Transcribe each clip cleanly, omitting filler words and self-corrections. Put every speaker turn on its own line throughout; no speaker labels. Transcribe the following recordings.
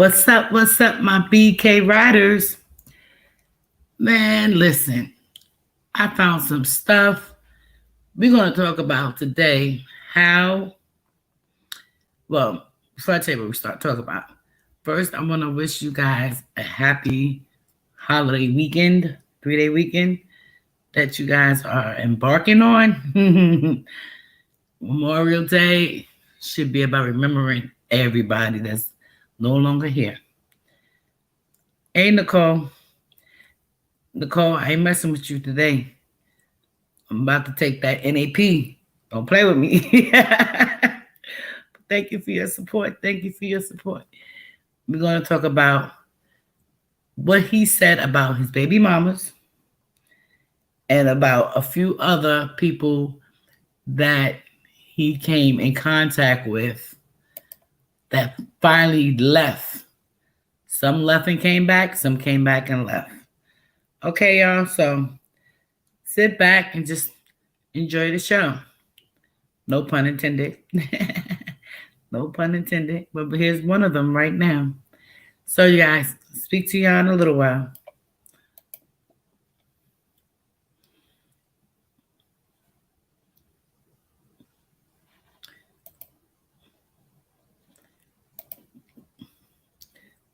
What's up, my BK riders? Man, listen, I found some stuff we're going to talk about today. How, well, before I tell you what we start talking about, first, I want to wish you guys a happy holiday weekend, 3-day weekend that you guys are embarking on. Memorial Day should be about remembering everybody that's no longer here. Hey, Nicole. Nicole, I ain't messing with you today. I'm about to take that NAP. Don't play with me. Thank you for your support. Thank you for your support. We're going to talk about what he said about his baby mamas and about a few other people that he came in contact with that finally left. Some left and came back, some came back and left. Okay, y'all, so sit back and just enjoy the show. No pun intended. No pun intended. But here's one of them right now. So, you guys, speak to y'all in a little while.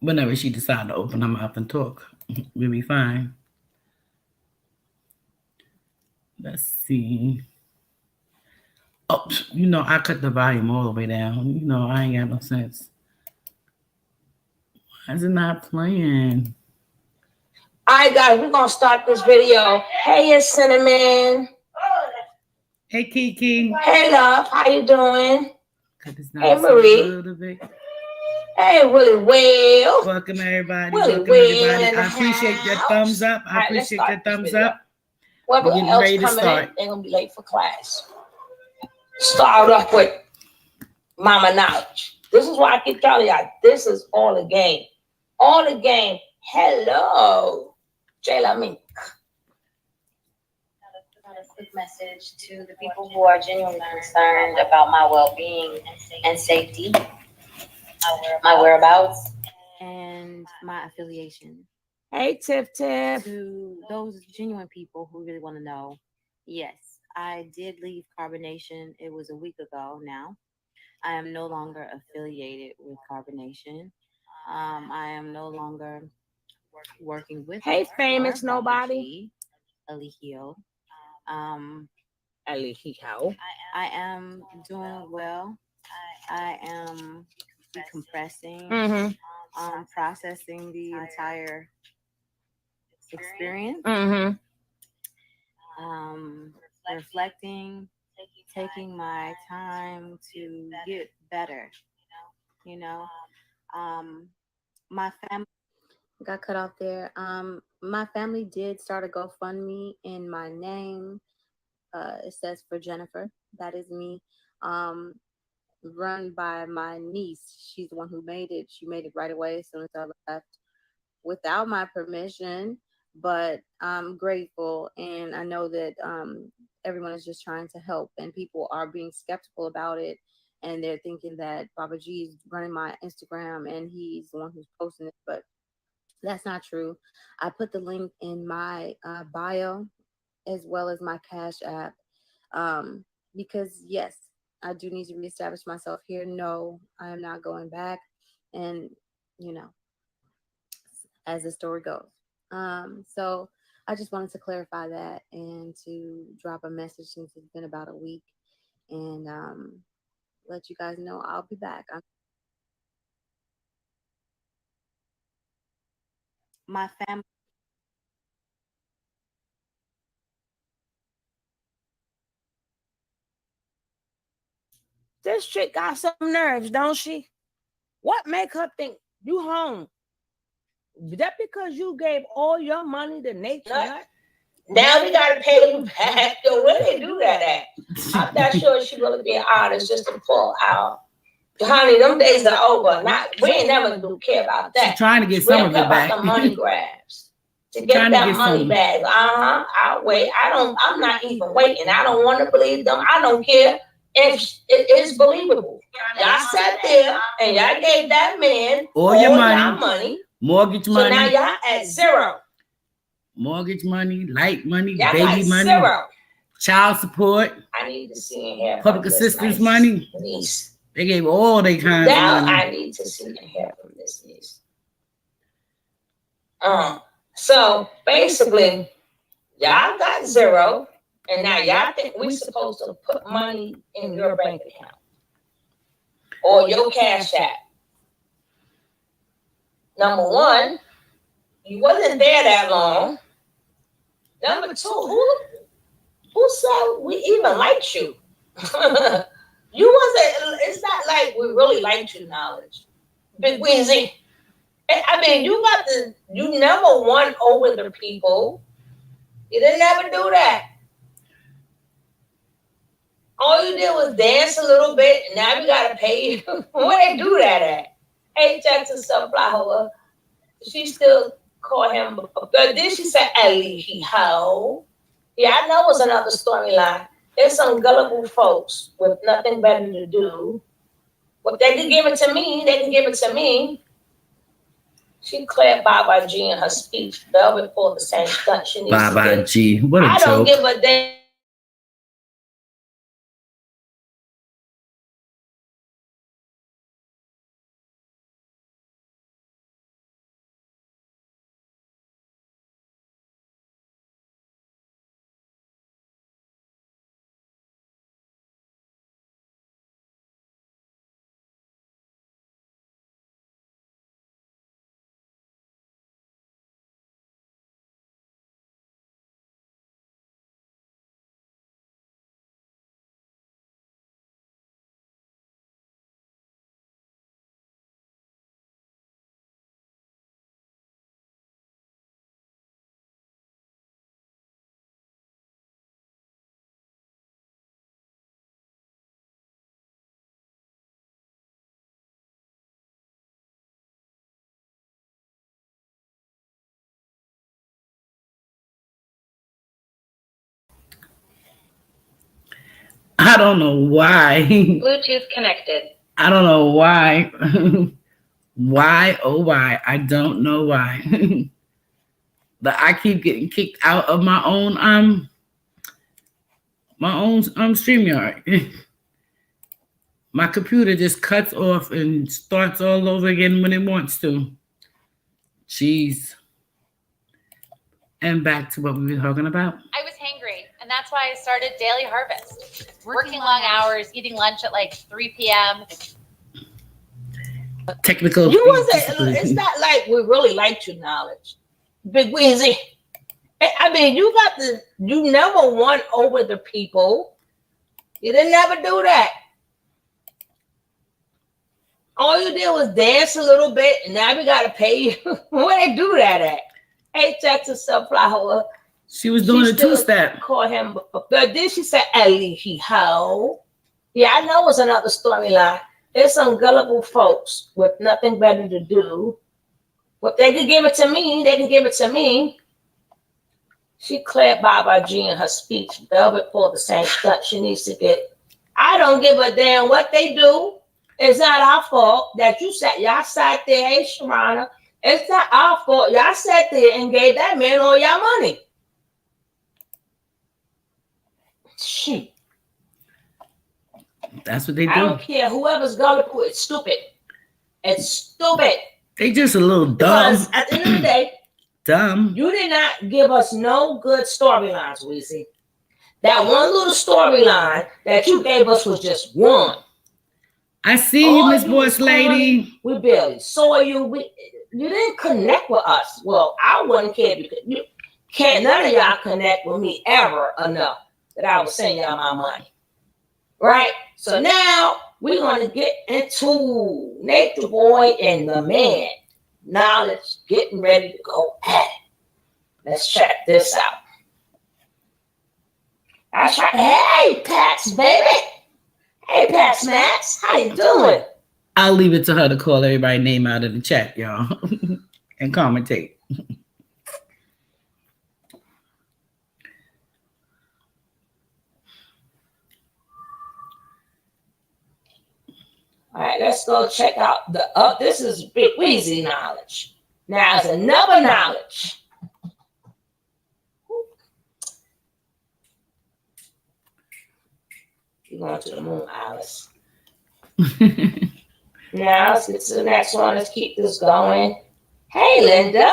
Whenever she decides to open her mouth and talk, we'll be fine. Let's see. Oh, I cut the volume all the way down. I ain't got no sense. Why is it not playing?
All right, guys, we're going to start this video. Hey, Cinnamon.
Hey, Kiki.
Hey, love. How you doing? Hey, Marie. Hey, Willie Well.
Welcome, everybody. Welcome, everybody. I appreciate your thumbs up. I appreciate your thumbs up.
Whoever else ready to start. They're going to be late for class. Start off with Mama Knowledge. This is why I keep telling y'all, this is all a game. All the game. Hello. Jayla Mink.
A quick message to the people who are genuinely concerned about my well-being and safety, my whereabouts, and my affiliation.
Hey, Tiff.
To those genuine people who really want to know, yes, I did leave Carbonation. It was a week ago now. I am no longer affiliated with Carbonation. I am no longer working with.
Hey, famous nobody.
Alihio.
Alihio.
I am doing well. I am decompressing, processing the entire experience, reflecting, taking my time to get better. My family got cut off there. My family did start a GoFundMe in my name. It says for Jennifer. That is me. Run by my niece. She's the one who made it. She made it right away as soon as I left without my permission, but I'm grateful. And I know that everyone is just trying to help, and people are being skeptical about it. And they're thinking that Baba G is running my Instagram and he's the one who's posting it, but that's not true. I put the link in my bio as well as my Cash App because, yes, I do need to reestablish myself here. No, I am not going back. And, as the story goes. So I just wanted to clarify that and to drop a message since it's been about a week and let you guys know I'll be back. My family.
This chick got some nerves, don't she? What make her think you home? That because you gave all your money to Nature Nut? Now we gotta pay you back. Yo, where they do that at? I'm not sure she's gonna be an artist just to pull out. Honey, them days are over. We ain't never do care about that.
She's trying to get some of it back.
The money grabs. To get that money back. I'll wait. I'm not even waiting. I don't want to believe them. I don't care if it is believable. Y'all sat there and y'all gave that man
all your
money,
money, mortgage
so
money.
now y'all at zero.
Mortgage money, light money,
Y'all
baby
got
money,
zero.
Child support.
I need to see and hear
public
from this
assistance
niece.
money.
Niece.
They gave all their kinds
Now
of money.
I need to see and hear from this niece. So basically, y'all got zero, and now y'all think we supposed to put money in your bank account or your cash app. Number one, you wasn't there that long. Number two, who said we even liked you? You wasn't. It's not like we really liked you, Knowledge. Big Weezy. I mean, you never won over the people. You didn't ever do that. All you did was dance a little bit, and now we gotta pay you. Where they do that at? Hey, Texas Sunflower. She still call him, but then she said, Ellie, he ho. Yeah, I know it's another storyline. There's some gullible folks with nothing better to do. If they can give it to me, they can give it to me. She declared Baba G in her speech. Velvet for the same stunt she needs
Baba
to
G, what a
I
joke.
don't give a damn.
I don't know why.
Bluetooth connected.
I don't know why. Why, oh why? I don't know why. But I keep getting kicked out of my own StreamYard. My computer just cuts off and starts all over again when it wants to. Jeez. And back to what we were talking about.
I was hangry, and that's why I started Daily Harvest. Working long hours, eating lunch at like 3 p.m.
Technical.
You wasn't. It's not like we really liked you, Knowledge. Big Weezy. I mean, you never won over the people. You didn't ever do that. All you did was dance a little bit, and now we gotta pay you. Where they do that at? Hey, Texas Sunflower.
She was doing a two-step.
Call him, but then she said, Ellie, he ho. Yeah, I know it's another storyline. There's some gullible folks with nothing better to do. If they can give it to me, they can give it to me. She declared Baba G in her speech. Velvet for the same stunt she needs to get. I don't give a damn what they do. It's not our fault that y'all sat there, hey, Sharana. It's not our fault. Y'all sat there and gave that man all y'all money. Shoot.
That's what they do.
I don't care. Whoever's gullible, it's stupid. It's stupid.
They just a little dumb.
Because at the end of the day,
dumb.
You did not give us no good storylines, Weezy. That one little storyline that you gave us was just one.
I see you, Miss Boss Lady.
We barely saw you. You didn't connect with us. Well, I wouldn't care because you can't. None of y'all connect with me ever enough that I would send y'all my money. Right? So now we're going to get into Natureboy and the man. Knowledge getting ready to go at it. Let's check this out. That's right. Hey, Pax, baby. Hey, Pax Max. How you doing?
I'll leave it to her to call everybody's name out of the chat, y'all, and commentate.
All right, let's go check out the up. This is Big Weezy knowledge. Now, there's another knowledge. You're going to the moon, Alice. Now, let's get to the next one. Let's keep this going. Hey, Linda.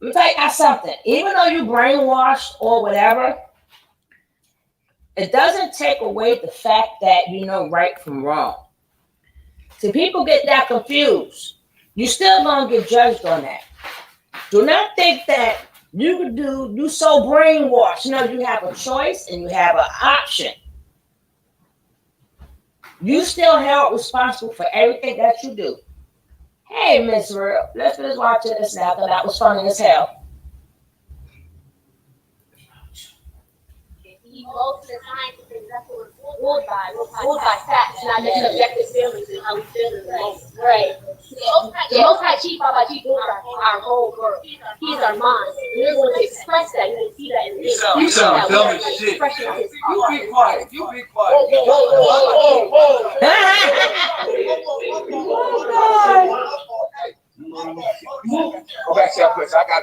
Let me tell you something. Even though you brainwashed or whatever, it doesn't take away the fact that you know right from wrong. See, people get that confused. You still gonna get judged on that. Do not think that you so brainwashed. You know, you have a choice and you have an option. You still held responsible for everything that you do. Hey, Miss Real, let's just watch this now, because that was funny as hell.
Most of the time, that's what we're fooled by facts, not just subjective feelings and how we feel in the moment. Right. The Most High Chief, Baba Chief, is our whole world. He's our mind. We're going to express that. You're going to see that in the
You sound dumb as shit. You be quiet. You be quiet. Go back to your place. I got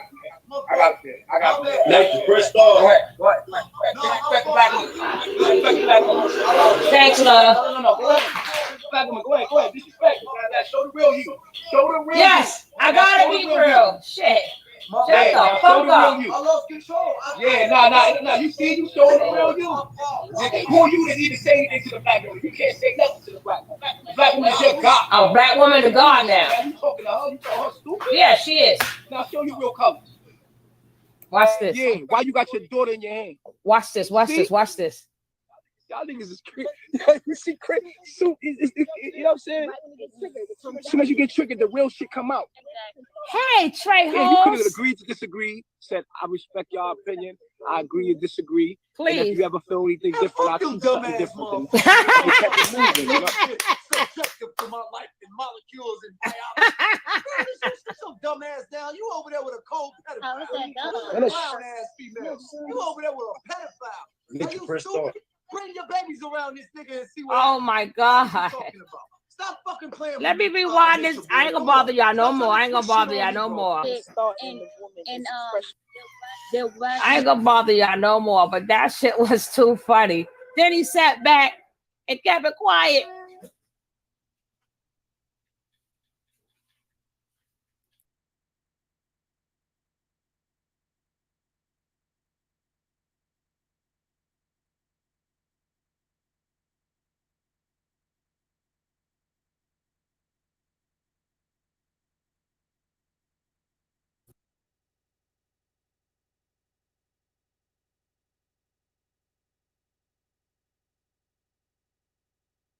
this.
Next, press start.
Go ahead.
Thanks, love.
No. Go ahead. Disrespect. Show the real you. Show the real
Yes, I gotta be real. Shit. Shut the fuck up.
I lost control. No. You see, you showing the real you. Who are you to even say anything to the black woman? You can't say nothing to the black woman. The black woman is your God.
I'm a black woman to God now.
You talking to her? You call her stupid?
Yeah, she is.
Now show your real colors.
Watch this.
Yeah, why you got your daughter in your hand?
Watch this. Watch this.
Y'all niggas is crazy. You see, crazy. So, you know what I'm saying? As soon as you get triggered, the real shit come out.
Hey, Trey
Yeah, you could have
Holmes.
agreed to disagree. Said, I respect your opinion. I agree to disagree. And if
Please.
you ever feel anything different, I'll see something different. Then you kept it moving, you know?
Subjective to my life and molecules and biology. Sit some dumb ass down. You over there with a cold pedophile.
And a
Brown ass female. You over there with a pedophile. Are you press stupid? start.
Bring your babies around this nigga and see what
Oh my God.
talking about. Stop fucking playing.
Let me rewind this. I ain't gonna bother y'all no more. I ain't gonna bother y'all no more. I ain't gonna bother y'all no more. But that shit was too funny. Then he sat back and kept it quiet.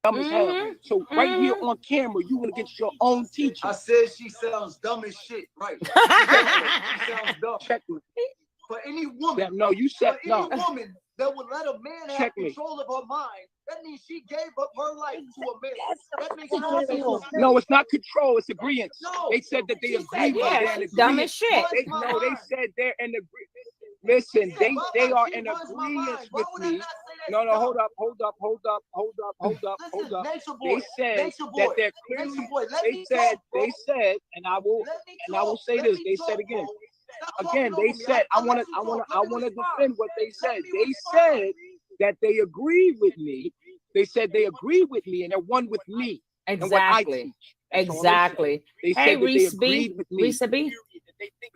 Dumb as hell. So right here on camera, you gonna get your own teacher.
I said she sounds dumb as shit. Right. She sounds dumb.
Check me.
For any woman.
Yeah, no, you said
for
no.
any woman that would let a man have
Check me.
control of her mind, that means she gave up her life to a man. That makes no sense.
No, it's not control. It's agreement.
No.
They said that they
She
agree
said,
with
Yeah,
it.
she's dumb as shit.
They said they're in agreement. Listen, they are in agreement with me. No, hold up. They said that they're clearly. They said, and I will say this. They said again. They said I want to defend what they said. They said that they agree with me. They said they agree with me and they're one with me.
Exactly. Exactly.
They
Hey,
said that they
Reese
agreed
B.
with me.
Reese B.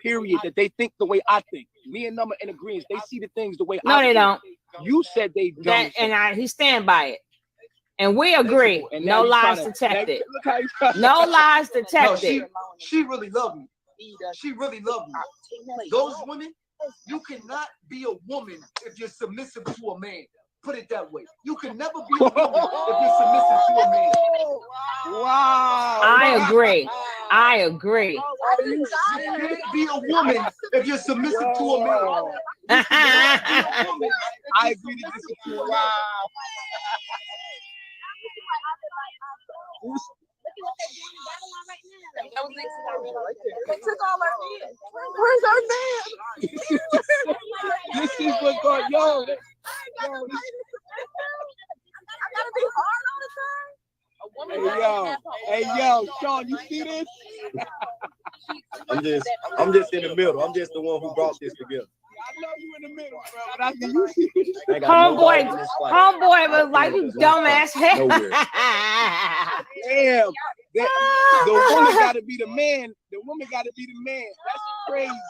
Period. That they think the way I think. Me and Number in agreement. They see the things the way I
No, they
think.
don't.
You said they don't.
That and he stand by it. And we agree.
And
No
now
lies
you tryna-
detected.
Look how you tryna-
No lies
No,
detected.
she really loved me. She really loved me. Those women, you cannot be a woman if you're submissive to a man. Put it that way. You can never be a woman if you're submissive to a man.
Wow.
I agree. I agree.
You can't be a woman if you're submissive to a man.
I agree to disagree. Wow.
They took all our men. Where's our man?
This is what's going on. Hey yo, Sean, you see this?
I'm just in the middle. I'm just the one who brought this together.
I love you in the middle, bro. But I think you see
Homeboy was like, you dumbass.
Damn. The woman got to be the man. The woman got to be the man. That's crazy.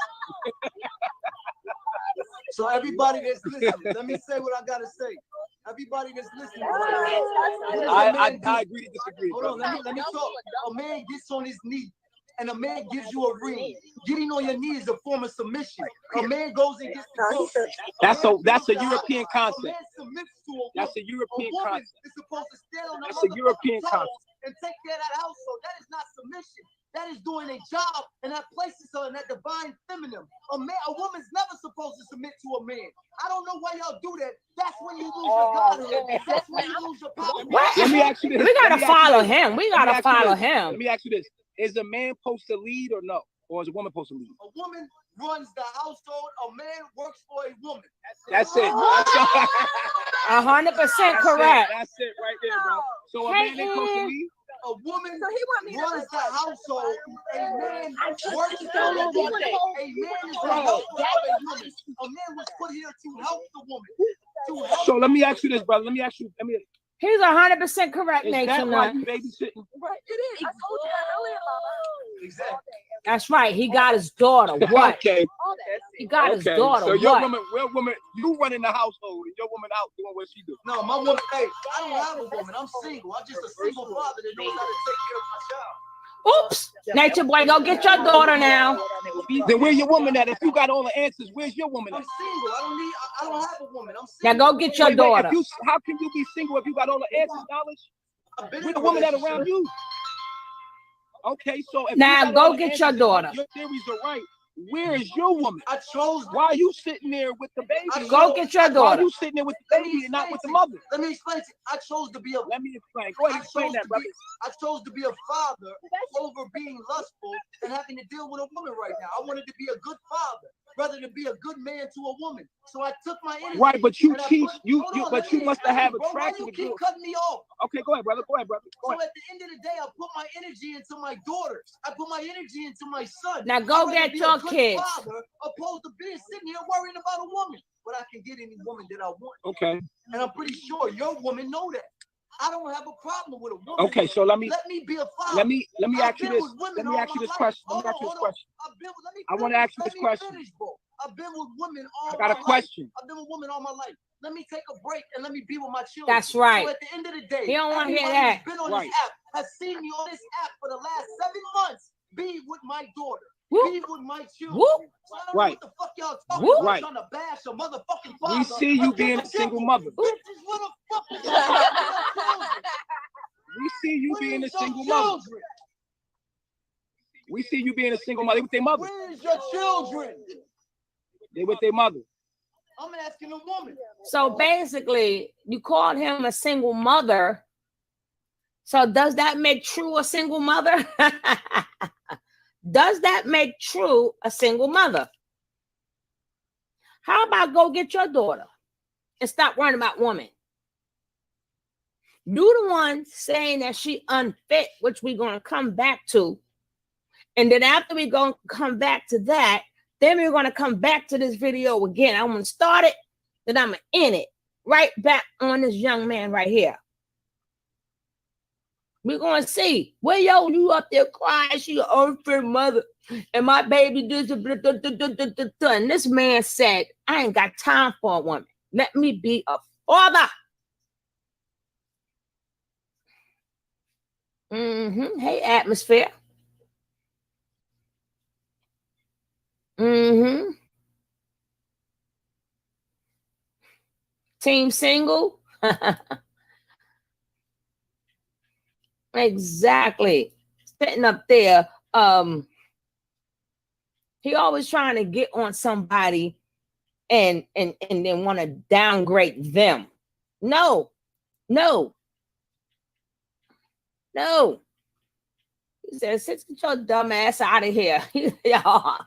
So everybody that's listening, let me say what I gotta say. Everybody that's listening,
I agree to disagree.
Hold on, let me talk. A man gets on his knee and a man gives you a ring. Getting on your knee is a form of submission. A man goes and gets the goat.
That's a European concept.
A man submits to a woman.
That's a European concept.
Is supposed to stand on
That's a European concept.
And take care of that household. That is not submission. That is doing a job, and that places her in that divine feminine. A woman's never supposed to submit to a man. I don't know why y'all do that. That's when you lose your godhood. That's when you lose your power.
Let me ask you this.
We gotta follow him. We gotta follow him.
Let me ask you this: is a man supposed to lead or no, or is a woman supposed to lead?
A woman runs the household. A man works for a woman.
That's it.
100% correct.
That's it right there, bro. So a man ain't supposed to lead.
A woman runs the household. A man works for a woman. A man is the helper of a woman. A man was put here to help the woman.
So let me ask you this, brother.
He's 100% correct,
Is that
Nation.
why you babysitting?
Right, it is. I told you that earlier, Mama.
Exactly.
That's right. He got his daughter. What?
Okay.
He got his daughter.
So your
what?
woman, you running the household, and your woman out doing what she do.
No, my woman. Hey, I don't have a woman. I'm single. I'm just a single father that knows how to take care of my child.
Oops. Natureboy, go get your daughter now.
Then where's your woman at? If you got all the answers, where's your woman at?
I'm single. I don't have a woman. I'm
Now
single.
go get your daughter.
How can you be single if you got all the answers, knowledge? With the woman that around you. Okay, so if
now go get your daughter.
Your theories are right. Where is your woman?
I chose.
Why are you sitting there with the baby?
Go get your daughter.
Why are you sitting there with the baby and not with the mother?
Let me explain to you. I chose to be a.
Let me explain. Go ahead, explain that, brother.
I chose to be a father over being lustful and having to deal with a woman right now. I wanted to be a good father rather than be a good man to a woman. So I took my energy.
Right, but you teach
but
you must have attraction.
You keep cutting me off.
Okay, go ahead, brother. Go ahead.
So at the end of the day, I put my energy into my daughter. I put my energy into my son.
Now go get your kids.
Father, opposed to being sitting here worrying about a woman. But I can get any woman that I want.
Okay.
And I'm pretty sure your woman know that. I don't have a problem with a woman.
Okay, so let me
be a father.
Let me ask you this. Let me ask you this question. I want to ask you this question.
I've been with women all my life.
I got a question.
I've been with women all my life. Let me take a break and let me be with my children.
That's right.
So at the end of the day,
he don't want to hear that.
Been on this app, has seen me on this app for the last 7 months. Be with my daughter.
Whoop.
Be with my children.
Whoop.
So I don't
right.
know what the fuck y'all talking
Whoop.
about,
right.
trying to bash a motherfucking father.
We see you being a single mother.
Bitches, what the fuck is
We see you being a single mother. We see you being a single mother. They with their mother.
Where's your children?
They with their mother.
I'm asking a woman.
So basically, you called him a single mother. So does that make True a single mother? Does that make True a single mother? How about go get your daughter and stop worrying about women? You the one saying that she unfit, which we're going to come back to. And then after we going to come back to that, then we're going to come back to this video again. I'm going to start it, then I'm going to end it right back on this young man right here. We're going to see. Well, yo, you up there crying, she an unfit mother, and my baby does and this man said, I ain't got time for a woman. Let me be a father. Hey, atmosphere. Team single. Exactly. Sitting up there. He always trying to get on somebody and then want to downgrade them. No. He said, sit your dumb ass out of here. Y'all,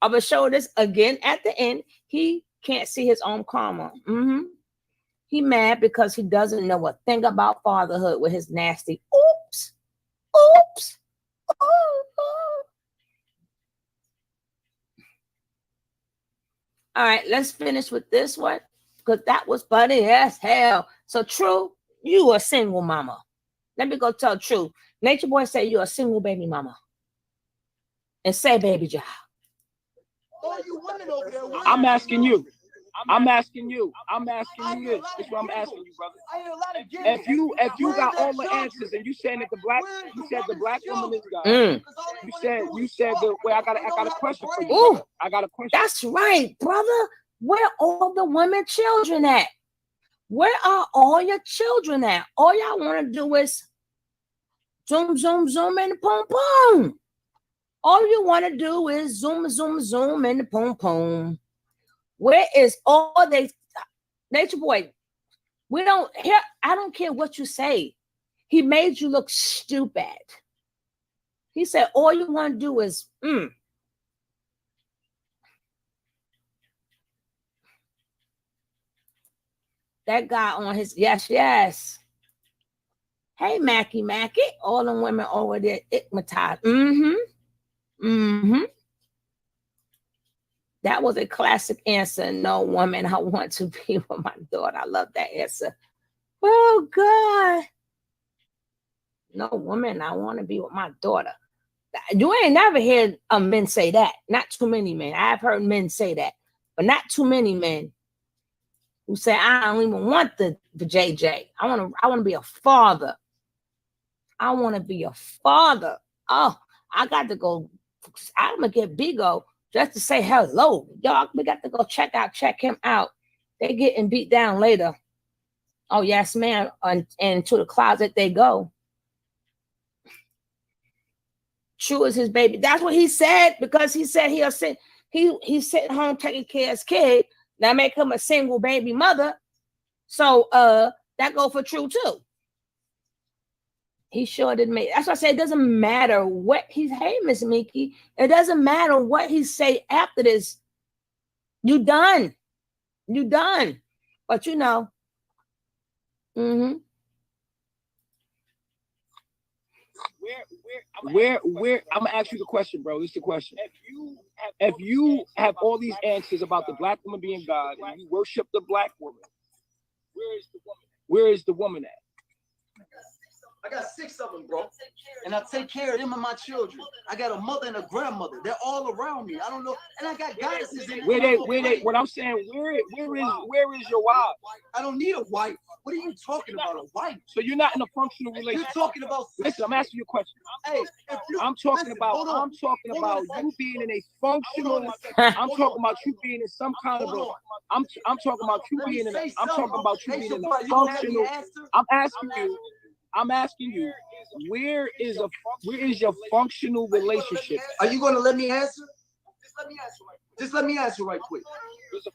I'm gonna show this again at the end. He can't see his own karma. He mad because he doesn't know a thing about fatherhood with his nasty. Oops. Oops. Oh. All right, let's finish with this one because that was funny as hell. So True, you a single mama. Let me go tell True. Nature Boy say you're a single baby mama. And say baby job.
I'm asking you. I'm asking you this. This is what I'm asking you, brother. If you got all the answers and you said that the black woman is God. You said the way I got a question for you.
Ooh,
I got a question.
That's right, brother. Where all the women children at? Where are all your children at? All y'all want to do is zoom, zoom, zoom, and boom, boom. All you want to do is zoom, zoom, zoom, and boom, boom. Where is all they? Nature Boy, we don't hear. I don't care what you say. He made you look stupid. He said all you want to do is That guy on his yes. Hey, Mackie, all the women over there hypnotized. That was a classic answer. No woman I want to be with my daughter. I love that answer. Oh, God. No woman I want to be with my daughter. You ain't never heard men say that. Not too many men. I've heard men say that, but not too many men who say, I don't even want the JJ. I want to be a father. I want to be a father. Oh, I got to go. I'm going to get Bigo just to say hello. Y'all, we got to go check him out. They getting beat down later. Oh, yes, ma'am. And to the closet they go. True is his baby. That's what he said, because he said he's sitting home taking care of his kid. Now make him a single baby mother. So that go for True too. He sure didn't make. That's why I say it doesn't matter what he's. Hey, Miss Mickey, it doesn't matter what he say after this. You done. But you know.
Where I'm gonna ask you the question, bro. This is the question. If you have all these answers about the black woman being God and you worship the black woman, where is the woman at?
I got 6 of them, bro. And I take care of them and my children. I got a mother and a grandmother. They're all around me. I don't know. And I got goddesses in
where they what I'm saying, where is your wife?
I don't need a wife. What are you talking about? A wife?
So you're not in a functional relationship.
You're talking about.
Listen, I'm asking you a question.
Hey,
I'm talking about you being in a functional. I'm talking about you being in some kind of a. I'm talking about you being in a. I'm talking about you being in a functional. I'm asking you, where is your functional relationship?
Are you going to let me answer? Just let me answer right quick.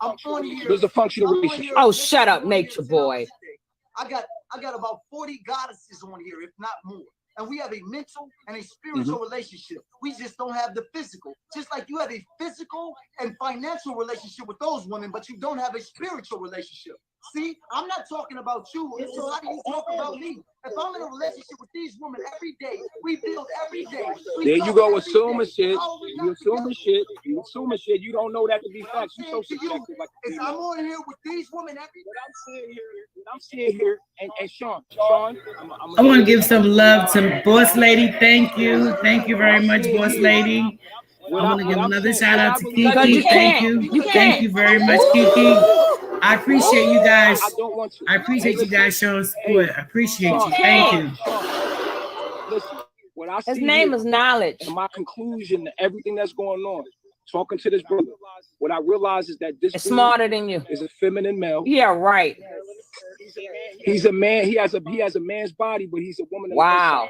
I'm on here.
There's a functional relationship.
Oh, shut up, Nature Boy.
I got about 40 goddesses on here, if not more. And we have a mental and a spiritual relationship. We just don't have the physical. Just like you have a physical and financial relationship with those women, but you don't have a spiritual relationship. See, I'm not talking about you. It's just like you talk about me. If I'm in a relationship with these women every day, we build every day.
There you go, assuming shit. You assuming shit. You don't know that to be facts. You so subjective.
If I'm on here with these women every day,
I'm sitting here, and Sean,
I want to give some love to Boss Lady. Thank you very much, Boss Lady. I want to give another shout out to Kiki. Thank you very much, Kiki. I appreciate you guys. I appreciate you guys showing support. I appreciate you. Thank you.
Listen, what I see
his name is Knowledge.
And my conclusion to everything that's going on, talking to this brother, what I realize is that this
is smarter than you.
Is a feminine male.
Yeah, right.
He's a man. He has a man's body, but he's a woman.
Wow.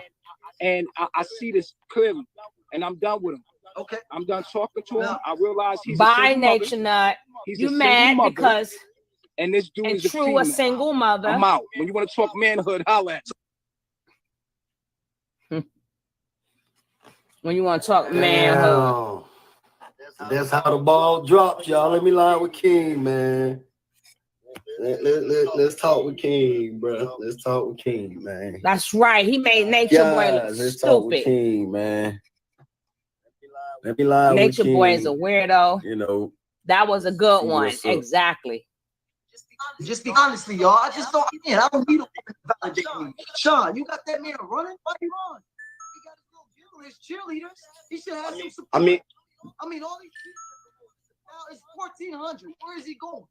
And I see this clearly, and I'm done with him.
Okay.
I'm done talking to him. I realize he's
by nature nut. You mad because.
And this dude is
a single mother.
I'm out. When you want to talk manhood, holla at.
When you want to talk manhood.
That's how the ball drops, y'all. Let me lie with King, man.
Let's talk with King, bro. Let's talk with King, man.
That's right. He made Nature Boy look
let's talk with
stupid.
King, man. Let me lie
Nature
with
Boy
King.
is a weirdo.
You know,
that was a good one. Exactly.
Just be honestly, y'all. I just don't. Man, I don't need a woman to validate me. Sean, you got that man running? Why you on? He got his cheerleaders. He should have some support. I mean, all these people. Now it's 1,400. Where is he going?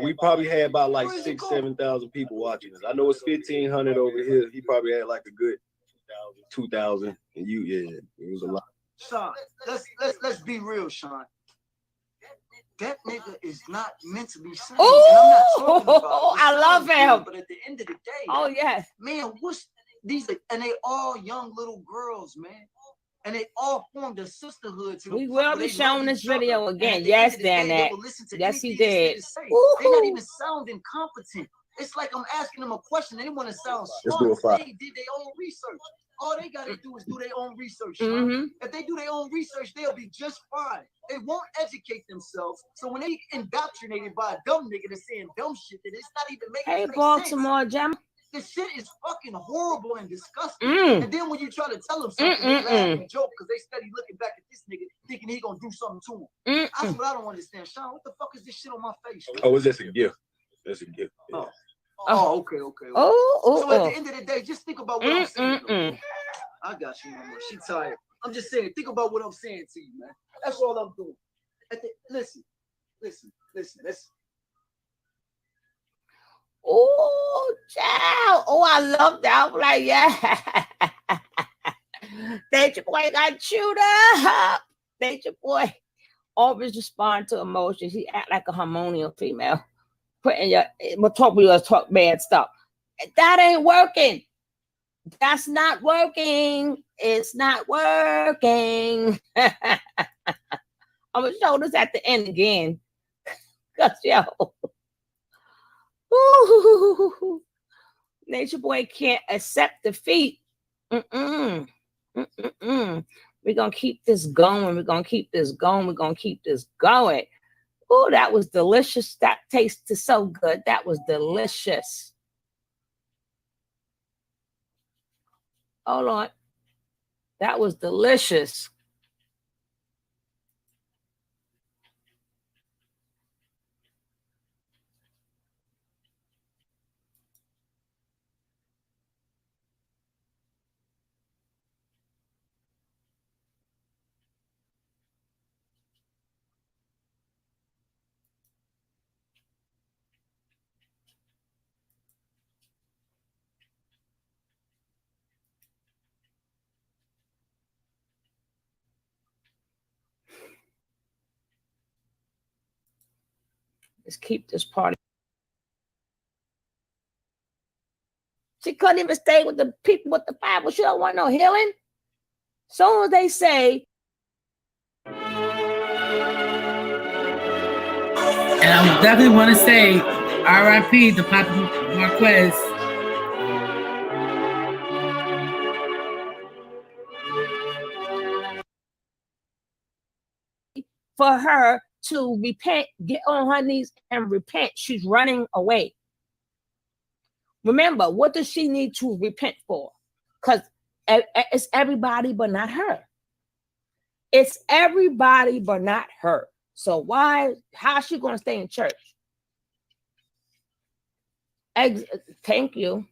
We probably had about like 6,000-7,000 people watching us. I know it's 1,500 over here. He probably had like a good 2,000, and it was a lot.
Sean, let's be real, Sean. That nigga is not meant to be seen.
Oh, I love him.
But at the end of the day,
oh yes,
man, what's these? And they all young little girls, man. And they all formed a sisterhood.
We will be showing this video again. Yes, Dan. Yes, he did.
They're not even sounding competent. It's like I'm asking them a question. They want to sound smart. They did their own research. All they got to do is do their own research. If they do their own research, they'll be just fine. They won't educate themselves. So when they indoctrinated by a dumb nigga that's saying dumb shit that it's not even making
sense. Hey, Baltimore, Jam.
This shit is fucking horrible and disgusting. And then when you try to tell them something, they laugh and joke because they steady looking back at this nigga thinking he gonna do something to him. That's what I don't understand. Sean, what the fuck is this shit on my face?
Oh, it's just a gift. That's a gift.
Yeah. Okay. So at the end of the day, just think about what I'm saying. I got you, mama. She tired. I'm just saying, think about what I'm saying to you, man. That's all I'm doing. Listen.
Oh, child. Oh, I love that. I'm like, yeah. Nature Boy got chewed up. Nature Boy always respond to emotions. He act like a harmonious female. Putting your talk bad stuff. That ain't working. That's not working. It's not working. I'm gonna show this at the end again. Cause yo, Nature Boy can't accept defeat. We're gonna keep this going. We're gonna keep this going. Oh, that was delicious. That tasted so good. That was delicious. Hold on. That was delicious. Let's keep this party. She couldn't even stay with the people with the Bible. She don't want no healing. Soon as they say.
And I definitely want to say R.I.P. to Papa Marquez.
For her to repent, get on her knees and repent. She's running away. Remember, what does she need to repent for? Because it's everybody but not her. It's everybody but not her. So how is she going to stay in church? Thank you.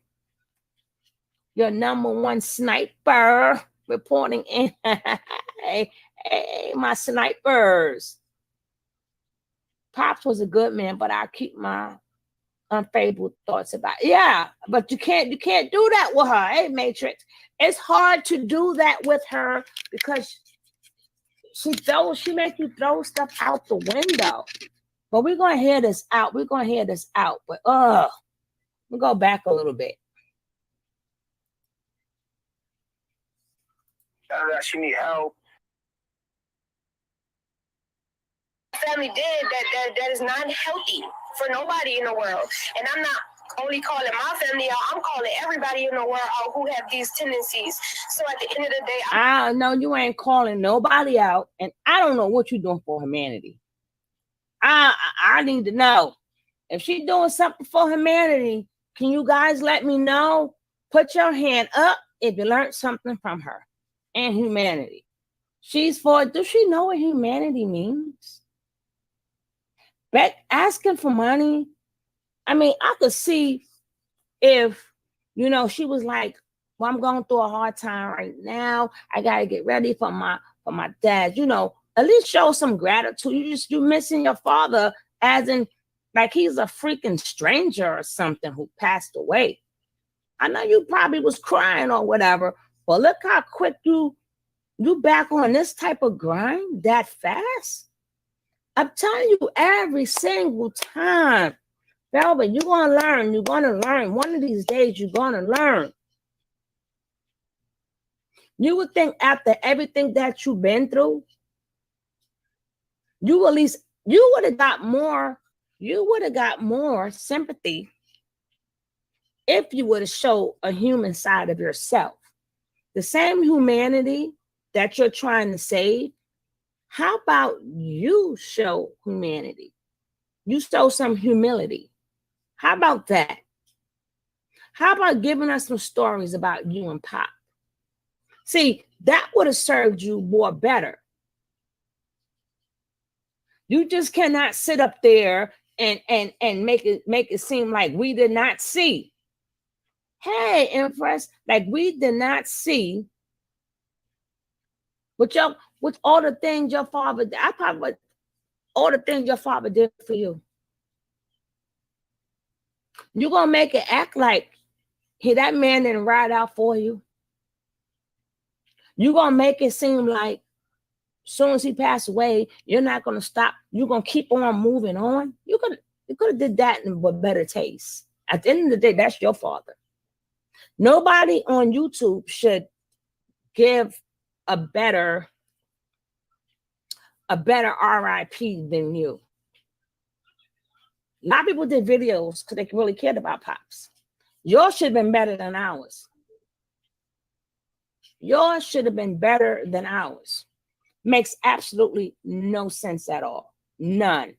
Your number one sniper reporting in. Hey, my snipers. Pops was a good man, but I keep my unfavorable thoughts about it. Yeah, but you can't do that with her. Hey, Matrix. It's hard to do that with her because she makes you throw stuff out the window. But we're gonna hear this out. But we'll go back a little bit.
She need help. Family did that is not healthy for nobody in the world. And I'm not only calling my family out, I'm calling everybody in the world out who have these tendencies. So at the end of the day,
I know you ain't calling nobody out, and I don't know what you're doing for humanity. I need to know. If she's doing something for humanity, can you guys let me know? Put your hand up if you learned something from her and humanity. She's for, does she know what humanity means? Beck asking for money. I mean, I could see if, you know, she was like, well, I'm going through a hard time right now. I got to get ready for my dad. You know, at least show some gratitude. You're missing your father, as in like he's a freaking stranger or something who passed away. I know you probably was crying or whatever, but look how quick you back on this type of grind that fast. I'm telling you, every single time, Velvet, you're going to learn. You're going to learn. One of these days, you're going to learn. You would think after everything that you've been through, you would have got more sympathy if you would have showed a human side of yourself. The same humanity that you're trying to save, how about you show humanity? You show some humility. How about that? How about giving us some stories about you and Pop? See, that would have served you more better. You just cannot sit up there and make it seem like we did not see. Hey, Empress, like we did not see with all the things your father did. All the things your father did for you. You're gonna make it act like that man didn't ride out for you. You're gonna make it seem like as soon as he passed away, you're not gonna stop. You're gonna keep on moving on. You could have did that with better taste. At the end of the day, that's your father. Nobody on YouTube should give a better RIP than you. A lot of people did videos because they really cared about Pops. Yours should have been better than ours. Yours should have been better than ours. Makes absolutely no sense at all. None.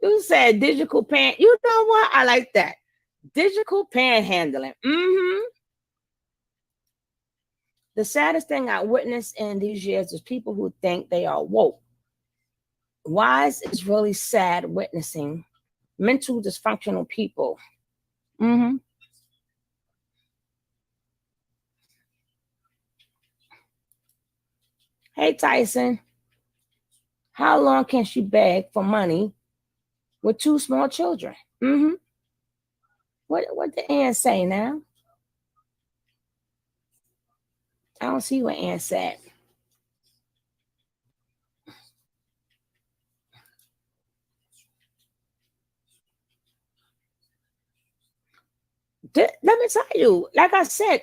You said digital pan. You know what? I like that. Digital panhandling. The saddest thing I witnessed in these years is people who think they are woke. Wise is really sad witnessing mental dysfunctional people. Hey, Tyson. How long can she beg for money with 2 small children? What did Ann say now? I don't see what Ann said. Let me tell you, like I said,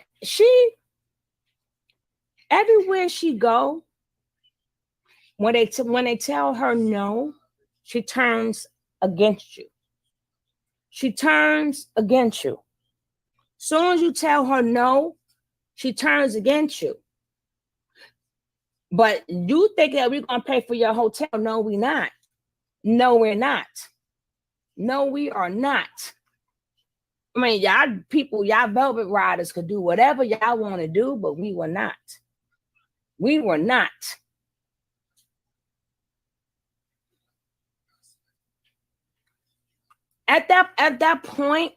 everywhere she go, when they tell her no, she turns against you. She turns against you. Soon as you tell her no, she turns against you. But you think that we're going to pay for your hotel. No, we're not. No, we're not. No, we are not. I mean, y'all velvet riders could do whatever y'all want to do, but we were not. We were not. At that point,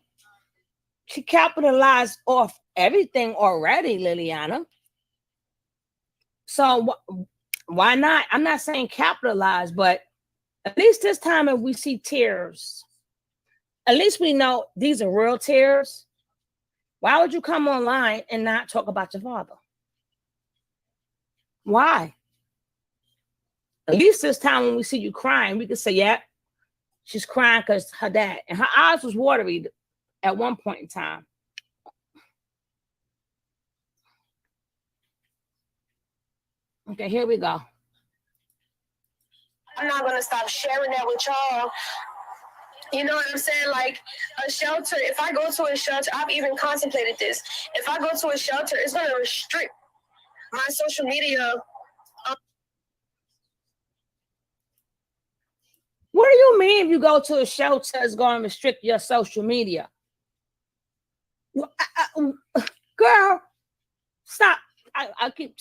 she capitalized off everything already, Liliana. So why not? I'm not saying capitalize, but at least this time if we see tears, at least we know these are real tears. Why would you come online and not talk about your father? Why? At least this time when we see you crying, we could say, yeah, she's crying because her dad. And her eyes was watery at one point in time. Okay, here we go.
I'm not going to stop sharing that with y'all. You know what I'm saying? Like a shelter, if I go to a shelter, I've even contemplated this. If I go to a shelter, it's going to restrict my social media.
What do you mean if you go to a shelter, it's going to restrict your social media? Girl, stop. I keep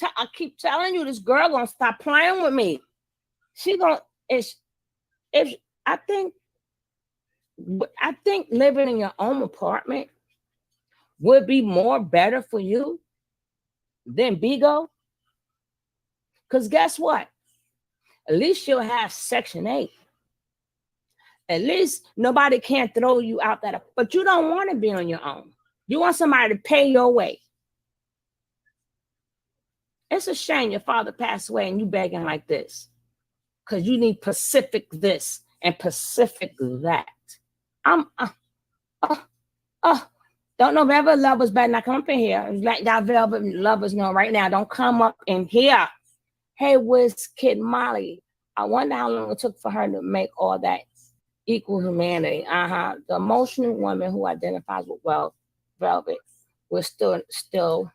telling you, this girl going to stop playing with me. She going to, I think living in your own apartment would be more better for you than Bigo. Because guess what? At least you'll have Section 8. At least nobody can throw you out that. But you don't want to be on your own. You want somebody to pay your way. It's a shame your father passed away and you begging like this. Because you need Pacific this and Pacific that. Don't know Velvet Lovers better not come up in here. Like that Velvet Lovers know right now. Don't come up in here. Hey, Wiz Kid Molly. I wonder how long it took for her to make all that equal humanity. The emotional woman who identifies with Velvet will still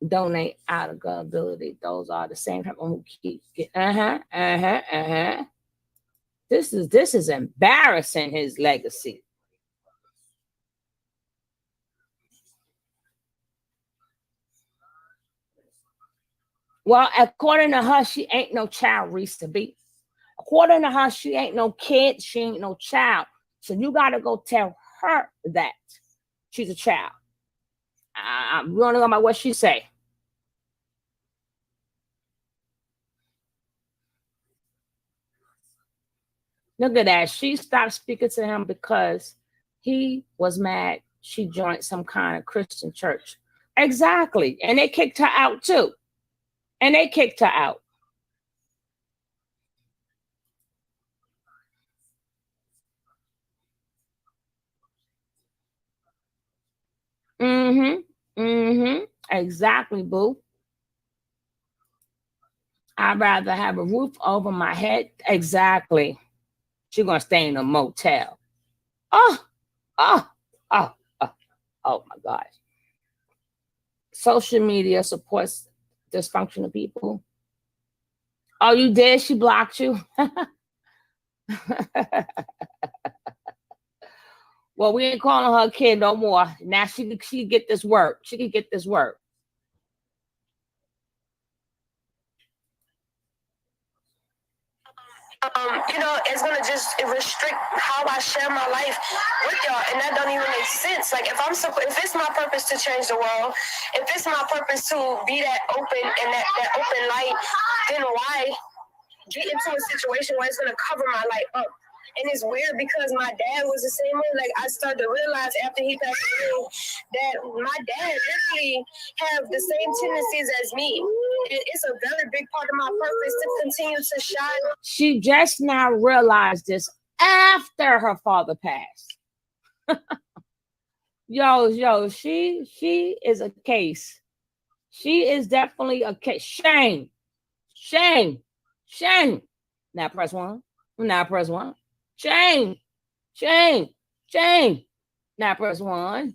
donate out of gullibility. Those are the same people who keep This is embarrassing, his legacy. Well, according to her, she ain't no child Reese to be. According to her, she ain't no kid. She ain't no child. So you got to go tell her that she's a child. I'm going to go by what she say. Look at that. She stopped speaking to him because he was mad she joined some kind of Christian church. Exactly. And they kicked her out too. And they kicked her out. Exactly, boo. I'd rather have a roof over my head. Exactly. She's going to stay in a motel. Oh my gosh. Social media supports dysfunctional people. Oh, you did? She blocked you? Well, we ain't calling her a kid no more. Now she can get this work. She can get this work.
You know, it's gonna just restrict how I share my life with y'all, and that don't even make sense. Like, if it's my purpose to change the world, if it's my purpose to be that open and that open light, then why get into a situation where it's gonna cover my light up? And it's weird because my dad was the same way. Like, I started to realize after he passed away that my dad literally have the same tendencies as me. And it's a very big part of my purpose to continue to shine.
She just now realized this after her father passed. Yo, she is a case. She is definitely a case. Shame. Now press one. Shame. Now press one.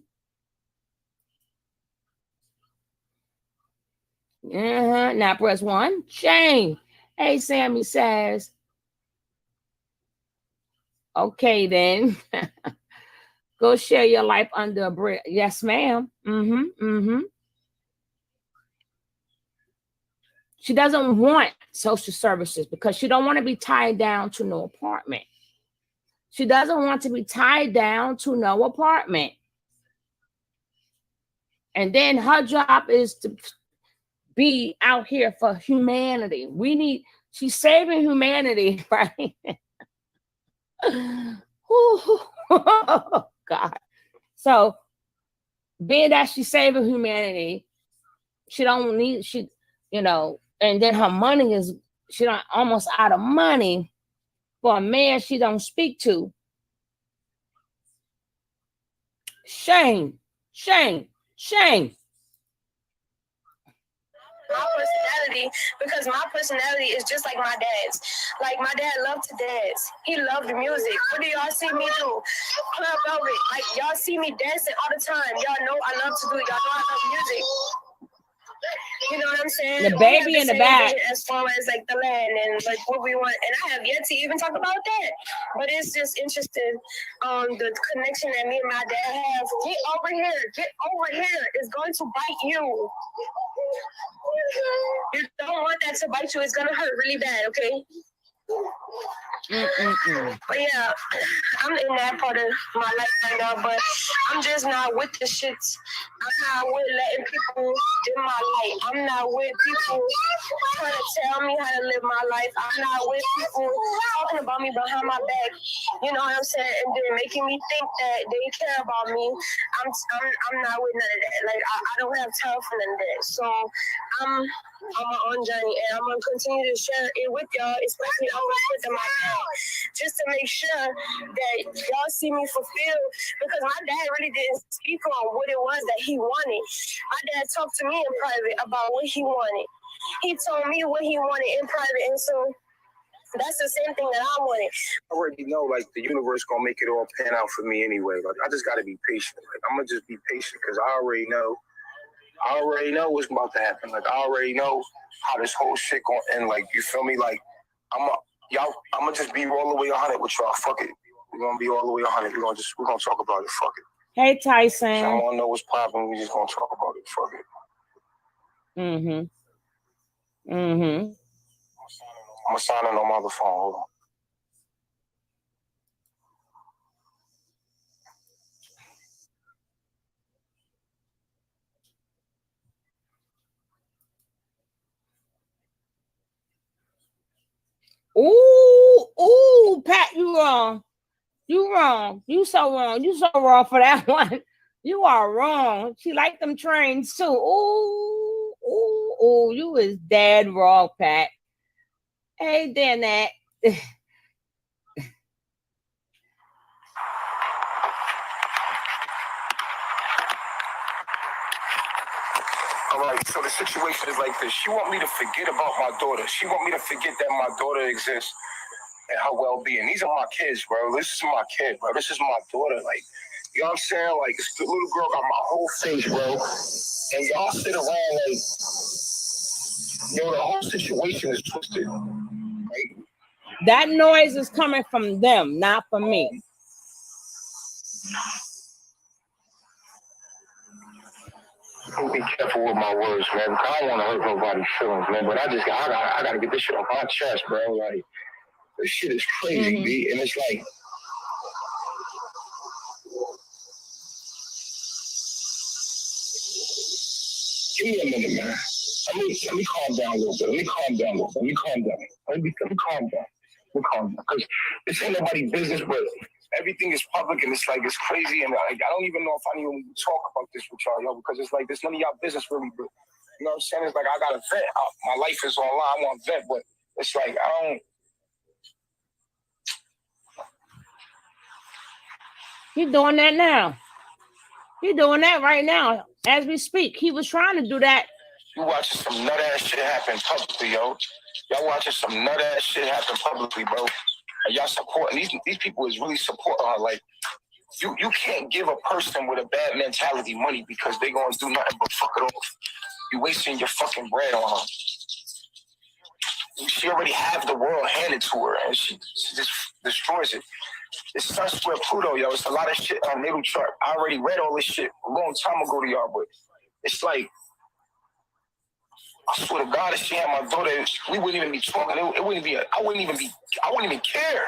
Now press one. Shame. Hey, Sammy says, okay, then. Go share your life under a bridge. Yes, ma'am. She doesn't want social services because she don't want to be tied down to no apartment. She doesn't want to be tied down to no apartment. And then her job is to be out here for humanity. She's saving humanity, right? Oh, God. So being that she's saving humanity, and then her money is, she don't almost out of money for a man she don't speak to. Shame.
My personality personality, because my personality is just like my dad's. Like, my dad loved to dance. He loved music. What do y'all see me do? Club Velvet. Like, y'all see me dancing all the time. Y'all know I love to do it. Y'all know I love music. You know what I'm saying?
The baby in the back.
As far as like the land and like what we want, and I have yet to even talk about that. But it's just interesting, the connection that me and my dad have. Get over here. Get over here. It's going to bite you. You don't want that to bite you. It's gonna hurt really bad. Okay. But yeah, I'm in that part of my life right now, but I'm just not with the shits. I'm not with letting people in my life. I'm not with people trying to tell me how to live my life. I'm not with people talking about me behind my back. You know what I'm saying? And then making me think that they care about me. I'm not with none of that. Like, I don't have time for none of that. So I'm on my own journey, and I'm gonna continue to share it with y'all, especially on my channel, just to make sure that y'all see me fulfilled, because my dad really didn't speak on what it was that he wanted. My dad talked to me in private about what he wanted. He told me what he wanted in private, and so that's the same thing that I wanted.
I already know, like, the universe gonna make it all pan out for me anyway. Like, I just gotta be patient. Like, I'm gonna just be patient, because I already know what's about to happen. Like, I already know how this whole shit gonna end. Like, you feel me? Like, I'm gonna just be all the way 100 with y'all. Fuck it. We're gonna be all the way 100. We're gonna talk about it. Fuck it.
Hey, Tyson.
Y'all wanna know what's popping? We just gonna talk about it. Fuck it. I'm signing on my other phone. Hold on.
Ooh, Pat, you wrong. You wrong. You so wrong. You so wrong for that one. You are wrong. She liked them trains too. Ooh, you is dead wrong, Pat. Hey, damn that.
All right, so the situation is like this. She want me to forget about my daughter. She want me to forget that my daughter exists and her well-being. These are my kids, bro. This is my kid, bro. This is my daughter. Like, you know what I'm saying? Like, this little girl got my whole face, bro. And y'all sit around like, yo, the whole situation is twisted. Right?
That noise is coming from them, not from me.
I'll be careful with my words, man, because I don't want to hurt nobody's feelings, man. But I gotta get this shit off my chest, bro. Like, this shit is crazy, B. And it's like, give me a minute, man. Let me calm down a little bit. Let me calm down. Because this ain't nobody's business, but everything is public, and it's like, it's crazy, and like, I don't even know if I need to talk about this with y'all, yo, because it's like, this none of y'all business really, but you know what I'm saying? It's like, I got to vet. My life is online. I want to vet, but it's like, I don't.
He's doing that now. He's doing that right now as we speak. He was trying to do that.
You watching some nut ass shit happen publicly, yo. Y'all watching some nut ass shit happen publicly, bro. And y'all supporting these people is really supporting her. Like, you can't give a person with a bad mentality money because they gonna do nothing but fuck it off. You wasting your fucking bread on her. She already have the world handed to her, and she just destroys it. It's Sun Square Pluto, yo. It's a lot of shit on natal chart. I already read all this shit a long time ago to y'all, but it's like, I swear to God, if she had my daughter, we wouldn't even be talking. It wouldn't be. I wouldn't even care.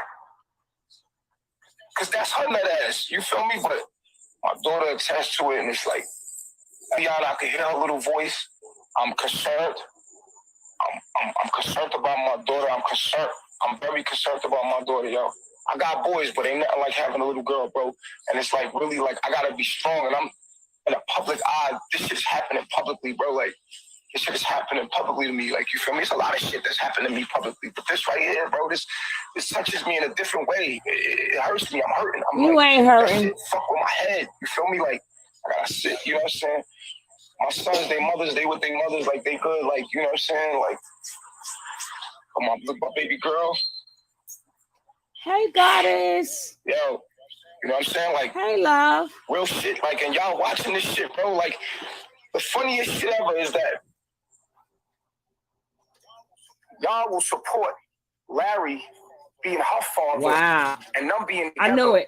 Cause that's her nut ass. You feel me? But my daughter attached to it, and it's like, y'all, I can hear her little voice. I'm concerned. I'm concerned about my daughter. I'm very concerned about my daughter, yo. I got boys, but ain't nothing like having a little girl, bro. And it's like, really, like, I gotta be strong. And I'm in a public eye. This shit's happening publicly, bro. Like, this shit is happening publicly to me. Like, you feel me? It's a lot of shit that's happening to me publicly. But this right here, bro, this touches me in a different way. It hurts me. I'm hurting.
You ain't hurting.
Fuck with my head. You feel me? Like, I gotta sit, you know what I'm saying? My sons, they mothers, they with their mothers, like they good, like, you know what I'm saying? Like, my baby girl.
Hey, goddess.
Yo, you know what I'm saying? Like,
hey, love.
Real shit. Like, and y'all watching this shit, bro. Like, the funniest shit ever is that y'all will support Larry being her father.
Wow.
And them being together.
I knew it.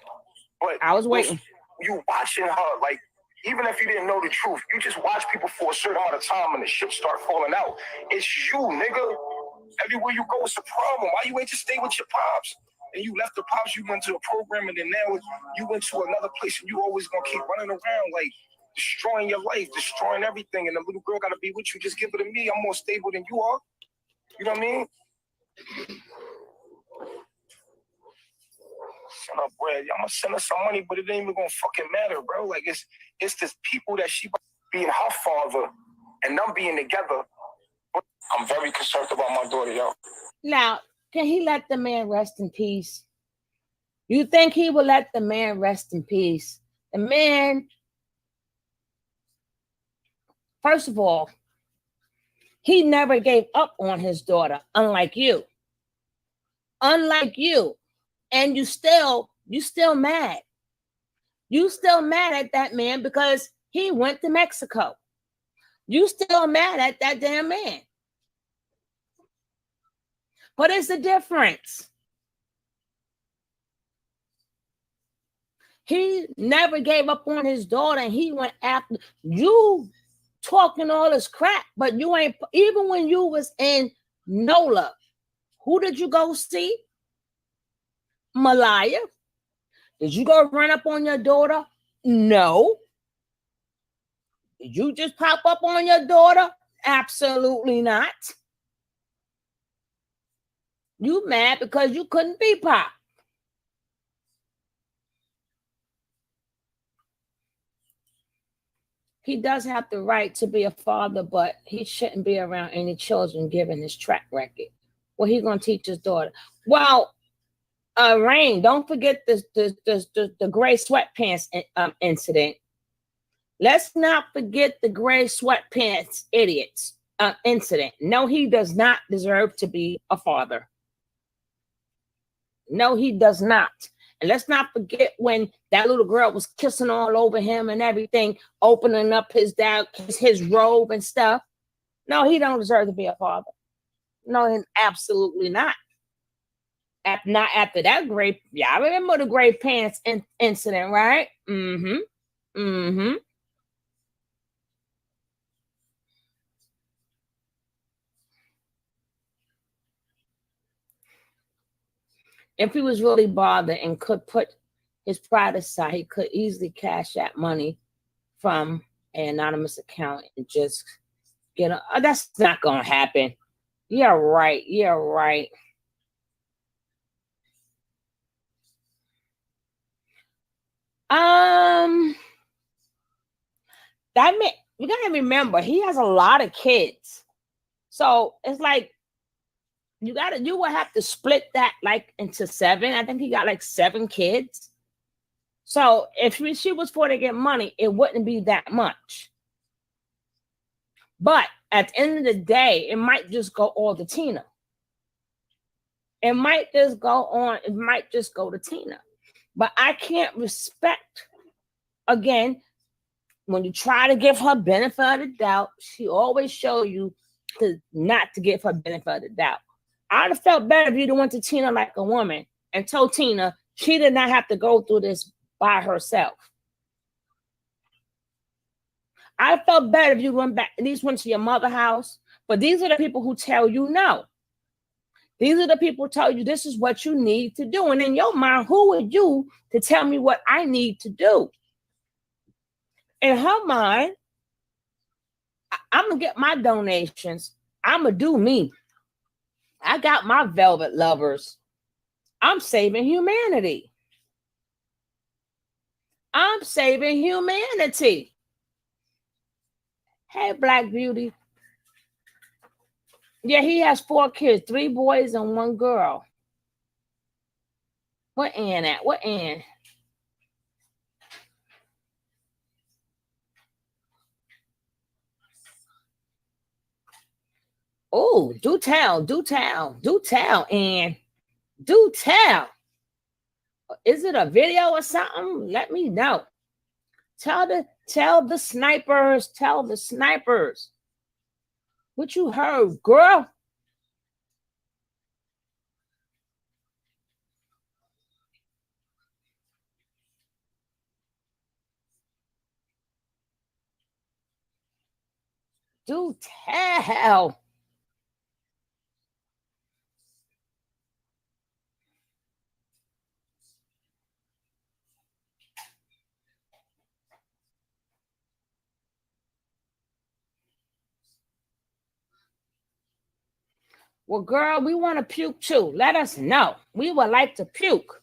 But
I was waiting.
You watching her, like, even if you didn't know the truth, you just watch people for a certain amount of time and the shit start falling out. It's you, nigga. Everywhere you go, it's a problem. Why you ain't just stay with your pops? And you left the pops, you went to a program, and then now you went to another place, and you always gonna keep running around, like, destroying your life, destroying everything. And the little girl gotta be with you. Just give it to me. I'm more stable than you are. You know what I mean? Send her bread. I'm gonna send her some money, but it ain't even gonna fucking matter, bro. Like, it's this people that she being her father and them being together. I'm very concerned about my daughter, yo.
Now, can he let the man rest in peace? You think he will let the man rest in peace? The man, first of all, he never gave up on his daughter, unlike you. Unlike you. And you still mad. You still mad at that man because he went to Mexico. You still mad at that damn man. What is the difference? He never gave up on his daughter, and he went after you, talking all this crap, but you ain't. Even when you was in NOLA, who did you go see? Malaya. Did you go run up on your daughter? No. Did you just pop up on your daughter? Absolutely not. You mad because you couldn't be pop. He does have the right to be a father, but he shouldn't be around any children given his track record. What he gonna teach his daughter? Well, Rain, don't forget the gray sweatpants incident. Let's not forget the gray sweatpants idiots incident. No, he does not deserve to be a father. No, he does not. And let's not forget when that little girl was kissing all over him and everything, opening up his robe and stuff. No, he don't deserve to be a father. No, absolutely not. Not after that gray. Yeah, I remember the gray pants incident, right? Mm-hmm. Mm-hmm. If he was really bothered and could put his pride aside, he could easily cash that money from an anonymous account and just get a. That's not gonna happen. Yeah, right. Yeah, right. That meant you gotta remember he has a lot of kids, so it's like you will have to split that like into 7. I think he got like 7 kids. So if she was for to get money, it wouldn't be that much. But at the end of the day, it might just go all to Tina. It might just go to Tina. But I can't respect, again, when you try to give her benefit of the doubt, she always show you not to give her benefit of the doubt. I'd have felt better if you'd have went to Tina like a woman and told Tina she did not have to go through this by herself. I felt better if you went back, at least went to your mother's house. But these are the people who tell you no. These are the people who tell you this is what you need to do. And in your mind, who are you to tell me what I need to do? In her mind, I'm going to get my donations. I'm going to do me. I got my velvet lovers. I'm saving humanity. I'm saving humanity. Hey, Black Beauty. Yeah, he has 4 kids, 3 boys and 1 girl. Where Ann at? Where Ann? Oh, do tell, and do tell. Is it a video or something? Let me know. Tell the snipers. Tell the snipers what you heard, girl. Do tell. Well, girl, we want to puke too. Let us know. We would like to puke.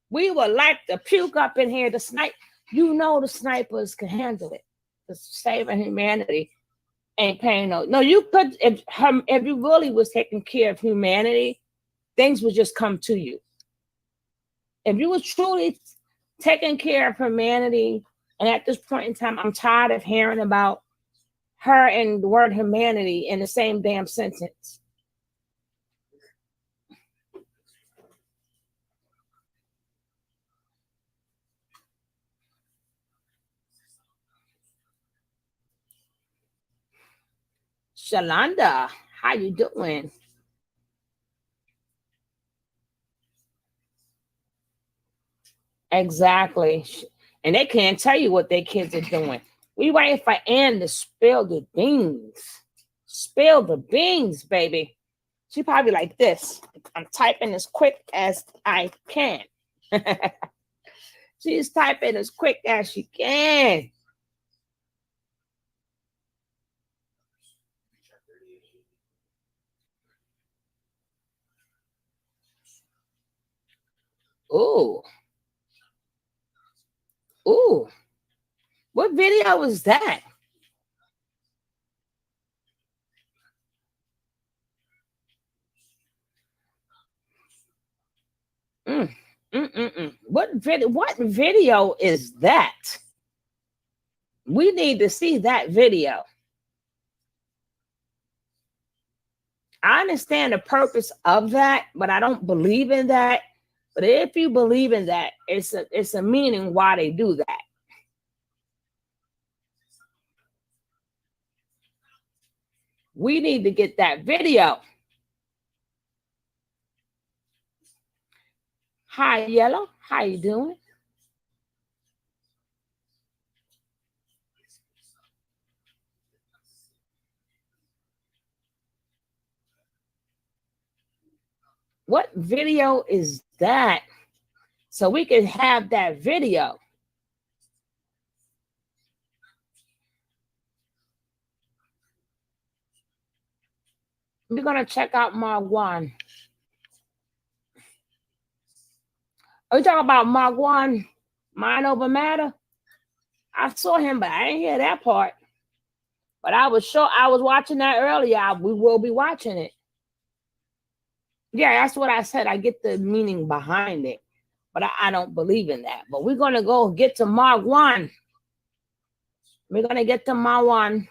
We would like to puke up in here. The snipe, you know, the snipers can handle it. The saving humanity ain't paying no. No, you could if you really was taking care of humanity, things would just come to you. If you was truly taking care of humanity, and at this point in time, I'm tired of hearing about her and the word humanity in the same damn sentence. Shalonda, how you doing? Exactly. And they can't tell you what their kids are doing. We waiting for Ann to spill the beans. Spill the beans, baby. She probably like this. I'm typing as quick as I can. She's typing as quick as she can. Ooh. Ooh. What video was that? What video is that? We need to see that video. I understand the purpose of that, but I don't believe in that. But if you believe in that, it's a meaning why they do that. We need to get that video. Hi, Yellow. How you doing? What video is that? So we can have that video. We're going to check out Marwan. Are we talking about Marwan, Mind Over Matter? I saw him, but I didn't hear that part. But I was sure I was watching that earlier. We will be watching it. Yeah, that's what I said. I get the meaning behind it, but I don't believe in that. But we're going to go get to Marwan. We're going to get to Marwan.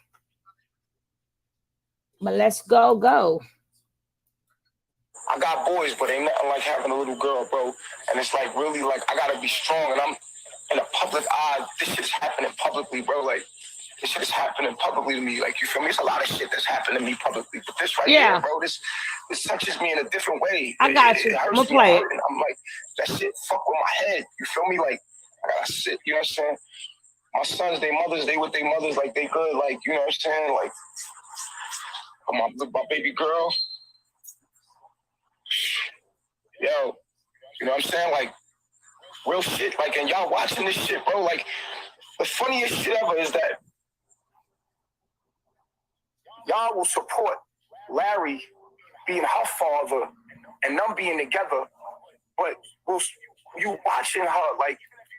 But let's go.
I got boys, but ain't nothing like having a little girl, bro. And it's like really like I gotta be strong, and I'm in a public eye. This shit's happening publicly, bro. Like this shit is happening publicly to me. Like you feel me? It's a lot of shit that's happened to me publicly, but this right here, bro, this touches me in a different way.
I got you. I'm gonna play it.
I'm like that shit fuck with my head. You feel me? Like I gotta sit. You know what I'm saying? My sons, their mothers, they with their mothers, like they good. Like you know what I'm saying? Like my baby girl. Yo, you know what I'm saying? Like, real shit. Like, and y'all watching this shit, bro. Like, the funniest shit ever is that y'all will support Larry being her father and them being together, but you watching her, like,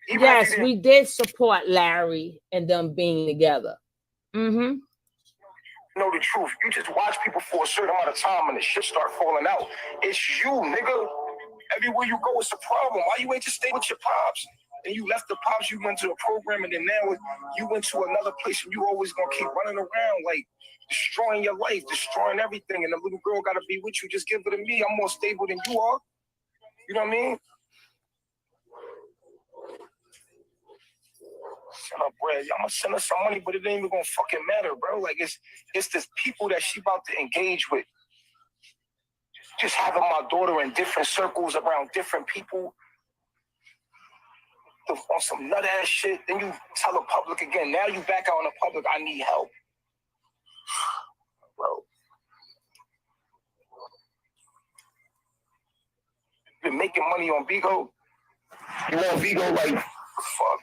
even
yes, we did support Larry and them being together.
Know the truth. You just watch people for a certain amount of time and the shit start falling out. It's you, nigga. Everywhere you go, it's a problem. Why you ain't just stay with your pops? And you left the pops, you went to a program, and then now you went to another place, and you always gonna keep running around like destroying your life, destroying everything. And the little girl gotta be with you. Just give it to me. I'm more stable than you are. You know what I mean? Send her bread. I'm gonna send her some money, but it ain't even gonna fucking matter, bro. Like it's this people that she about to engage with. Just having my daughter in different circles around different people on some nut ass shit. Then you tell the public again. Now you back out in the public. I need help, bro. Been making money on Vigo. You want Vigo like fuck.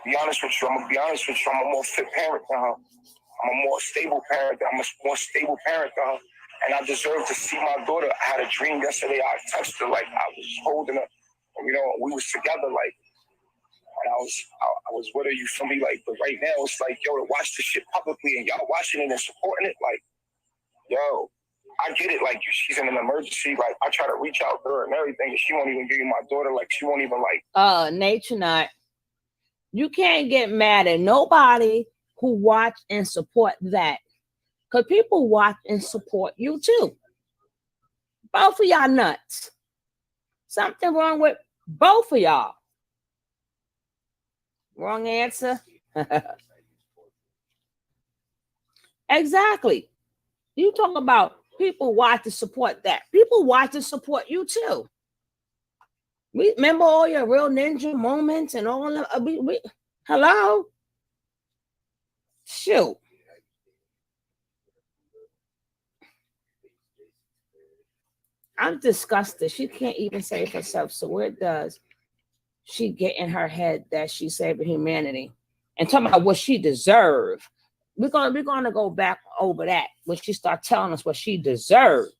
Be honest with you, I'm gonna be honest with you. I'm a more fit parent than her. I'm a more stable parent. I'm a more stable parent than her. And I deserve to see my daughter. I had a dream yesterday. I touched her like I was holding her. You know, we was together like, and I was with her. You feel me? Like, but right now it's like, yo, to watch this shit publicly and y'all watching it and supporting it. Like, yo, I get it. Like, she's in an emergency. Like, I try to reach out to her and everything, and she won't even give me my daughter. Like, she won't even like.
Nature Nut. You can't get mad at nobody who watch and support that. Because people watch and support you too. Both of y'all nuts. Something wrong with both of y'all. Wrong answer. Exactly. You talk about people watch to support that. People watch to support you too. We remember all your real ninja moments and all of hello? Shoot. I'm disgusted. She can't even save herself. So where does she get in her head that she's saving humanity? And talking about what she deserved. We're gonna go back over that when she starts telling us what she deserved.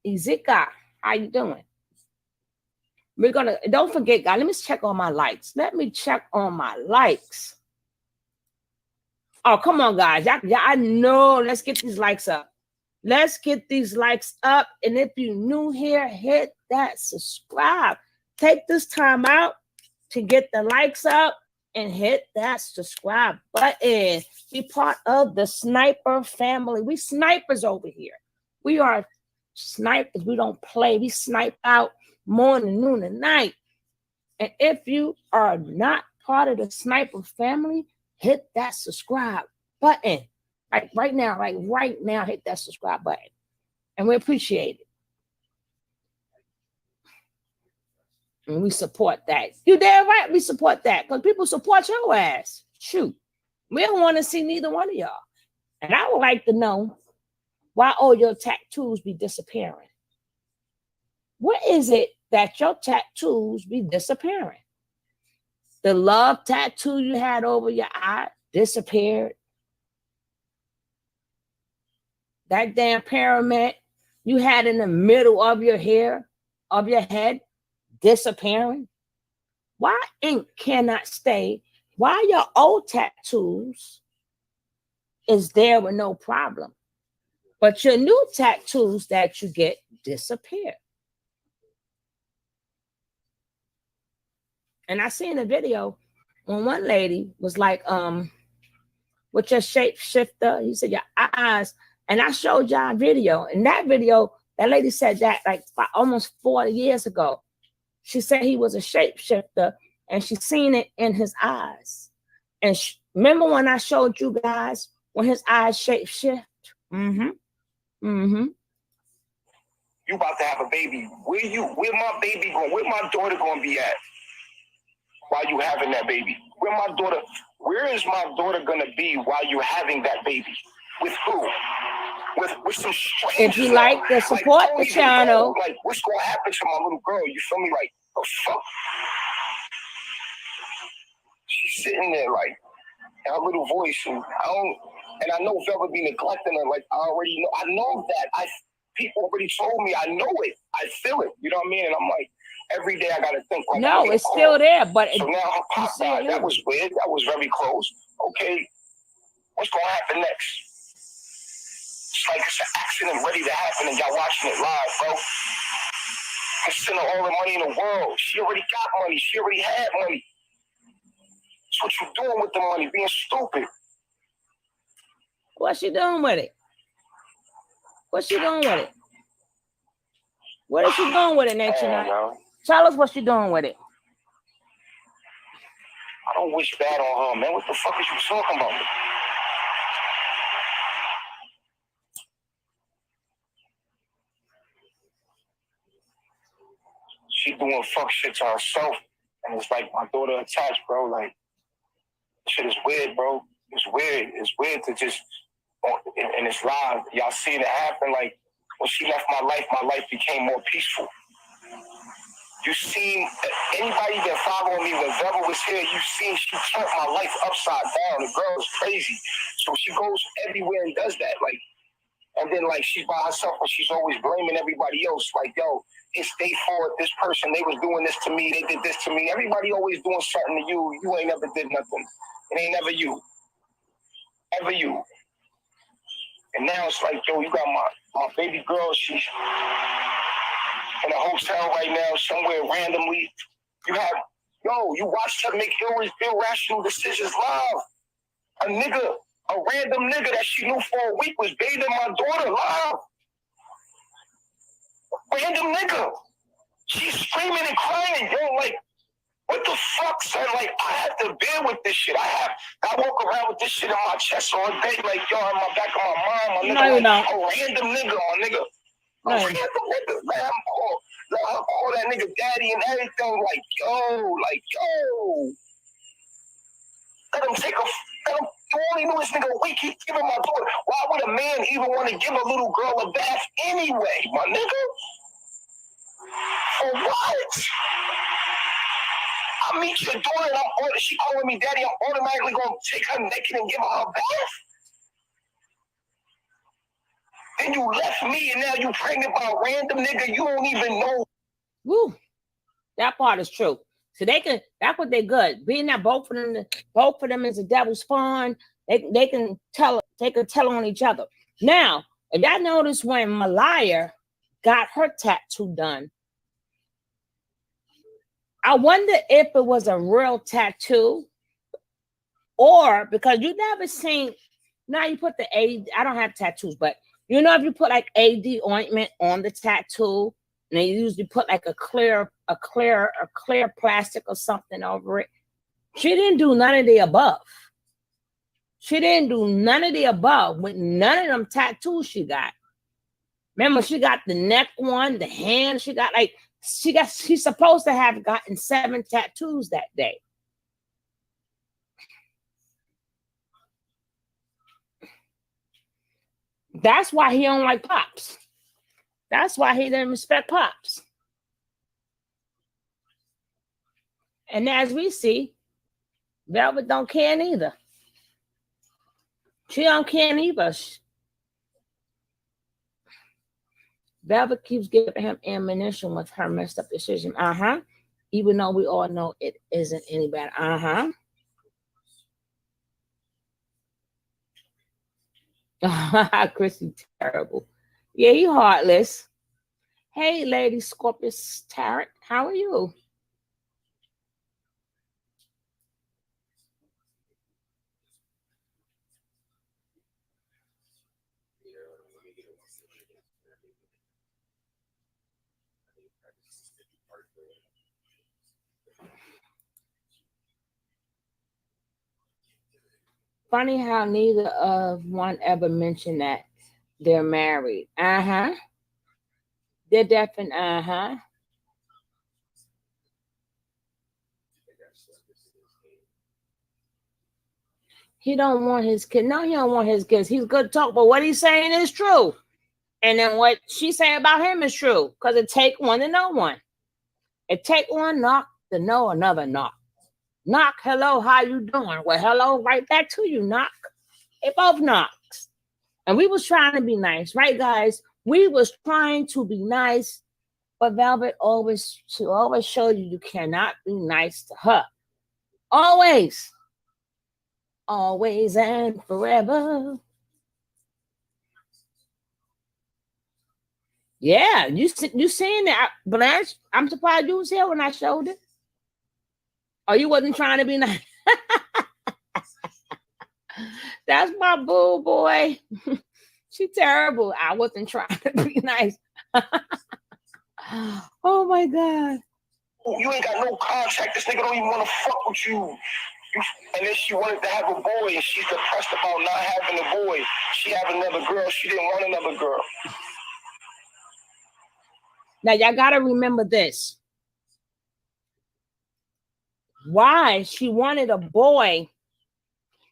Izika, how you doing? We're gonna, don't forget, guys, let me check on my likes. Let me check on my likes. Oh, come on, guys. I know. Let's get these likes up. Let's get these likes up. And if you're new here, hit that subscribe. Take this time out to get the likes up and hit that subscribe button. Be part of the sniper family. We snipers over here. We are snipers. We don't play. We snipe out morning, noon, and night. And if you are not part of the sniper family, hit that subscribe button. Like right now, hit that subscribe button. And we appreciate it. And we support that. You damn right we support that. Because people support your ass. Shoot. We don't want to see neither one of y'all. And I would like to know why all your tattoos be disappearing. What is it that your tattoos be disappearing? The love tattoo you had over your eye disappeared. That damn pyramid you had in the middle of your hair, of your head, disappearing. Why ink cannot stay? Why your old tattoos is there with no problem, but your new tattoos that you get disappear? And I seen a video when one lady was like, with your shapeshifter, he said your eyes, and I showed y'all a video. In that video, that lady said that like almost 40 years ago. She said he was a shapeshifter, and she seen it in his eyes. And remember when I showed you guys when his eyes shapeshift? Mm-hmm. Mm-hmm.
You about to have a baby. Where my baby going? Where my daughter gonna be at? While you having that baby? Where is my daughter gonna be while you having that baby? With who? With some strangers.
If you like to support the channel.
Like, what's gonna happen to my little girl? You feel me? Like, oh fuck. She's sitting there like her little voice, and I know Velva be neglecting her. Like, I already know. I know that. People already told me. I know it. I feel it. You know what I mean? And I'm like, Every day I gotta think. Like,
no, it's still there, but
so now her pop died. That was weird. That was very close. Okay, what's gonna happen next? It's like it's an accident ready to happen, and y'all watching it live, bro. I'm sending all the money in the world. She already got money. She already had money. That's what you doing with the money, being stupid.
What's she doing with it? What's she doing with it? What is she doing with it, Nature Night? Tell us what she doing with it.
I don't wish bad on her, man. What the fuck is you talking about? She doing fuck shit to herself, and it's like my daughter attached, bro. Like, shit is weird, bro. It's weird. It's weird to just, and it's live. Y'all seeing it happen. Like, when she left my life became more peaceful. You seen anybody that followed me when Velva was here, you seen she turned my life upside down. The girl is crazy. So she goes everywhere and does that. Like, and then like she's by herself and she's always blaming everybody else. Like, yo, it's their fault. This person, they was doing this to me. They did this to me. Everybody always doing something to you. You ain't never did nothing. It ain't never you. Ever you. And now it's like, yo, you got my baby girl. She's in a hotel right now, somewhere randomly. You watched her make irrational decisions live. A random nigga that she knew for a week was bathing my daughter live. Random nigga. She's screaming and crying, yo, like, what the fuck, son? Like, I have to bear with this shit. I walk around with this shit in my chest all day, like, yo, in my back of my mind, my nigga, like, a random nigga, my nigga. A random nigga, man, let her call that nigga daddy and everything, like, yo. Let him you only knew this nigga a week, he's giving my daughter. Why would a man even want to give a little girl a bath anyway, my nigga? For what? I meet your daughter and she calling me daddy, I'm automatically going to take her naked and give her a bath? Then you left me and now you pregnant by a random nigga you don't even know. Woo.
That part is true. So that's what they're good. Being that both of them is a devil's spawn, they can tell on each other. Now, if y'all notice when Malaya got her tattoo done, I wonder if it was a real tattoo or because you never seen, now you put the AD, I don't have tattoos, but you know, if you put like AD ointment on the tattoo and they usually put like a clear plastic or something over it. She didn't do none of the above. She didn't do none of the above with none of them tattoos she got. Remember, she got the neck one, the hand, she got like, she's supposed to have gotten 7 tattoos that day. That's why he don't like Pops. That's why he didn't respect Pops. And as we see, Velvet don't care neither. She don't care neither. Velvet keeps giving him ammunition with her messed up decision. Even though we all know it isn't any better. Chrissy terrible. Yeah, you heartless. Hey, Lady Scorpius Tarot, how are you? Funny how neither of one ever mentioned that they're married. They're definitely, He don't want his kid. No, he don't want his kids. He's good talk, but what he's saying is true. And then what she's saying about him is true. Because it take one to know one. It take one knock to know another knock. Knock, hello, how you doing? Well, hello, right back to you, knock. It both knocks. And we was trying to be nice, right, guys? We was trying to be nice, But Velvet she always showed you cannot be nice to her. Always. Always and forever. Yeah, you seen that, Blanche? I'm surprised you was here when I showed it. Oh, you wasn't trying to be nice. That's my boo boy. She terrible. I wasn't trying to be nice. Oh my God.
You ain't got no contract. This nigga don't even want to fuck with you. And then she wanted to have a boy, and she's depressed about not having a boy. She had another girl. She didn't want another girl.
Now, y'all got to remember this. Why she wanted a boy,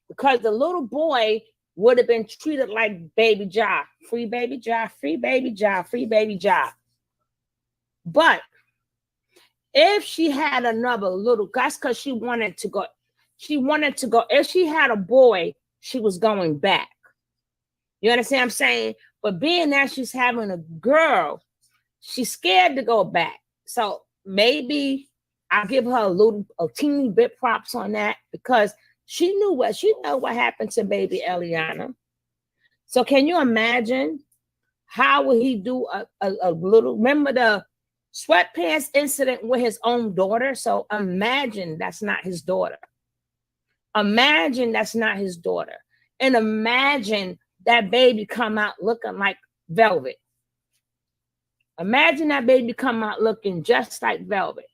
because the little boy would have been treated like Baby Ja. Free Baby Ja, free Baby Ja, free Baby Ja. But if she had another little, that's because she wanted to go. She wanted to go. If she had a boy, she was going back. You understand what I'm saying? But being that she's having a girl, she's scared to go back. So maybe I'll give her a teeny bit props on that, because she know what happened to baby Eliana. So can you imagine how will he do a little, remember the sweatpants incident with his own daughter? So imagine that's not his daughter. Imagine that's not his daughter. And imagine that baby come out looking like Velvet. Imagine that baby come out looking just like Velvet.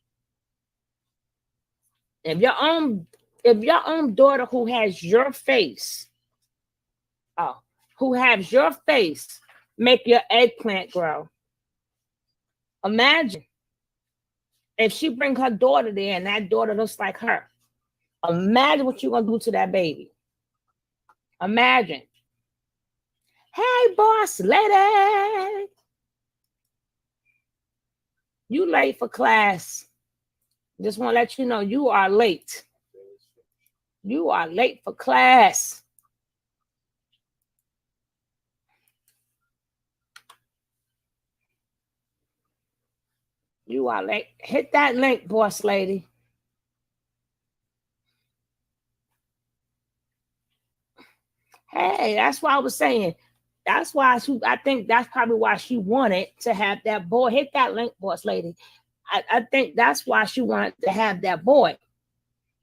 If your own daughter who has your face, make your eggplant grow. Imagine if she bring her daughter there and that daughter looks like her. Imagine what you're going to do to that baby. Imagine. Hey, boss lady. You late for class. Just want to let you know you are late. You are late for class. You are late. Hit that link, boss lady. Hey, that's why I was saying. That's why I think that's probably why she wanted to have that boy. Hit that link, boss lady. I think that's why she wanted to have that boy.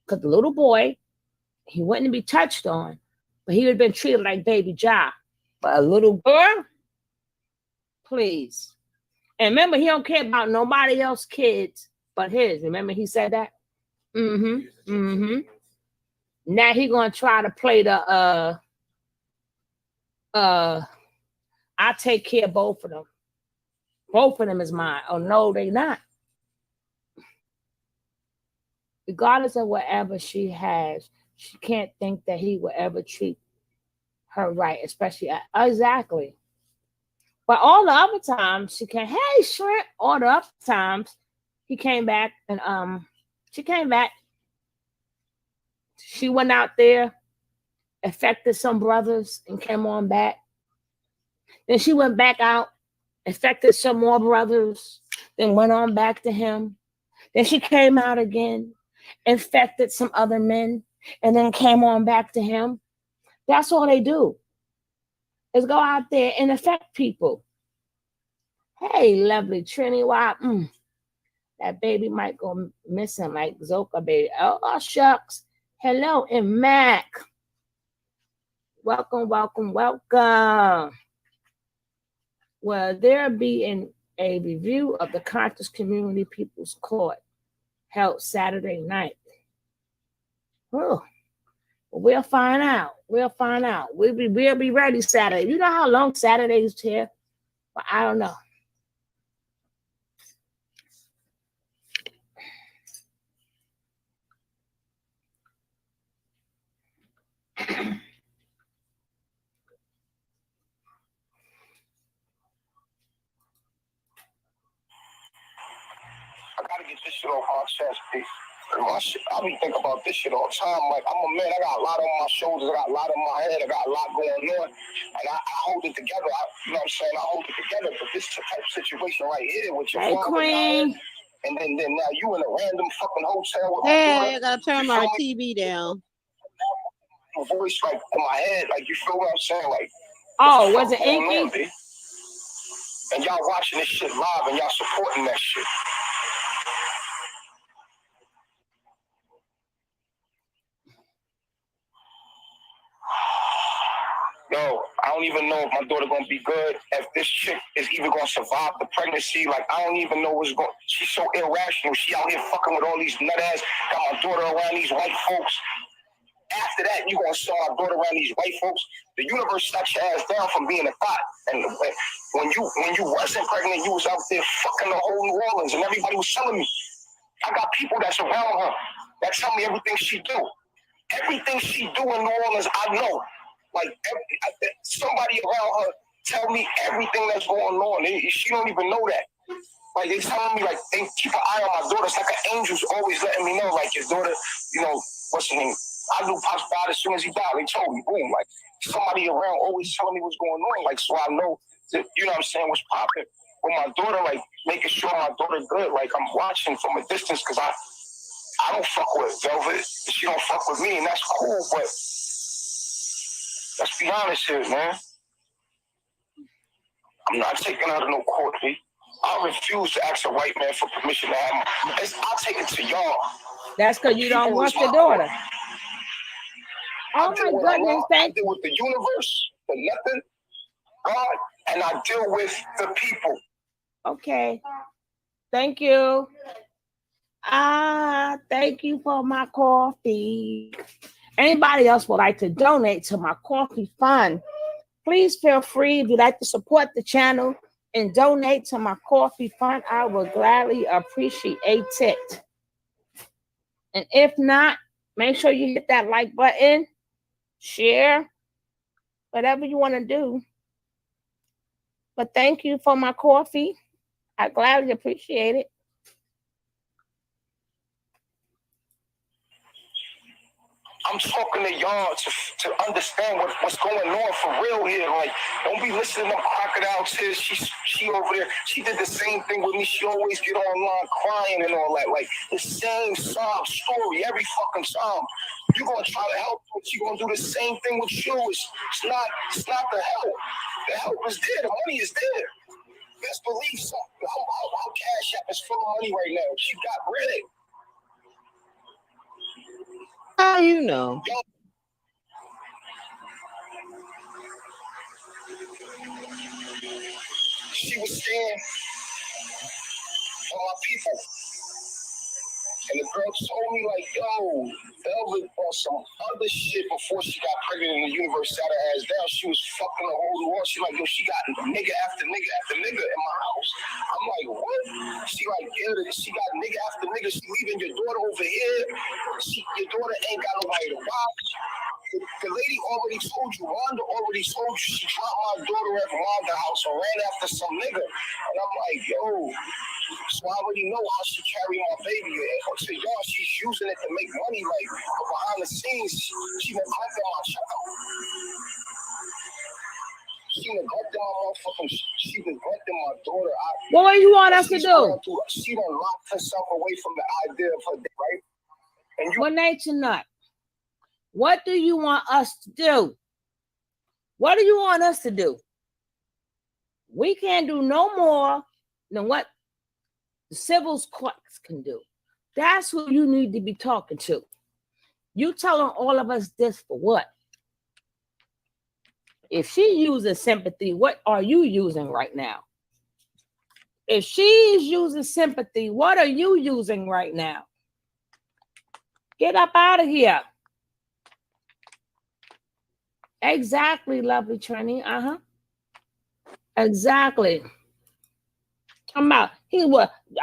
Because the little boy, he wouldn't be touched on, but he would have been treated like Baby Ja. But a little girl, please. And remember, he don't care about nobody else's kids but his. Remember he said that? Now he gonna try to play the I take care of both of them. Both of them is mine. Oh no, they not. Regardless of whatever she has, she can't think that he will ever treat her right, especially exactly. But all the other times she can, hey shrimp, all the other times he came back and she came back. She went out there, affected some brothers and came on back. Then she went back out, affected some more brothers, then went on back to him. Then she came out again, infected some other men, and then came on back to him. That's all they do, is go out there and affect people. Hey, lovely Trini, why? That baby might go missing like Zoka baby. Oh, shucks. Hello, and Mac. Welcome, welcome, welcome. Will there be a review of the Conscious Community People's Court held Saturday night? Oh, we'll find out. We'll find out. We'll be ready Saturday. You know how long Saturday is here? But I don't know.
I gotta get this shit off my chest, please. My shit, I be thinking about this shit all the time. Like, I'm a man, I got a lot on my shoulders, I got a lot on my head, I got a lot going on, and I hold it together. You know what I'm saying? I hold it together. But this type of situation right here with your father,
Queen.
and then now you in a random fucking hotel with my
Hey,
daughter.
I gotta turn my TV down.
My voice like in my head, like, you feel what I'm saying? Like,
oh, was it Inky?
And y'all watching this shit live and y'all supporting that shit. Yo, I don't even know if my daughter gonna be good, if this chick is even gonna survive the pregnancy. Like, I don't even know what's going. She's so irrational. She out here fucking with all these nut ass. Got my daughter around these white folks. After that, you gonna sell my daughter around these white folks. The universe shut your ass down from being a thought. And when you wasn't pregnant, you was out there fucking the whole New Orleans, and everybody was telling me. I got people that's around her that tell me everything she do. Everything she do in New Orleans, I know. Like, somebody around her tell me everything that's going on. She don't even know that. Like, they telling me, like, they keep an eye on my daughter. It's like an angel's always letting me know, like, your daughter, you know, what's her name? I knew Pops died as soon as he died. They told me, boom, like, somebody around always telling me what's going on. Like, so I know that, you know what I'm saying, what's popping with my daughter, like, making sure my daughter good. Like, I'm watching from a distance because I don't fuck with Velvet. She don't fuck with me, and that's cool, but let's be honest here, man. I'm not taking her to no court, B. I refuse to ask a white man for permission to have I'll take it to y'all.
That's because you don't want your daughter. Oh my goodness,
I deal with the universe, the nothing, God, and I deal with the people.
Okay. Thank you. Thank you for my coffee. Anybody else would like to donate to my coffee fund, please feel free. If you'd like to support the channel and donate to my coffee fund, I will gladly appreciate it. And if not, make sure you hit that like button, share, whatever you want to do. But thank you for my coffee. I gladly appreciate it.
I'm talking to y'all to understand what's going on for real here. Like, don't be listening to them crocodile tears. She over there. She did the same thing with me. She always get online crying and all that. Like, the same sob story every fucking time. You're gonna try to help, but you're gonna do the same thing with you. It's not the help. The help is there. The money is there. Best believe so. Her Cash App is full of money right now. She got bread.
How you know?
She was staying for my people. And the girl told me, like, yo, Velvet on some other shit before she got pregnant and the universe sat her ass down. She was fucking the whole world. She like, yo, she got nigga after nigga after nigga in my house. I'm like, what? She like, yeah, she got nigga after nigga. She leaving your daughter over here. Your daughter ain't got nobody to watch. The lady already told you, Rhonda already told you she dropped my daughter at Rhonda's house and ran after some nigga. And I'm like, yo, so I already know how she carry my baby. And to y'all, she's using it to make money. Like, but behind the scenes, she neglecting my child. She neglecting my motherfucking, she neglecting my daughter.
What do you want us to do?
She done locked herself away from the idea of her, right? And you,
well, Nature Nut, what do you want us to do? What do you want us to do? We can't do no more than what the civil courts can do. That's who you need to be talking to. You telling all of us this for what? If she uses sympathy, what are you using right now? If she's using sympathy, what are you using right now? Get up out of here. Exactly, lovely Trini. Exactly. I'm out.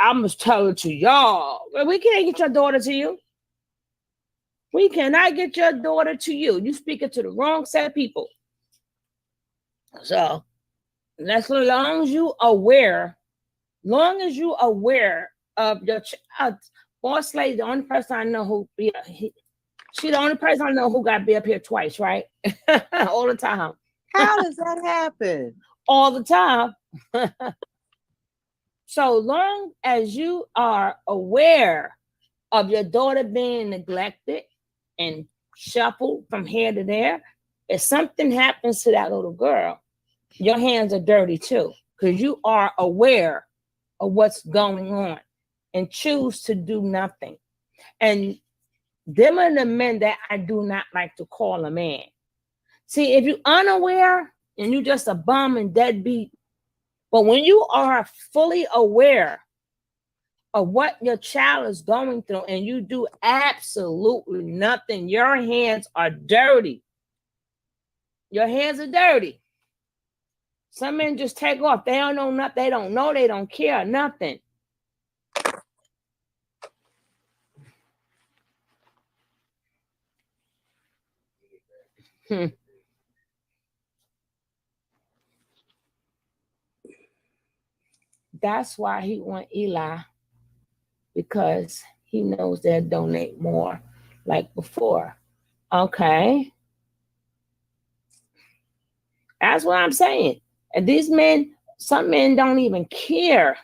I'm just telling to y'all. We can't get your daughter to you. We cannot get your daughter to you. You speaking to the wrong set of people. So that's as long as you aware of your child. Boss lady, the only person I know who she the only person I know who got be up here twice, right? All the time.
How does that happen?
All the time. So long as you are aware of your daughter being neglected and shuffled from here to there, if something happens to that little girl, your hands are dirty too, because you are aware of what's going on and choose to do nothing. And them are the men that I do not like to call a man. See, if you're unaware and you just a bum and deadbeat, but when you are fully aware of what your child is going through and you do absolutely nothing, your hands are dirty. Your hands are dirty. Some men just take off. They don't know nothing. They don't know. They don't care. Nothing. That's why he want Eli, because he knows they'll donate more like before. Okay. That's what I'm saying. And these men, some men don't even care.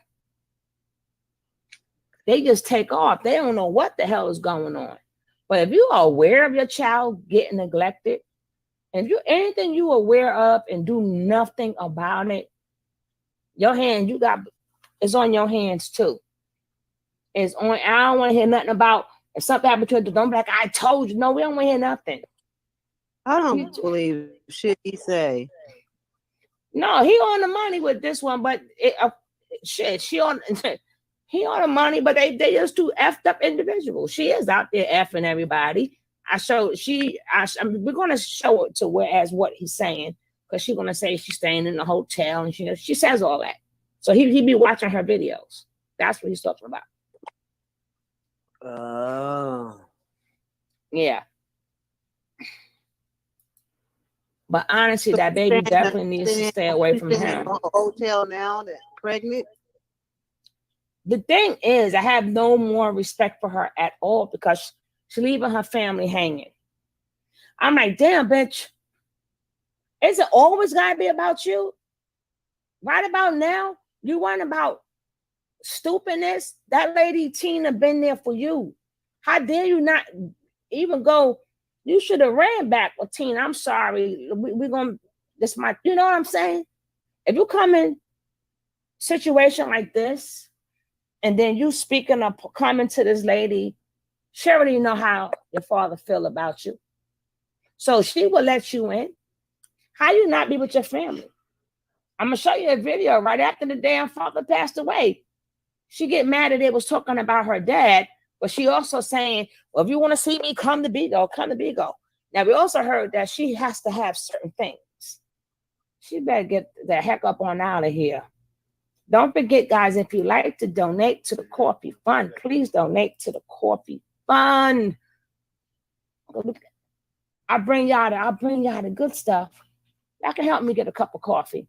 They just take off. They don't know what the hell is going on. But if you are aware of your child getting neglected, and if you anything you're aware of and do nothing about it, your hand, it's on your hands too. It's on. I don't want to hear nothing about if something happened to it. Don't be like, I told you. No, we don't want to hear nothing.
I don't believe shit he say.
No, he on the money with this one, but she on he on the money, but they just two effed up individuals. She is out there effing everybody. We're gonna show it to whereas what he's saying, because she's gonna say she's staying in the hotel and she says all that. So he be watching her videos. That's what he's talking about.
Oh.
Yeah. But honestly, that baby definitely needs to stay away from him.
Hotel now that pregnant.
The thing is, I have no more respect for her at all because she's leaving her family hanging. I'm like, damn, bitch. Is it always gotta be about you? Right about now, you weren't about stupidness. That lady Tina been there for you. How dare you not even go? You should have ran back with Tina. I'm sorry. We're gonna you know what I'm saying? If you come in situation like this, and then you speaking up, coming to this lady, she already know how your father feel about you. So she will let you in. How you not be with your family? I'm gonna show you a video right after the damn father passed away. She get mad that they was talking about her dad, but she also saying, well, if you want to see me, come to Bigo, come to Bigo. Now, we also heard that she has to have certain things. She better get the heck up on out of here. Don't forget, guys, if you like to donate to the coffee fund, please donate to the coffee fund. I'll bring y'all the good stuff. Y'all can help me get a cup of coffee.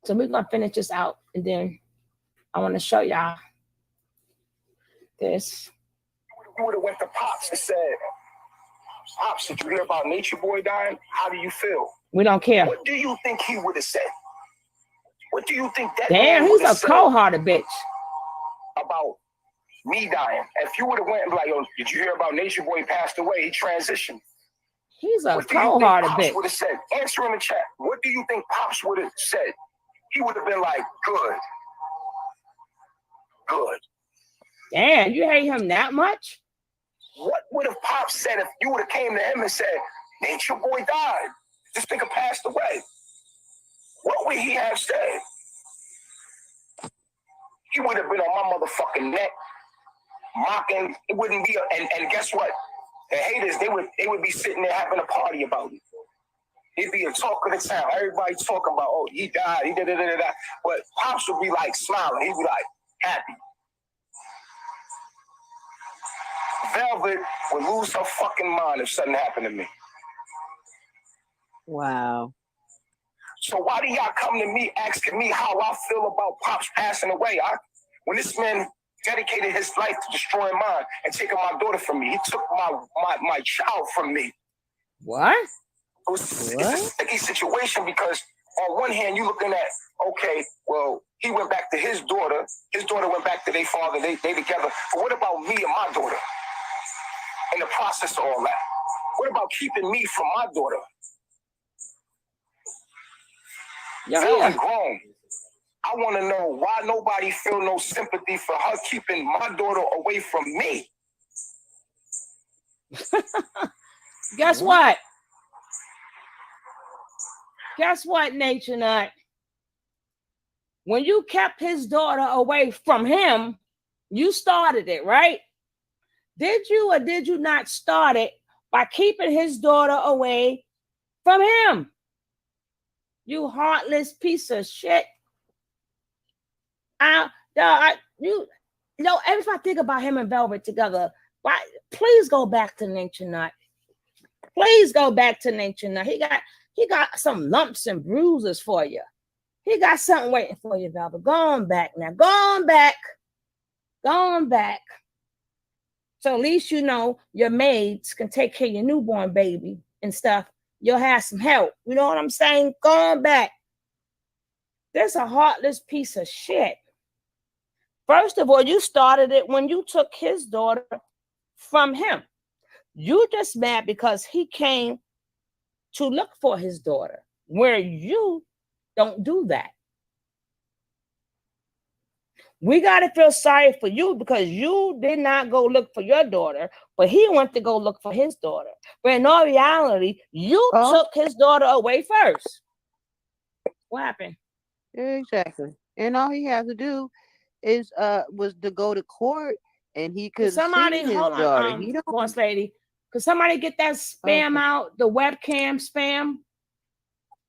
So we're going to finish this out, and then I want to show y'all this.
You would have went to Pops and said, Pops, did you hear about Natureboy dying? How do you feel?
We don't care.
What do you think he would have said? What do you think that
damn,
man
he's a
said
cold-hearted bitch
about me dying? If you would have went and be like, yo, did you hear about Natureboy passed away? He transitioned.
He's a cold-hearted bitch.
Would have said, answer in the chat. What do you think Pops would have said? He would have been like, good. Good.
Damn, you hate him that much?
What would have Pops said if you would have came to him and said, Natureboy died? This nigga passed away. What would he have said? He would have been on my motherfucking neck, mocking. It wouldn't be and guess what? The haters, they would be sitting there having a party about it. It'd be a talk of the town. Everybody talking about, oh, he died, he da-da-da-da-da. But Pops would be like smiling. He'd be like happy. Velvet would lose her fucking mind if something happened to me.
Wow.
So why do y'all come to me asking me how I feel about Pops passing away? When this man dedicated his life to destroying mine and taking my daughter from me. He took my child from me.
What?
It's a sticky situation because on one hand, you're looking at, okay, well, he went back to his daughter. His daughter went back to their father. They together. But what about me and my daughter in the process of all that? What about keeping me from my daughter? Now we grown. I want to know why nobody feel no sympathy for her keeping my daughter away from me.
Guess what? Guess what, Nature Nut? When you kept his daughter away from him, you started it, right? Did you or did you not start it by keeping his daughter away from him? You heartless piece of shit. Every time I think about him and Velvet together, please go back to Nature Nut. Please go back to Nature Nut. He got some lumps and bruises for you. He got something waiting for you, Velvet. Go on back now. Go on back. Go on back. So at least you know your maids can take care of your newborn baby and stuff. You'll have some help. You know what I'm saying? Go on back. That's a heartless piece of shit. First of all, you started it when you took his daughter from him. You just mad because he came to look for his daughter, where you don't do that. We got to feel sorry for you because you did not go look for your daughter, but he went to go look for his daughter. But in all reality, you took his daughter away first. What happened?
Exactly. And all he has to do is was to go to court and he could
somebody
see his
hold
daughter.
on, boss lady. Could somebody get that spam out, the webcam spam?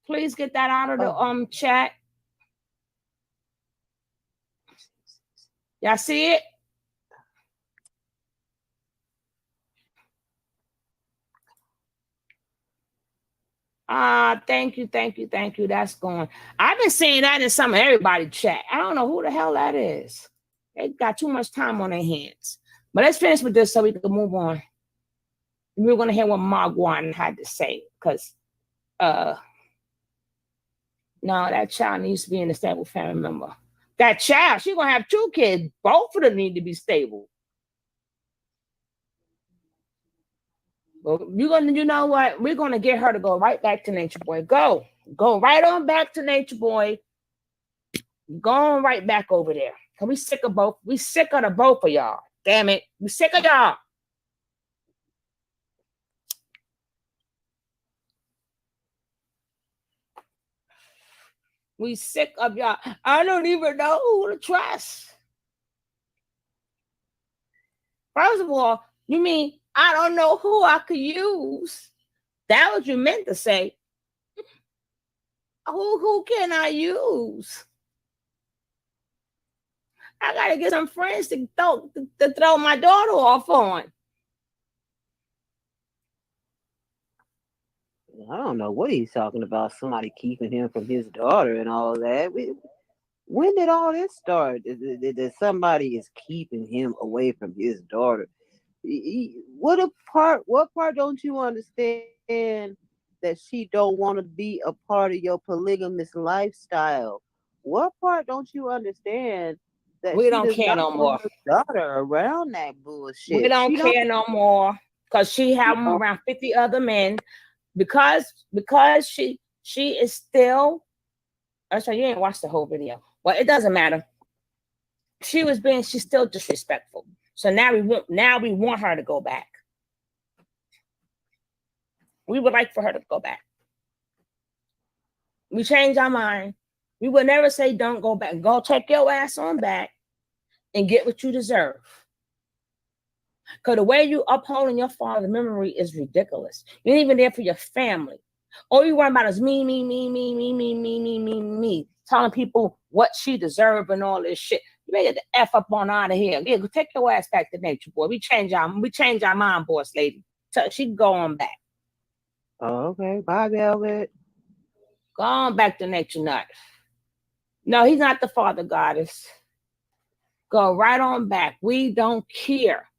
Please get that out of the chat. Y'all see it? Thank you. That's going. I've been seeing that in some of everybody's chat. I don't know who the hell that is. They got too much time on their hands. But let's finish with this so we can move on. We're going to hear what Margwan had to say because no, that child needs to be in a stable family member. That child, she's going to have 2 kids. Both of them need to be stable. Well, you know what? We're going to get her to go right back to Nature Boy. Go right on back to Nature Boy. Go on right back over there. Cause we sick of both. We sick of the both of y'all. Damn it. We sick of y'all. We sick of y'all. I don't even know who to trust. First of all, you mean I don't know who I could use? That what you meant to say. Who can I use? I gotta get some friends to throw my daughter off on.
I don't know what he's talking about. Somebody keeping him from his daughter and all that. When did all this start? That somebody is keeping him away from his daughter? What part don't you understand that she don't want to be a part of your polygamous lifestyle? What part don't you understand that
we
she
don't
does
care
not
no
want
more?
her daughter around that bullshit.
We don't care no more because she have around 50 other men because she is still. I'm sorry, you ain't watched the whole video. Well, it doesn't matter. She's still disrespectful. So now we want her to go back. We would like for her to go back. We change our mind. We would never say don't go back. Go take your ass on back and get what you deserve. Because the way you upholding your father's memory is ridiculous. You ain't even there for your family. All you worry about is me. Telling people what she deserves and all this shit. You better get the F up on out of here. Yeah, take your ass back to Nature Boy. We change our mind, boss lady. So she can go on back.
Oh, okay. Bye, Velvet.
Go on back to Nature Nut. No, he's not the father goddess. Go right on back. We don't care.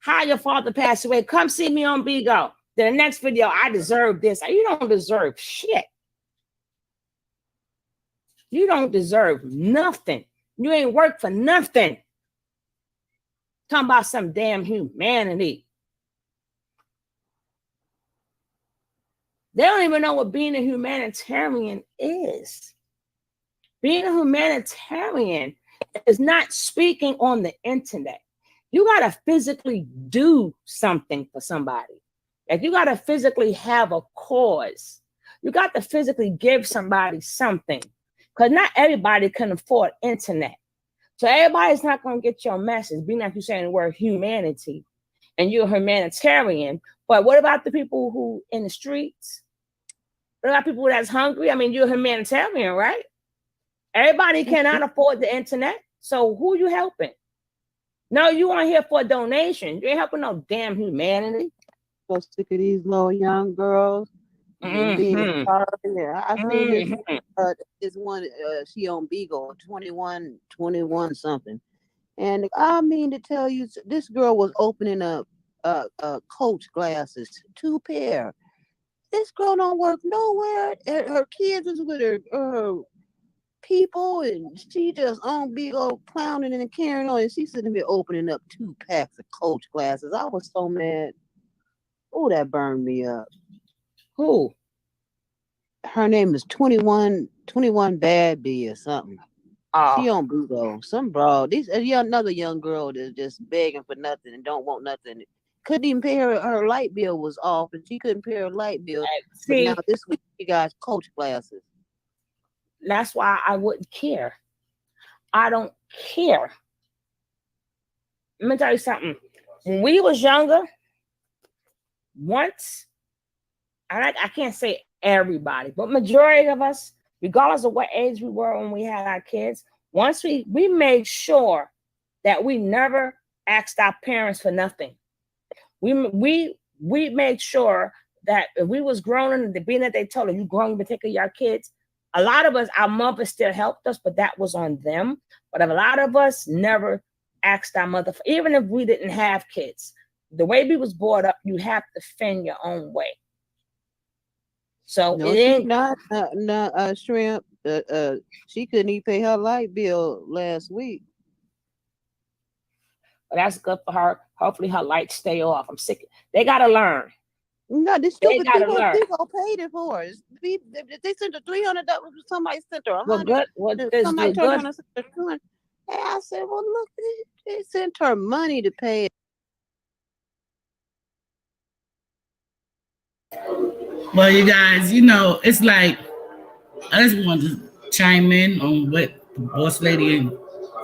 How your father passed away. Come see me on Bigo. The next video, I deserve this. You don't deserve shit. You don't deserve nothing. You ain't worked for nothing. Talking about some damn humanity. They don't even know what being a humanitarian is. Being a humanitarian is not speaking on the internet. You got to physically do something for somebody. Like you got to physically have a cause. You got to physically give somebody something. Because not everybody can afford internet. So everybody's not going to get your message. Being like you saying the word humanity. And you're a humanitarian. But what about the people who in the streets? What about people that's hungry? I mean, you're a humanitarian, right? Everybody cannot afford the internet. So who you helping? No, you aren't here for a donation. You ain't helping no damn humanity.
So sick of these little young girls being starving. I seen this one, she on Beagle, 21 something. And I mean to tell you, this girl was opening up Coach glasses, 2 pair. This girl don't work nowhere. Her kids is with her people, and she just on big old clowning and carrying on, and she's sitting there opening up 2 packs of Coach glasses. I was so mad. Oh, that burned me up.
Who?
Her name is 21 Bad Bee or something. She on Bugo. Some broad. Another young girl that's just begging for nothing and don't want nothing. Couldn't even pay her light bill was off, and she couldn't pay her light bill.
See,
but now this week she got Coach glasses.
That's why I wouldn't care. I don't care. Let me tell you something. When we was younger, once, I can't say everybody, but majority of us, regardless of what age we were when we had our kids, once we made sure that we never asked our parents for nothing. We made sure that if we was grown and being that they told us you grown, you take care of your kids. A lot of us, our mothers still helped us, but that was on them. But a lot of us never asked our mother, even if we didn't have kids. The way we was brought up, you have to fend your own way. So
no, she's not shrimp. She couldn't even pay her light bill last week.
But that's good for her. Hopefully her lights stay off. I'm sick. They gotta learn.
No, this stupid people paid it for us. They sent her $300. Somebody sent her $100. Somebody turned around and sent her $200. And I said, well, look, they sent her money to pay it.
Well, you guys, it's like I just want to chime in on what the boss lady and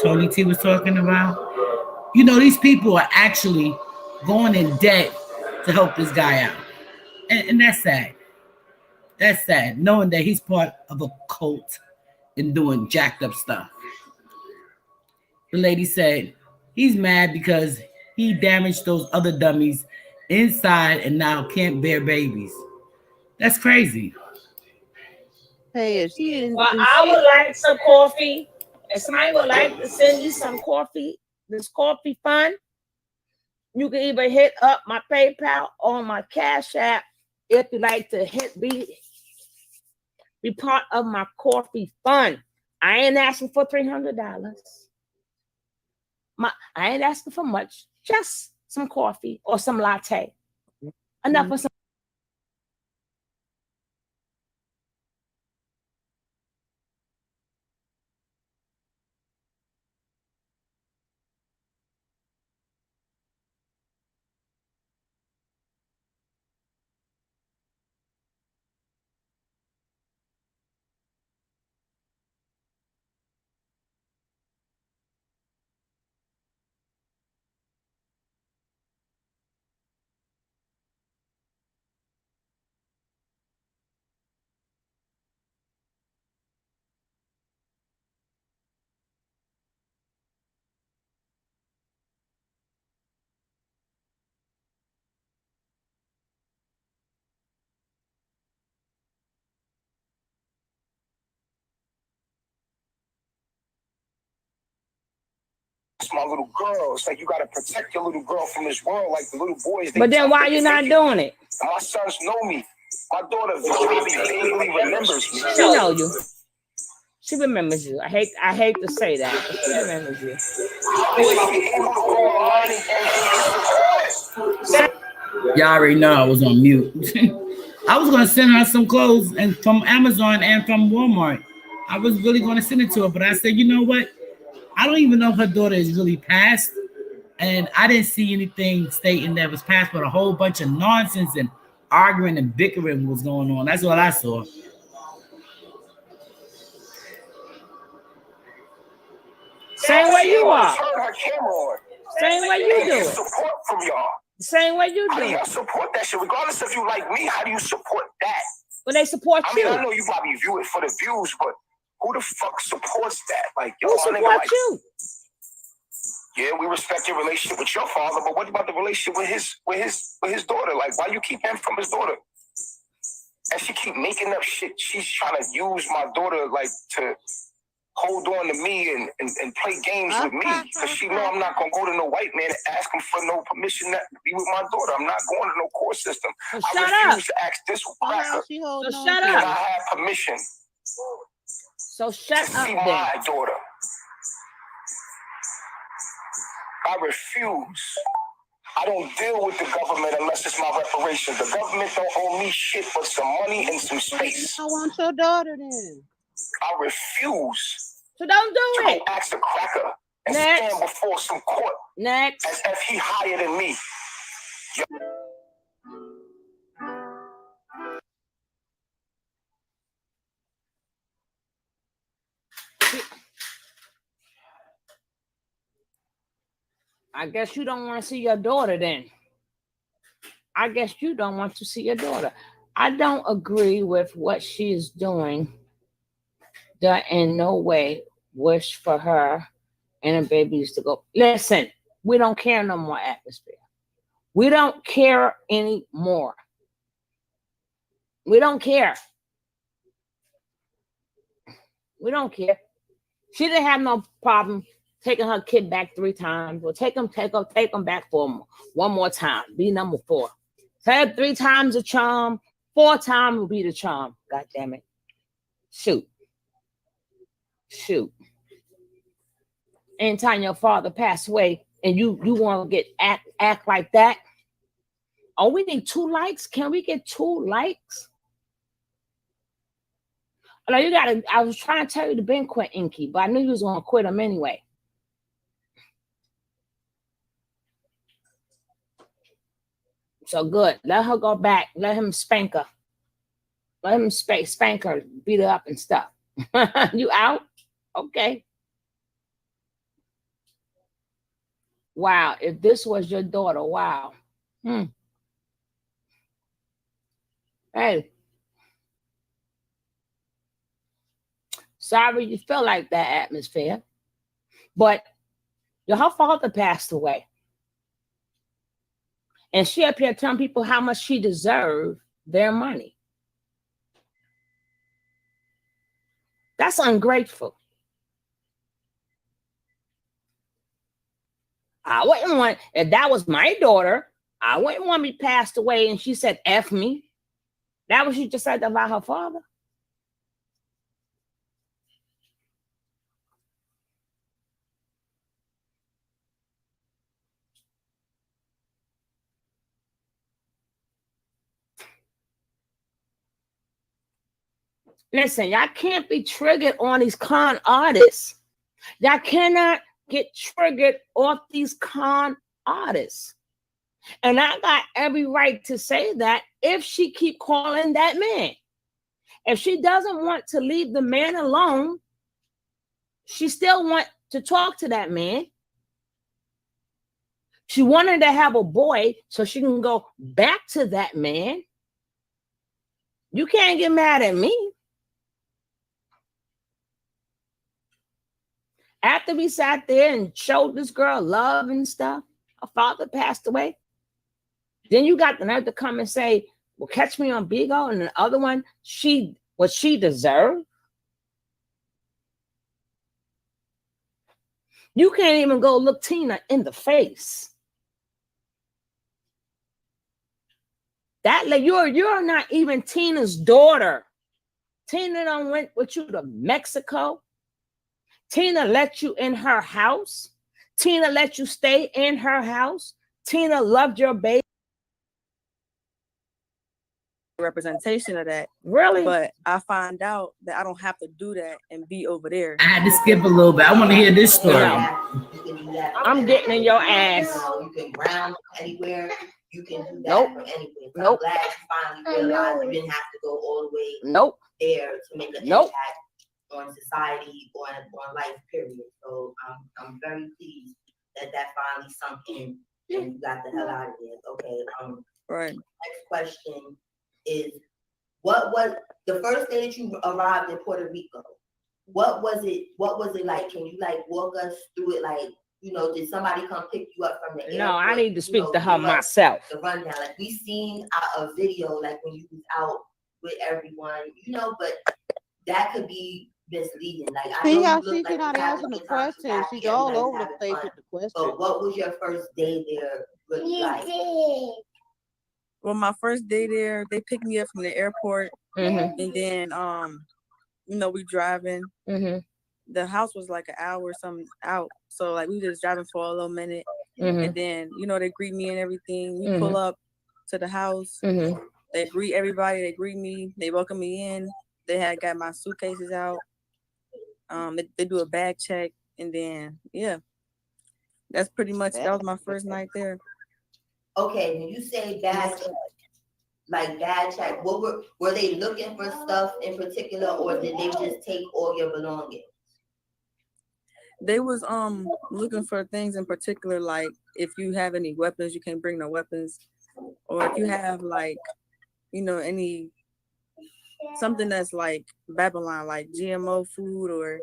Tony T was talking about. These people are actually going in debt to help this guy out. And that's sad. That's sad, knowing that he's part of a cult and doing jacked up stuff. The lady said he's mad because he damaged those other dummies inside and now can't bear babies. That's crazy.
Hey, she didn't.
Well, I would like some coffee. If somebody would like to send you some coffee, this coffee fund, you can either hit up my PayPal or my Cash App if you like to be part of my coffee fund. I ain't asking for $300. I ain't asking for much, just some coffee or some latte. Enough for some.
that's my little girl. It's like you gotta protect your little girl from this world, like the little boys.
But then why you not doing it?
And my sons know me. My daughter probably vaguely remembers me.
She know you. She remembers you. I hate to say that, but she remembers you.
Y'all already know I was on mute. I was gonna send her some clothes and from Amazon and from Walmart. I was really gonna send it to her, but I said, you know what? I don't even know if her daughter is really passed, and I didn't see anything stating that was passed, but a whole bunch of nonsense and arguing and bickering was going on. That's what I saw.
Same way you are.
Her camera on.
Same way you do it.
Support from y'all.
Same way you
How
do
do y'all
it.
support that shit? Regardless if you like me, how do you support that?
But they support
I mean,
you.
I know you probably view it for the views, but who the fuck supports that? Like, yo,
Who
my nigga,
support
like,
you?
yeah, we respect your relationship with your father, but what about the relationship with his daughter? Like, why you keep him from his daughter? And she keep making up shit. She's trying to use my daughter, like, to hold on to me and play games with me. Because she know I'm not going to go to no white man and ask him for no permission to be with my daughter. I'm not going to no court system.
So
I
shut
refuse
up.
to ask this cracker.
So shut
And I
up.
have permission
So shut
to
up
see
then.
my daughter. I refuse. I don't deal with the government unless it's my reparations. The government don't owe me shit but some money and some space.
I want your daughter then.
I refuse.
So don't do
to
it.
go ask the cracker and
Next.
stand before some court
Next.
as if he higher than me.
I guess you don't want to see your daughter then. I guess you don't want to see your daughter. I don't agree with what she is doing. That in no way wish for her and her babies to go. Listen, we don't care no more, Atmosphere. We don't care anymore. We don't care. We don't care. She didn't have no problem taking her kid back 3 times. Well, take them back for one more time. Be number 4. Say 3 times the charm. 4 times will be the charm. God damn it. Shoot. Anytime your father passed away and you want to get act like that. Oh, we need 2 likes. Can we get 2 likes? No, you gotta. I was trying to tell you to Ben quit Inky, but I knew you was gonna quit him anyway. So good. Let her go back. Let him spank her. Let him spank her, beat her up and stuff. You out? Okay. Wow. If this was your daughter, wow. Hey. Sorry you feel like that, Atmosphere. But her father passed away. And she up here telling people how much she deserved their money. That's ungrateful. I wouldn't want, if that was my daughter, I wouldn't want me passed away and she said, F me. That was she just said about her father. Listen, y'all can't be triggered on these con artists. Y'all cannot get triggered off these con artists. And I got every right to say that if she keep calling that man. If she doesn't want to leave the man alone, she still want to talk to that man. She wanted to have a boy so she can go back to that man. You can't get mad at me. After we sat there and showed this girl love and stuff, her father passed away. Then you got the nerve to come and say, well, catch me on Bigo. And the other one, what she deserved. You can't even go look Tina in the face. You're not even Tina's daughter. Tina done went with you to Mexico. Tina let you in her house. Tina let you stay in her house. Tina loved your baby.
Representation of that.
Really?
But I find out that I don't have to do that and be over there.
I had to skip a little bit. I want to hear this story.
I'm getting in your ass.
You can ground anywhere. You can do that
Nope.
from anywhere. So
Nope.
I'm glad you finally realized you didn't have to go all the way
Nope.
there to make an
Nope.
impact on society or on life, period. So I'm very pleased that finally sunk in and you got the hell out of there. Okay.
Right.
Next question is, what was the first day that you arrived in Puerto Rico? What was it like? Can you like walk us through it? Like, you know, did somebody come pick you up from the airport?
No, I need to speak to her
give us
myself.
The rundown, like we seen a video, like when you was out with everyone, you know, but that could be misleading. Like I know you look like
not answering the question. She's all over the place with the question.
But what was your first day there really like?
Well, my first day there, they picked me up from the airport, and then you know, we driving. The house was like an hour or something out, so like we just driving for a little minute, and then you know they greet me and everything. We pull up to the house. They greet everybody. They greet me. They welcome me in. They had got my suitcases out. They do a bag check, and then yeah, that's pretty much that was my first night there.
Okay, when you say bag check, like bag check, what were they looking for stuff in particular, or did they just take all your belongings?
They was looking for things in particular, like if you have any weapons, you can't bring no weapons, or if you have like, you know, any something that's like Babylon, like GMO food or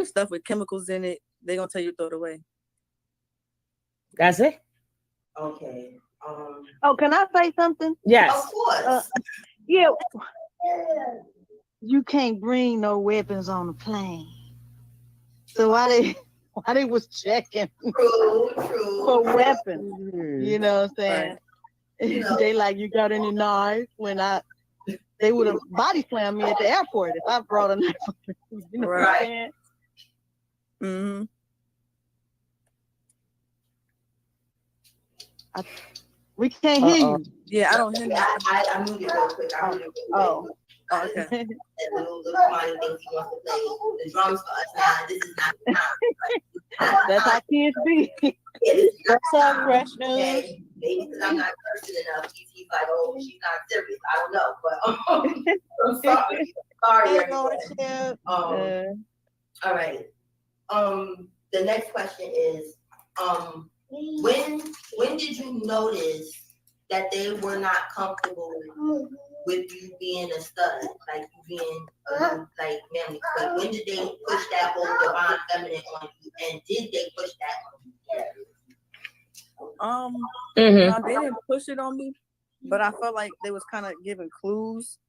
stuff with chemicals in it, they gonna tell you to throw it away.
That's it.
Okay.
Oh, can I say something?
Yes.
Of course.
Yeah. You can't bring no weapons on the plane. So why they was checking for weapons? You know what I'm saying? Right. They like, you got any knives? They would have body slammed me at the airport if I brought a knife. You know what I'm saying? We can't hear you.
Yeah, I don't hear you.
I moved it real quick.
Oh, okay.
That little Kwani thinks he wants to play the drums for us now. This is not the time.
That's how kids be.
What's up, Fresh News? Okay. Maybe because I'm not cursing enough. He's like, oh, she's not serious. I don't know, but I'm sorry. Sorry. All right. The next question is, when did you notice that they were not comfortable with you being a stud, like you being like manly? But when did they push that whole divine feminine on you, and did they push that on you?
No, they didn't push it on me, but I felt like they was kind of giving clues,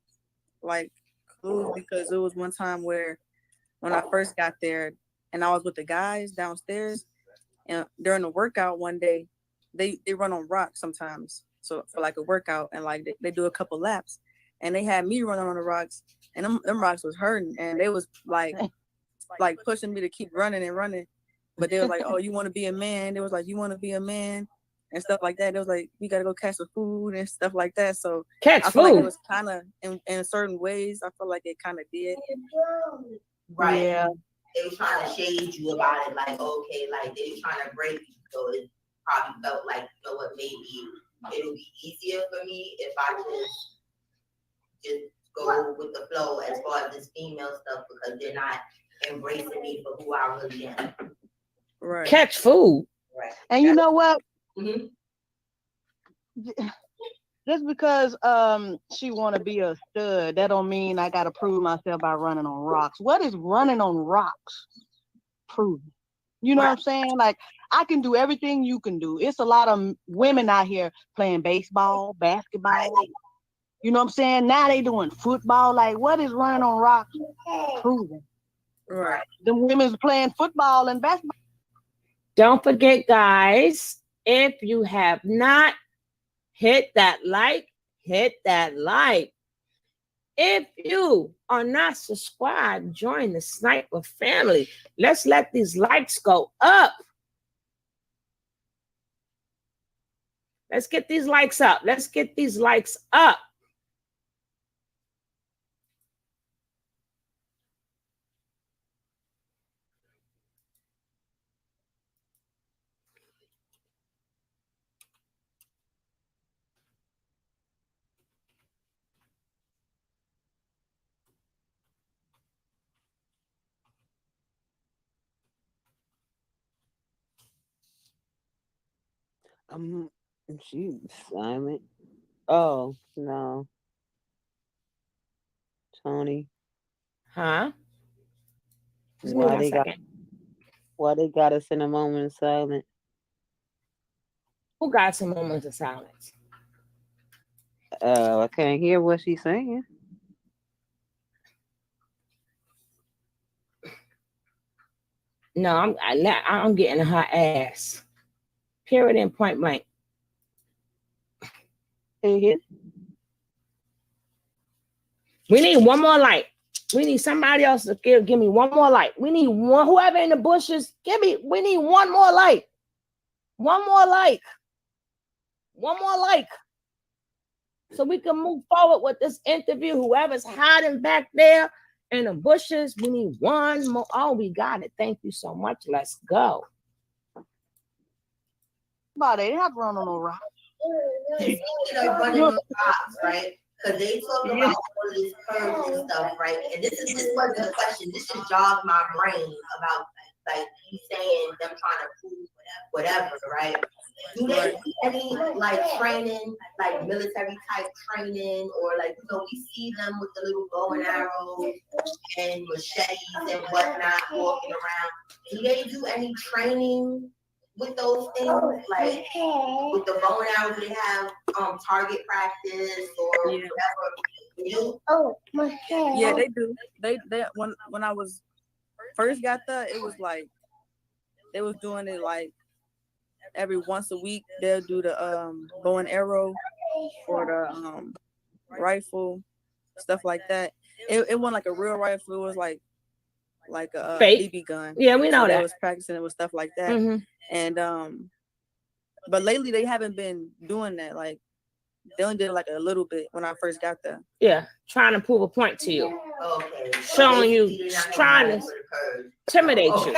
because it was one time where when I first got there and I was with the guys downstairs, and during the workout one day, they run on rocks sometimes. So for like a workout, and like they do a couple laps, and they had me running on the rocks, and them rocks was hurting, and they was like pushing me to keep running and running, but they was like, oh, you want to be a man? They was like, you want to be a man and stuff like that. They was like, we gotta go catch the food and stuff like that. So
catch
I feel
food.
like it was kind of in certain ways. I feel like it kind of did.
Right. Yeah. They were trying to shade you about it, like, okay, like they were trying to break you. So it probably felt like, you know what, maybe it'll be easier for me if I just go with the flow as far as this female stuff, because they're not embracing me for who I really am.
Right. Catch food.
Right.
And you know what?
Mm-hmm.
Just because she want to be a stud, that don't mean I got to prove myself by running on rocks. What is running on rocks proving? You know what I'm saying? Like, I can do everything you can do. It's a lot of women out here playing baseball, basketball. You know what I'm saying? Now they doing football. Like, what is running on rocks proving?
Right.
Them women's playing football and basketball.
Don't forget, guys, if you have not hit that like, hit that like. If you are not subscribed, join the Sniper family. Let's let these likes go up. Let's get these likes up. Let's get these likes up.
She's silent. Oh no, Tony.
Huh? Just
Why they got us in a moment of silence?
Who got some moments of silence?
I can't hear what she's saying.
No, I'm getting her ass. Period and point blank. We need one more light. We need somebody else to give me one more light. We need one, whoever in the bushes, we need one more light. One more light. One more light. So we can move forward with this interview. Whoever's hiding back there in the bushes, we need one more. Oh, we got it. Thank you so much. Let's go.
But they have run on no rocks.
Running on rocks, right? Because they talk about all this curves and stuff, right? And this wasn't a question. This just jogged my brain about like you saying them trying to prove whatever, right? Do they do any like training, like military type training, or like we see them with the little bow and arrows and machetes and whatnot walking around? Do they do any training with those things, like with the bow and arrows? They have target practice or whatever.
Yeah, they do. They when I was first got there, it was like they was doing it like every once a week. They'll do the bow and arrow or the rifle, stuff like that. It wasn't like a real rifle. It was like a BB gun.
Yeah, we know
so
that.
They was practicing it with stuff like that.
Mm-hmm.
And but lately they haven't been doing that. Like they only did like a little bit when I first got there.
Yeah, trying to prove a point to you.
Okay.
Showing you, trying to intimidate you.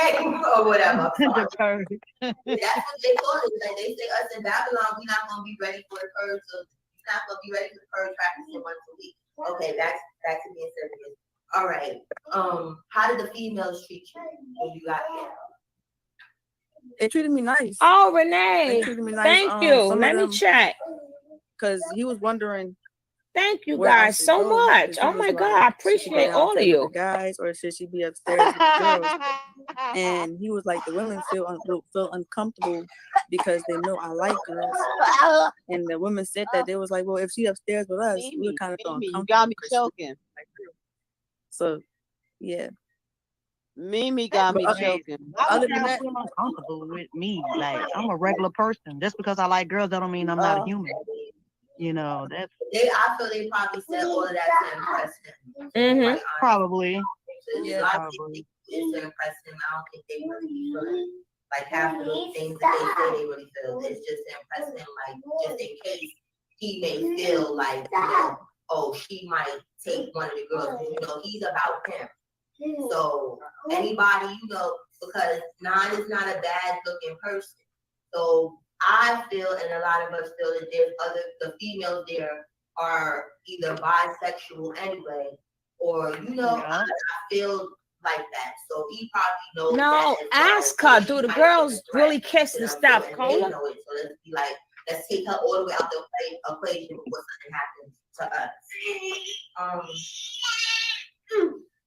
Or whatever. That's what they call it. Like they say us in Babylon, we're not gonna be ready for the curve. So you're not gonna be ready for the curve practicing once a week. Okay, back to being serious. All right. How did the females treat you when you got there?
They treated me nice.
Oh, Renee.
They treated me nice.
Thank you. Let me check.
Because he was wondering.
Thank you guys so much. Oh my God, I appreciate all of you.
Guys, or should she be upstairs with the girls? And he was like, the women feel uncomfortable because they know I like girls. And the women said that they was like, well, if she upstairs with us, we would kind of feel uncomfortable.
You got me choking.
So, yeah.
Mimi got me choking.
Other than that, feel uncomfortable with me. Like I'm a regular person. Just because I like girls, that don't mean I'm not a human. You know, that's.
I feel they probably said all of that to impress him.
Mm-hmm.
Probably.
Yeah, probably. To impress him. I don't think they really feel like half of the things that they say they really feel. It's just to impress him, like just in case he may feel like, oh, she might take one of the girls. He's about him. So anybody, because Nan is not a bad looking person. So I feel, and a lot of us feel that the females there are either bisexual anyway, or I feel like that. So he probably knows.
No, ask her. Do the girls really kiss and stuff, Cola?
So let's be like, let's take her all the way out the equation before something happens to us.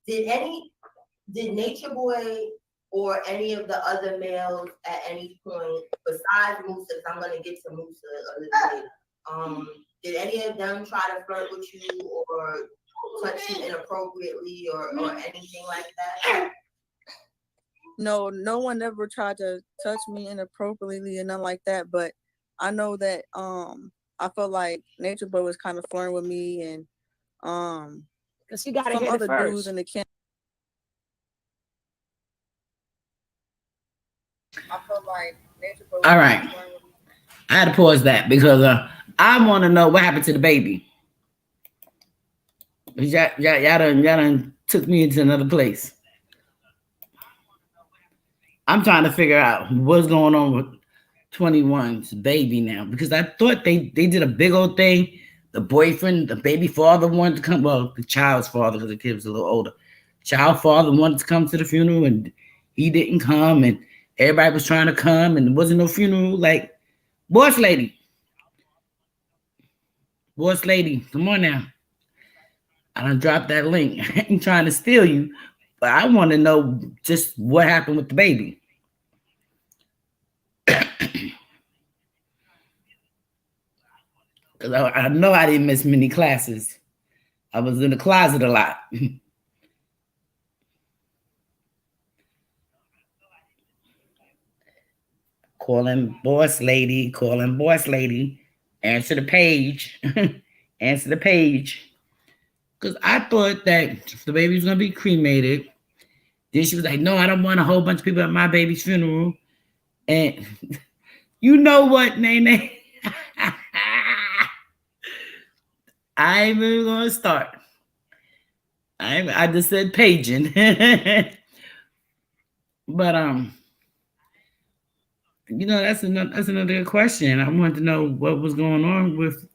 Did Natureboy or any of the other males at any point, besides Musa, because I'm gonna get to Musa a little later, did any of them try to flirt with you or touch you inappropriately or anything like that?
No, no one ever tried to touch me inappropriately and nothing like that. But I know that I felt like Natureboy was kind of flirting with me and
because she got to
some
hit
other
it first.
dudes in the camp. I felt like Natureboy was
All right. I had to pause that because I want to know what happened to the baby. Y'all done took me into another place. I'm trying to figure out what's going on with 21's baby now because I thought they did a big old thing. The boyfriend, the baby father wanted to come. Well, the child's father because the kid was a little older. Child father wanted to come to the funeral and he didn't come, and everybody was trying to come, and there wasn't no funeral. Like, boss lady, come on now. I done dropped that link. I ain't trying to steal you, but I want to know just what happened with the baby. Because I know I didn't miss many classes. I was in the closet a lot. Calling boss lady. Answer the page. Answer the page. Because I thought that the baby was going to be cremated. Then she was like, no, I don't want a whole bunch of people at my baby's funeral. And you know what, Nene? I ain't even going to start. I just said paging. But, you know, that's another question. I wanted to know what was going on with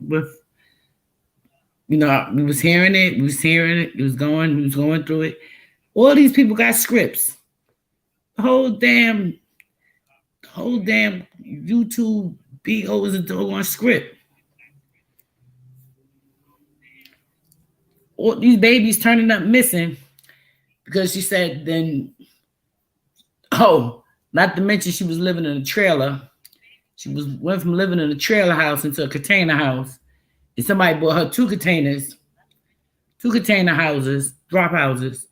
you know, we was hearing it, we was going through it. All these people got scripts. The whole damn YouTube BO was a doggone script. All these babies turning up missing because she said then, not to mention she was living in a trailer. She went from living in a trailer house into a container house. And somebody bought her two container houses, drop houses.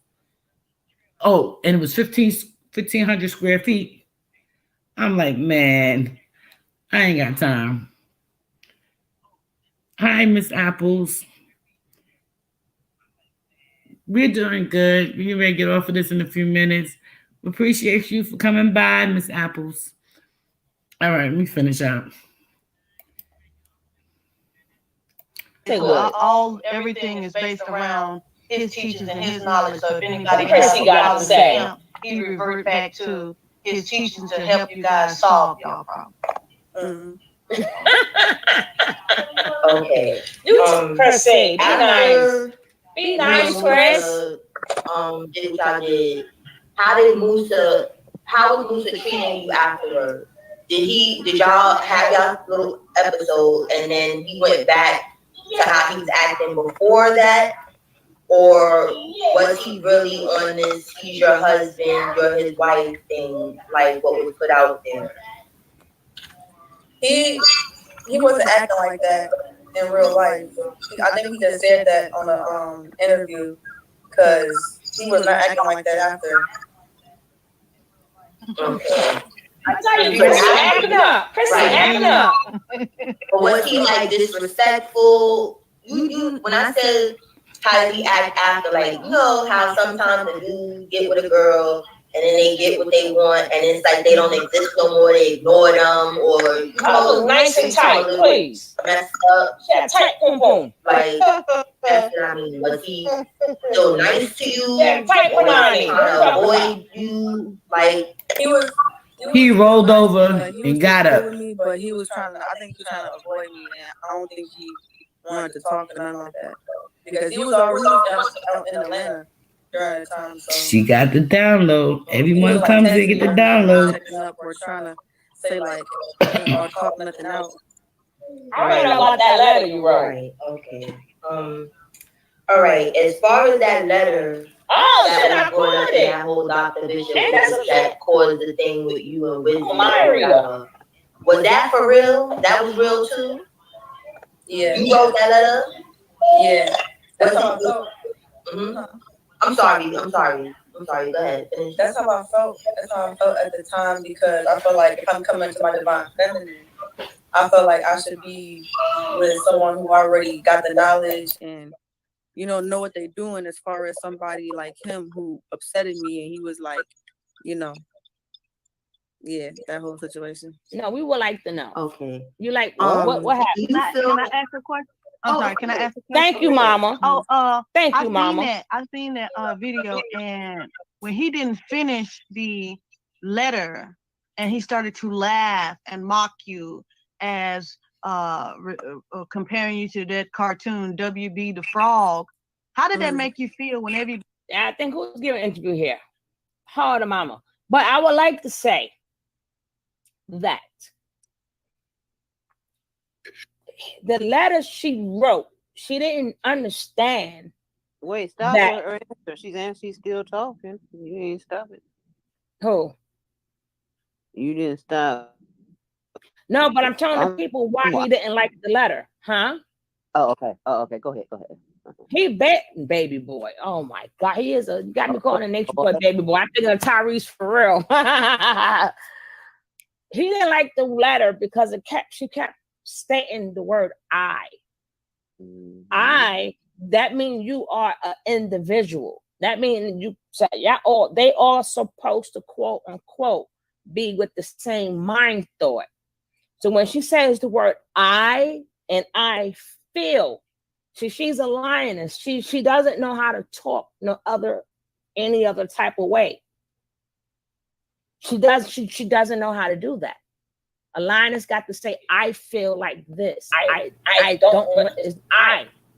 Oh, and it was 1,500 square feet. I'm like, man, I ain't got time. Hi, Miss Apples. We're doing good. We're ready to get off of this in a few minutes. We appreciate you for coming by, Miss Apples. All right, let me finish out.
Everything is based around his teachings and his knowledge. So if anybody
got to say,
he revert back to his teachings to help you guys solve y'all problem.
Okay.
You press say, be nice. Be nice, Chris.
Did what y'all did. How was Musa treating you afterward? Did y'all have y'all little episode and then he went back to how he was acting before that? Or was he really on this he's your husband, you're his wife thing, like what was put out there?
He wasn't acting like that in real life. I think he just said that on an interview because he was not acting like that after.
Okay.
I tell you, Chris, acting up. Acting up.
But was he like disrespectful? You when I said how did he act after, like, you know how sometimes the dudes get with a girl and then they get what they want and it's like they don't exist no more, they ignore them, or you know,
nice and tight, please.
Messed up.
Yeah, tight, boom, boom.
Like, that's what I mean. Was he still nice to you?
Yeah, tight,
or was he trying to avoid you? Like,
he rolled over and got up.
With me, but he was trying to. I think he was trying to avoid me, and I don't think he wanted to talk to nothing like that because he was already out in Atlanta during the time. So
she got the download. Everyone comes to get the download.
We're trying to say like or talk nothing out.
I don't know about that letter you wrote.
Right. Okay. All right. As far as that letter.
Should I put it?
That whole Dr. Bishop that caused the thing with you and Wisdom. Was that for real? That was real too?
Yeah.
You wrote that letter?
Yeah.
I'm sorry. I'm sorry, go ahead. Finish.
That's how I felt. That's how I felt at the time, because I felt like if I'm coming to my divine feminine, I felt like I should be with someone who already got the knowledge and, you know what they're doing, as far as somebody like him who upsetted me, and he was like, you know, yeah, that whole situation.
No, we would like to know.
Okay.
You like what happened?
Can I ask a question? I'm sorry. Can I ask a question?
Thank you, Mama. Thank you, Mama.
I seen that video, and when he didn't finish the letter, and he started to laugh and mock you as comparing you to that cartoon WB the Frog. How did that make you feel when every?
I think who's giving an interview here? Harder, Mama. But I would like to say that the letter she wrote, she didn't understand.
Wait, stop her answer. She's still talking. You ain't stop it.
Who?
You didn't stop.
No, but I'm telling the people why he didn't like the letter, huh?
Oh, okay. Go ahead.
He baby boy. Oh my God, he is a. You got me calling a nature boy baby boy. I think of Tyrese for real. He didn't like the letter because she kept stating the word I. I. That means you are an individual. That means you. They all supposed to quote unquote be with the same mind thought. So when she says the word I and I feel, she's a lioness. She doesn't know how to talk any other type of way. She doesn't know how to do that. A lioness got to say, I feel like this. I don't want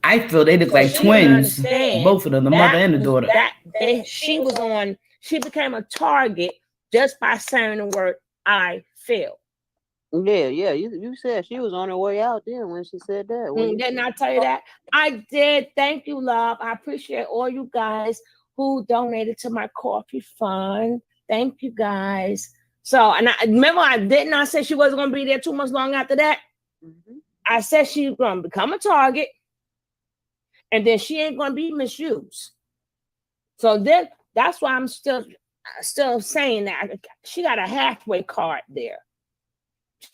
I feel they look like twins. Both of them, the mother and the daughter.
She became a target just by saying the word I feel.
Yeah. You said she was on her way out then when she said that.
Didn't I tell you that? I did. Thank you, love. I appreciate all you guys who donated to my coffee fund. Thank you, guys. So, and I remember I said she wasn't going to be there 2 months long after that. Mm-hmm. I said she's going to become a target, and then she ain't going to be misused. So then that's why I'm still saying that she got a halfway card there.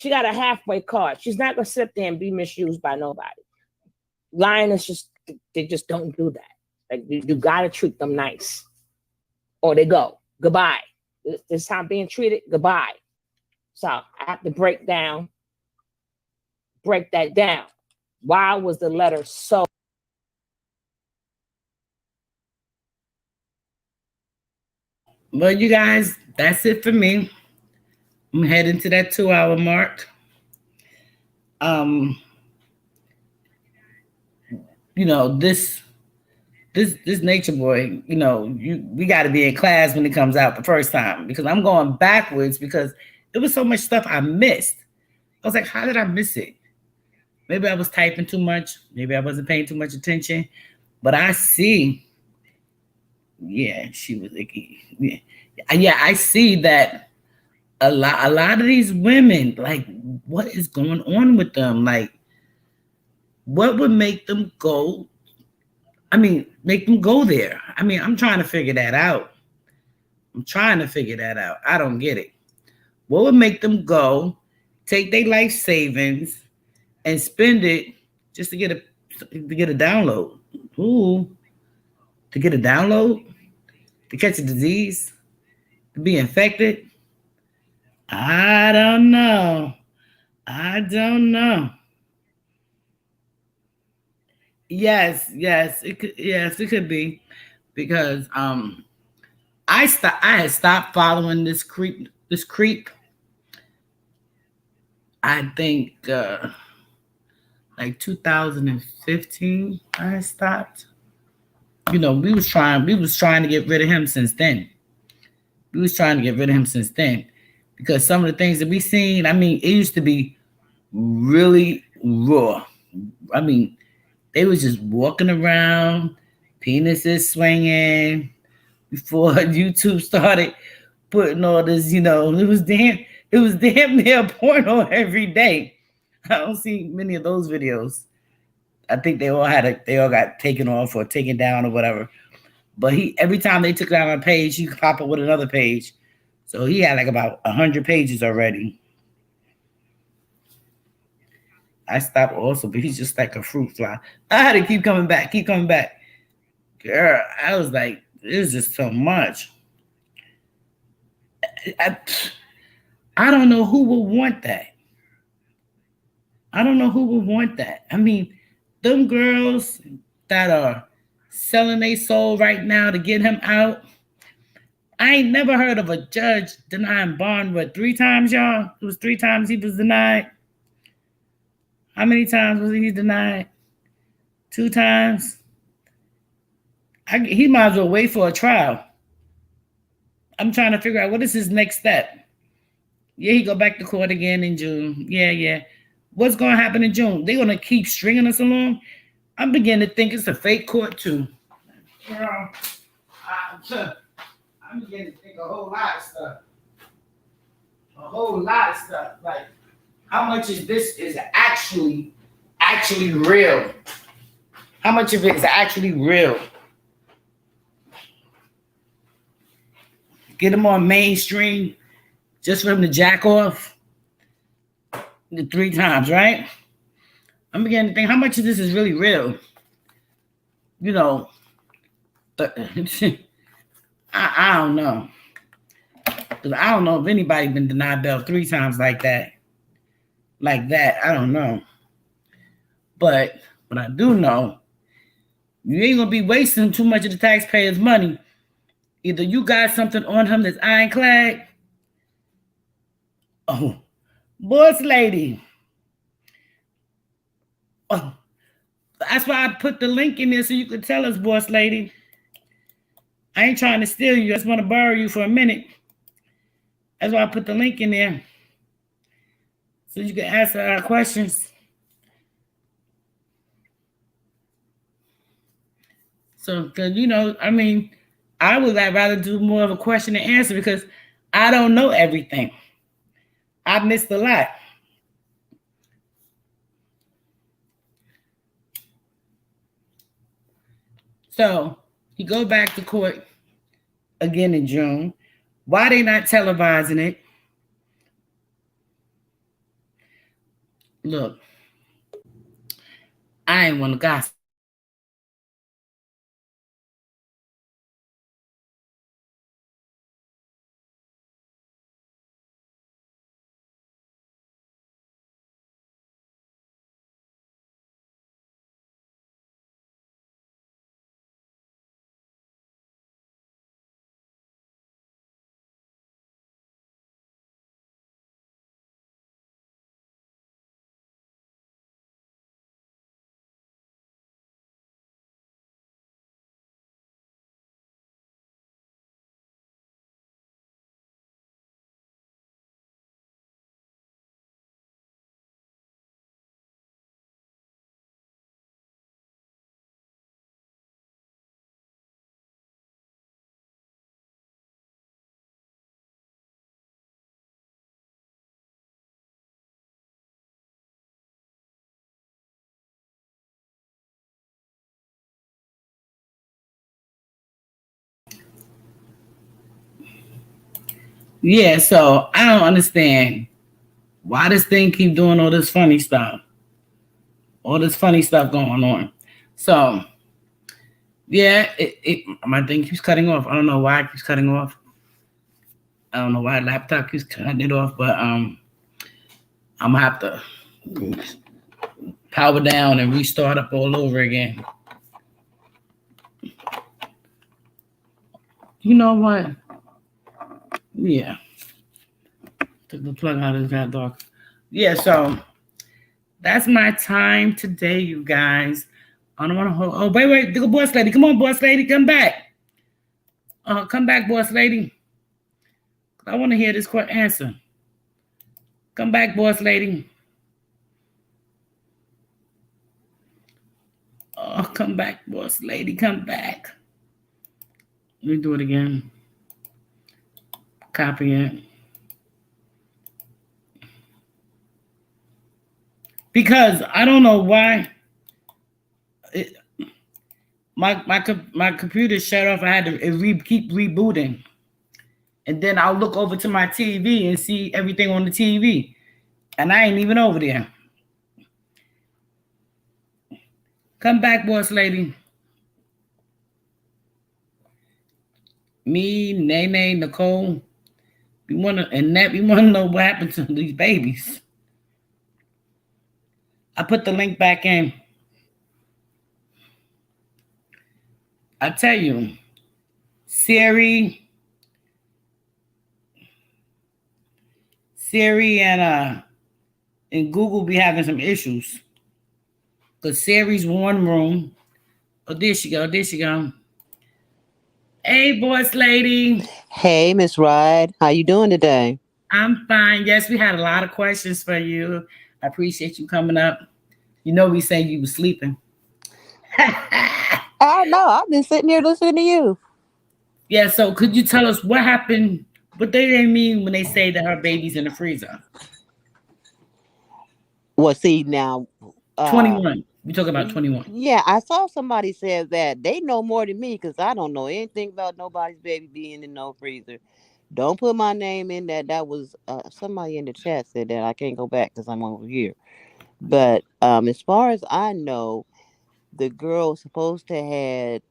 She got a halfway card. She's not gonna sit there and be misused by nobody. Lioness they just don't do that. Like you gotta treat them nice, or they go goodbye. This is how I'm being treated. Goodbye. So I have to break that down. Why was the letter so?
Well, you guys, that's it for me. I'm heading to that 2-hour mark. This Nature Boy, we got to be in class when it comes out the first time, because I'm going backwards because there was so much stuff I missed. I was like, how did I miss it? Maybe I was typing too much. Maybe I wasn't paying too much attention. But I see, she was like, I see that a lot of these women, like, what is going on with them? Like, what would make them go? Make them go there. I'm trying to figure that out. I don't get it. What would make them go, take their life savings, and spend it just to get a download? Ooh, to get a download? To catch a disease? To be infected? I don't know. Yes, it could be, because I had stopped following this creep. I think like 2015 I stopped. We was trying to get rid of him since then. Because some of the things that we seen, it used to be really raw. They was just walking around, penises swinging, before YouTube started putting all this, it was damn near porno every day. I don't see many of those videos. I think they all got taken off or taken down or whatever. But every time they took down a page, he could pop up with another page. So he had like about 100 pages already. I stopped also, but he's just like a fruit fly. I had to keep coming back. Girl, I was like, this is just so much. I don't know who would want that. I mean, them girls that are selling their soul right now to get him out. I ain't never heard of a judge denying bond, 3 times, y'all? It was 3 times he was denied. How many times was he denied? 2 times? He might as well wait for a trial. I'm trying to figure out what is his next step. Yeah, he go back to court again in June. Yeah. What's going to happen in June? They're going to keep stringing us along? I'm beginning to think it's a fake court, too. Girl, I'm beginning to think a whole lot of stuff. Like, how much is this is actually real? How much of it is actually real? Get him on mainstream just for him to jack off the 3 times, right? I'm beginning to think how much of this is really real. You know, I don't know. Because I don't know if anybody been denied bail 3 times like that. I don't know. But what I do know, you ain't gonna be wasting too much of the taxpayers' money. Either you got something on him that's ironclad. Oh, boss lady. Oh, that's why I put the link in there so you could tell us, boss lady. I ain't trying to steal you. I just want to borrow you for a minute. That's why I put the link in there so you can answer our questions. So, because, I mean, I would rather do more of a question and answer because I don't know everything. I missed a lot. So, he go back to court again in June. Why they not televising it? Look, I ain't want to gossip. Yeah, so I don't understand why this thing keep doing all this funny stuff. All this funny stuff going on. So, yeah, my thing keeps cutting off. I don't know why it keeps cutting off. I don't know why laptop keeps cutting it off, but I'm gonna have to power down and restart up all over again. You know what? Yeah. Took the plug out of that dog. Yeah, so that's my time today, you guys. I don't want to hold. Oh, wait, the boss lady. Come on, boss lady, come back. Come back, boss lady. I want to hear this quick answer. Come back, boss lady. Oh, come back, boss lady. Come back. Let me do it again. Copy it. Because I don't know why. my computer shut off. I had to keep rebooting, and then I'll look over to my TV and see everything on the TV, and I ain't even over there. Come back, boss lady. Me, Nene, Nicole. We wanna know what happened to these babies. I put the link back in. I tell you, Siri, and Google be having some issues. Cause Siri's one room. Oh, there she go. There she go. Hey, boss lady.
Hey, Miss Ride, how you doing today?
I'm fine. Yes, we had a lot of questions for you. I appreciate you coming up. You know, we saying you was sleeping.
I know. I've been sitting here listening to you.
Yeah. So, could you tell us what happened? What they mean when they say that her baby's in the freezer?
Well, see now,
21. We talk about 21.
yeah, I saw somebody said that they know more than me because I don't know anything about nobody's baby being in no freezer. Don't put my name in that. That was somebody in the chat said that. I can't go back because I'm over here. But as far as I know, the girl was supposed to had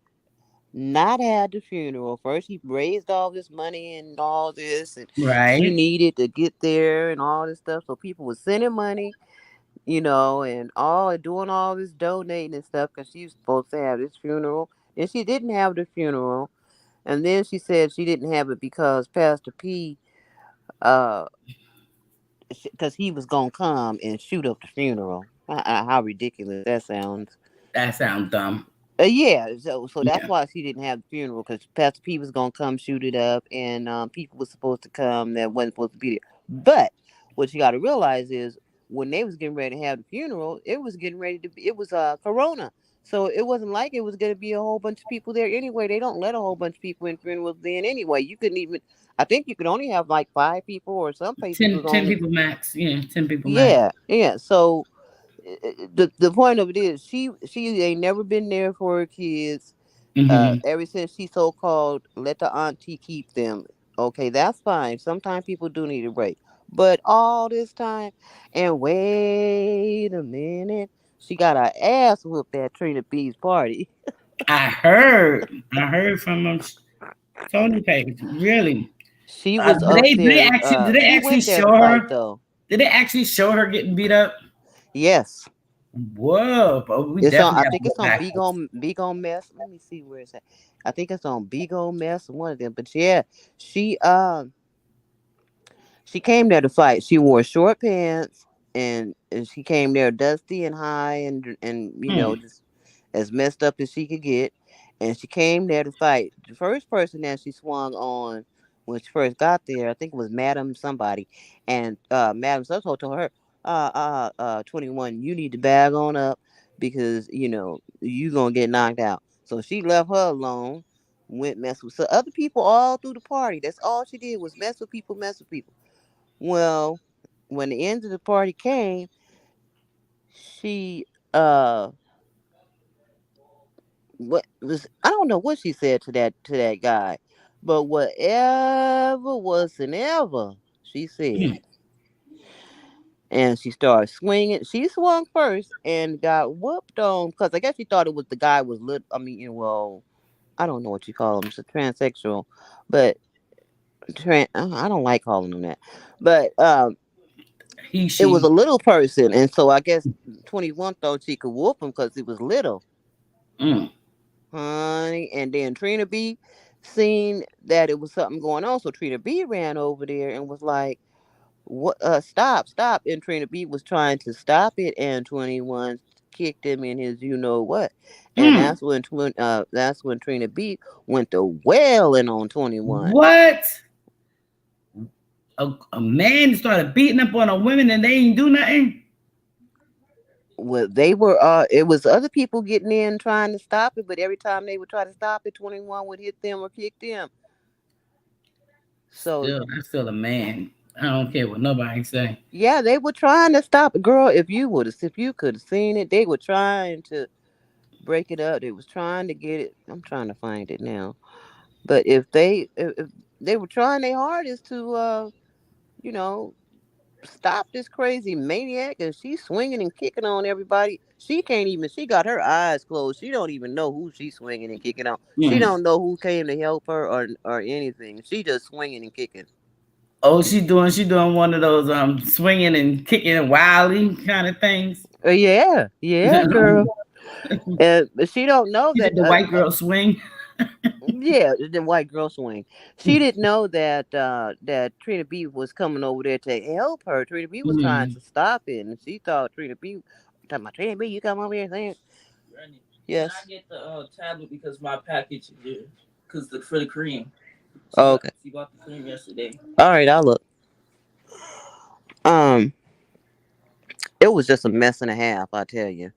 not had the funeral. First, he raised all this money and all this, and she
Right.
needed to get there and all this stuff. So people were sending money, and all doing all this donating and stuff because she was supposed to have this funeral. And she didn't have the funeral, and then she said she didn't have it because Pastor P, uh, because he was gonna come and shoot up the funeral. How ridiculous that sounds.
That sounds dumb.
Yeah, so that's
Yeah.
why she didn't have the funeral because Pastor P was gonna come shoot it up, and people were supposed to come that wasn't supposed to be there. But what you got to realize is when they was getting ready to have the funeral, it was getting ready to be. It was Corona, so it wasn't like it was gonna be a whole bunch of people there anyway. They don't let a whole bunch of people in funerals then anyway. You couldn't even. I think you could only have like 5 people, or some places was
10
only.
people max. Yeah, 10 people max.
Yeah. So the point of it is she ain't never been there for her kids
Hmm.
ever since she so called let the auntie keep them. Okay, that's fine. Sometimes people do need a break. But all this time, and wait a minute, she got her ass whooped at Trina B's party.
I heard from Tony Page. Really?
She was
Did
up
they
there. She
actually
went there to
show
fight
her?
though.
Did they actually show her getting beat up?
Yes.
Whoa, but we
It's on.
definitely
I
have to
think
go
it's on
back.
Big on Mess. Let me see where it's at. I think it's on Big on Mess, one of them. But yeah, she she came there to fight. She wore short pants and she came there dusty and high and
Hmm.
just as messed up as she could get. And she came there to fight. The first person that she swung on when she first got there, I think it was Madam somebody. And Madam Sutton told her, 21, you need to bag on up because, you gonna get knocked out. So she left her alone, went mess with so other people all through the party. That's all she did was mess with people, mess with people. Well, when the end of the party came, she uh what was I don't know what she said to that guy, but whatever wasn't ever she said.
Hmm.
And she started swinging. She swung first and got whooped on because I guess she thought it was the guy was lit. I mean, well, I don't know what you call him. It's a transsexual, but I don't like calling him that. But
He,
it was
she.
a little person, and so I guess 21 thought she could whoop him because he was little,
Mm.
honey. And then Trina B seen that it was something going on, so Trina B ran over there and was like, "What? Stop, stop!" And Trina B was trying to stop it, and 21 kicked him in his you know what, and
Mm.
that's when Trina B went to wailing on 21.
What? A man started beating up on a woman and they ain't do nothing?
Well, they were it was other people getting in trying to stop it, but every time they would try to stop it, 21 would hit them or kick them. So
That's still a man. I don't care what nobody say.
yeah, they were trying to stop it. Girl, if you could have seen it, they were trying to break it up. They was trying to get it. I'm trying to find it now. But if they were trying their hardest to you know, stop this crazy maniac, and she's swinging and kicking on everybody. She can't even. She got her eyes closed. She don't even know who she's swinging and kicking on. She don't know who came to help her or anything. She just swinging and kicking.
Oh, she doing one of those swinging and kicking wildly kind of things.
Yeah, girl. But she don't know
She
that.
did the white girl swing.
Yeah, the white girl swing. She didn't know that that Trina B was coming over there to help her. Trina B was trying to stop it, and she thought Trina B talking about Trina B. You come over here saying, yes.
Can I get the tablet because my package is because for the cream.
Okay.
She bought the cream yesterday.
All right, I'll look. It was just a mess and a half, I tell you.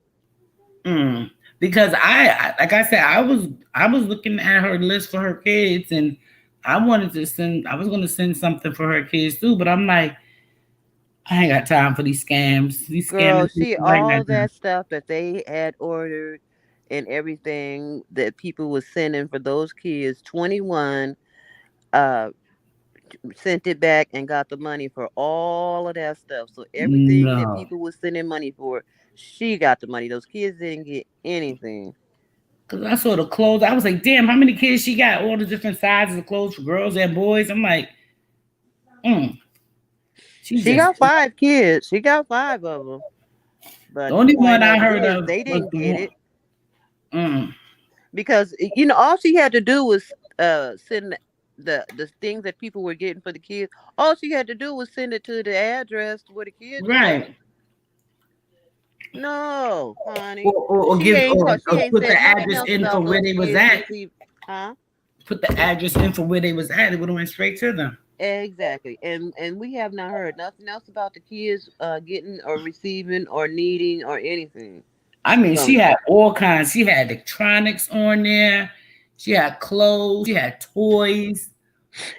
Because I like I said, I was looking at her list for her kids, and I wanted to send. I was going to send something for her kids too, but I'm like, I ain't got time for these scams. These
Girl,
scammers
see
like
all
that.
that stuff that they had ordered and everything that people was sending for those kids. 21 uh sent it back and got the money for all of that stuff. So everything that
No,
people was sending money for, she got the money. Those kids didn't get anything.
because I saw the clothes. I was like, damn, how many kids she got? All the different sizes of clothes for girls and boys. I'm like,
She got 5 kids. She got 5 of them. But
the only one I
over
heard
there,
of
they
was
didn't
the
get
one.
it. Because all she had to do was send the things that people were getting for the kids. All she had to do was send it to the address where the kids were. No, honey.
Or
She ain't
put the
said nothing
address
else
in for
about
where
those
they was
kids
at.
receive, huh?
Put the address in for where they was at. It would have went straight to them.
Exactly. And we have not heard nothing else about the kids getting or receiving or needing or anything.
I mean, she had all kinds. She had electronics on there. She had clothes. She had toys.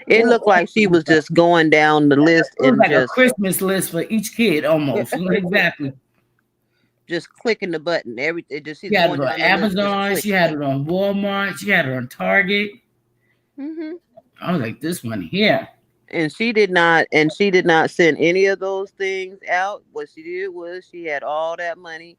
It looked like she was just going down the list
It was
and
like
just
a Christmas list for each kid, almost. Exactly.
just clicking the button. She's
She had
going
it on
down the list. Just
Amazon.
click.
She had it on Walmart. She had it on Target.
Mm-hmm.
I was like, this one here.
And she did not send any of those things out. What she did was she had all that money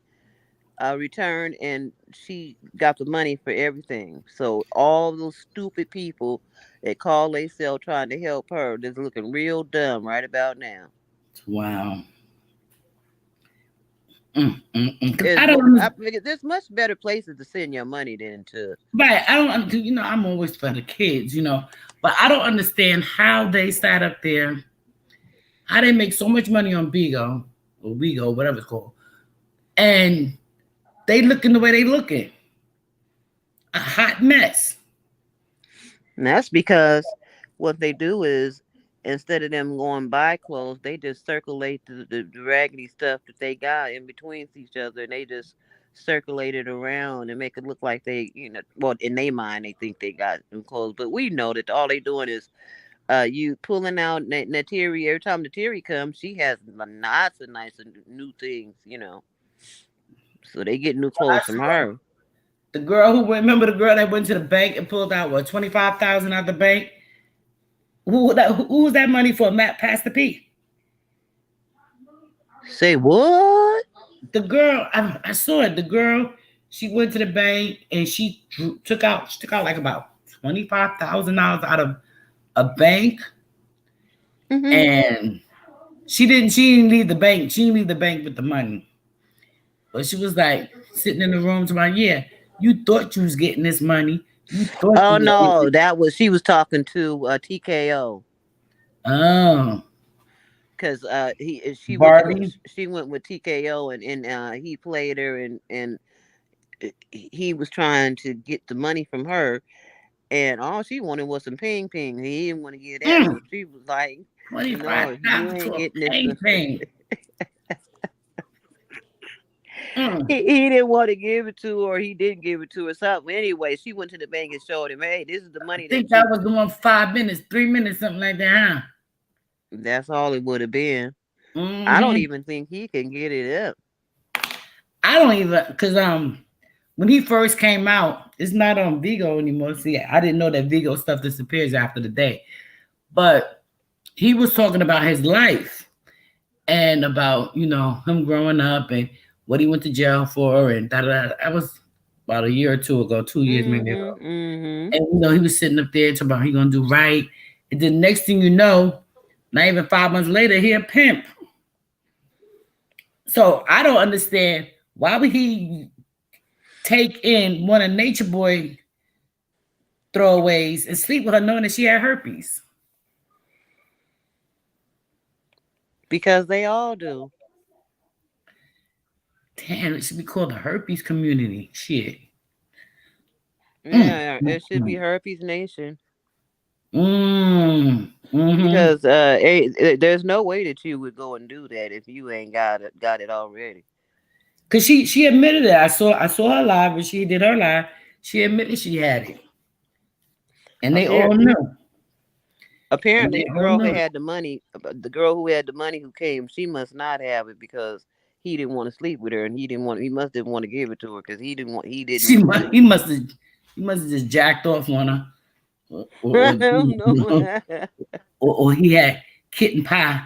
returned, and she got the money for everything. So all those stupid people that call themselves trying to help her, they're looking real dumb right about now.
Wow.
There's much better places to send your money than to.
Right. I don't. I'm always for the kids. But I don't understand how they sat up there. How they make so much money on Bigo or Wigo, whatever it's called, and they looking the way they looking. A hot mess.
And that's because what they do is, instead of them going buy clothes, they just circulate the raggedy stuff that they got in between each other, and they just circulate it around and make it look like they, well, in their mind, they think they got new clothes. But we know that all they doing is you pulling out Nateri. Every time Nateri comes, she has lots of nice new things, So they get new clothes from her.
The girl remember the girl that went to the bank and pulled out $25,000 out the bank? Who was that money for? Matt Pastor P.
Say what?
The girl, I saw it. The girl, she went to the bank and she took out like about $25,000 out of a bank.
Mm-hmm.
And she didn't leave the bank. She didn't leave the bank with the money. But she was like sitting in the room to you thought you was getting this money. You thought
Oh no, she was talking to TKO.
Oh.
Because she
Barbie?
went with TKO and he played her and he was trying to get the money from her, and all she wanted was some ping. He didn't want to get that, so she was like, "No, you ain't getting this." He didn't want to give it to her. He didn't give it to her. Something anyway. She went to the bank and showed him, "Hey, this is the money."
I think that was the one 5 minutes, 3 minutes, something like that, huh?
That's all it would have been.
Mm-hmm.
I don't even think he can get it up.
I don't even, because when he first came out, it's not on Vigo anymore. See, I didn't know that Vigo stuff disappears after the day. But he was talking about his life and about, him growing up and what he went to jail for and da. That was about a year or two ago, 2 years maybe ago. And he was sitting up there talking about he gonna do right. And then next thing you know, not even 5 months later, he a pimp. So I don't understand why would he take in one of Natureboy throwaways and sleep with her knowing that she had herpes?
Because they all do.
Damn, it should be called the herpes community. Shit.
Yeah, it should be Herpes Nation.
Mm-hmm.
Because there's no way that you would go and do that if you ain't got it already.
Cause she admitted it. I saw her live, but she did her live. She admitted she had it, and they all knew.
Apparently, the girl who had the money, who came, she must not have it because he didn't want to sleep with her, and he must didn't want to give it to her because he didn't.
He must have just jacked off on her. Or he had kitten pie.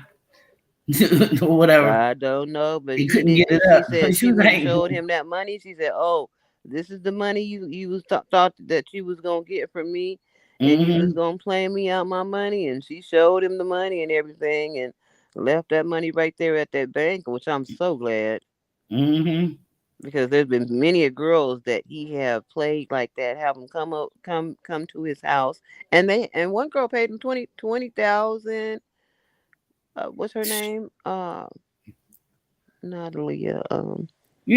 Or whatever.
I don't know, but
he couldn't get it up.
She said she showed him that money. She said, "Oh, this is the money you was thought that you was gonna get from me, and you was gonna play me out my money." And she showed him the money and everything, and left that money right there at that bank, which I'm so glad. Because there's been many girls that he have played like that, have them come to his house, and one girl paid him 20,000. What's her name? Natalie.
You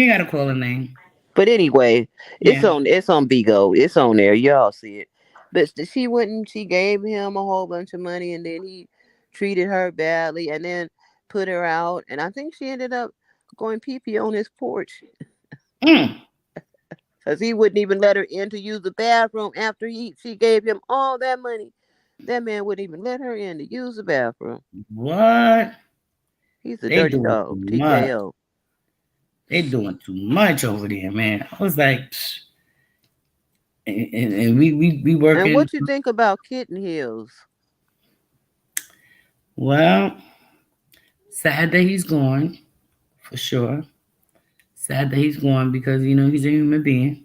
ain't gotta call her name.
But anyway, it's on Bigo. It's on there. Y'all see it. But she gave him a whole bunch of money, and then he treated her badly, and then put her out. And I think she ended up going pee-pee on his porch. Because he wouldn't even let her in to use the bathroom after she gave him all that money. That man wouldn't even let her in to use the bathroom.
What?
He's a dirty dog. TKO.
They doing too much over there, man. I was like, psh. And we working.
And what you think about Kitten Hills?
Well, sad that he's gone, for sure. Sad that he's gone because he's a human being.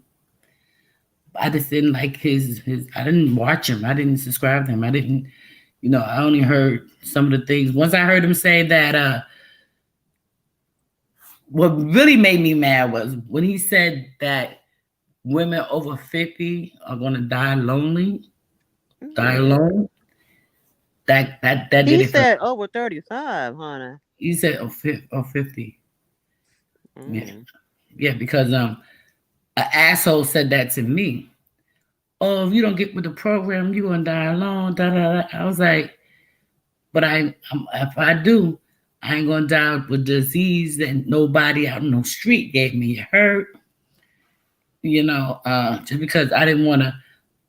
I just didn't like his. I didn't watch him. I didn't subscribe to him. I didn't. I only heard some of the things. Once I heard him say that, what really made me mad was when he said that women over 50 are going to die lonely, die alone. That did
he
it.
Said over 35, honey.
He said 50. Yeah, because an asshole said that to me. Oh, if you don't get with the program, you're gonna die alone. Da, da, da. I was like, but if I do, I ain't gonna die with disease that nobody out on the street gave me. It hurt, just because I didn't want to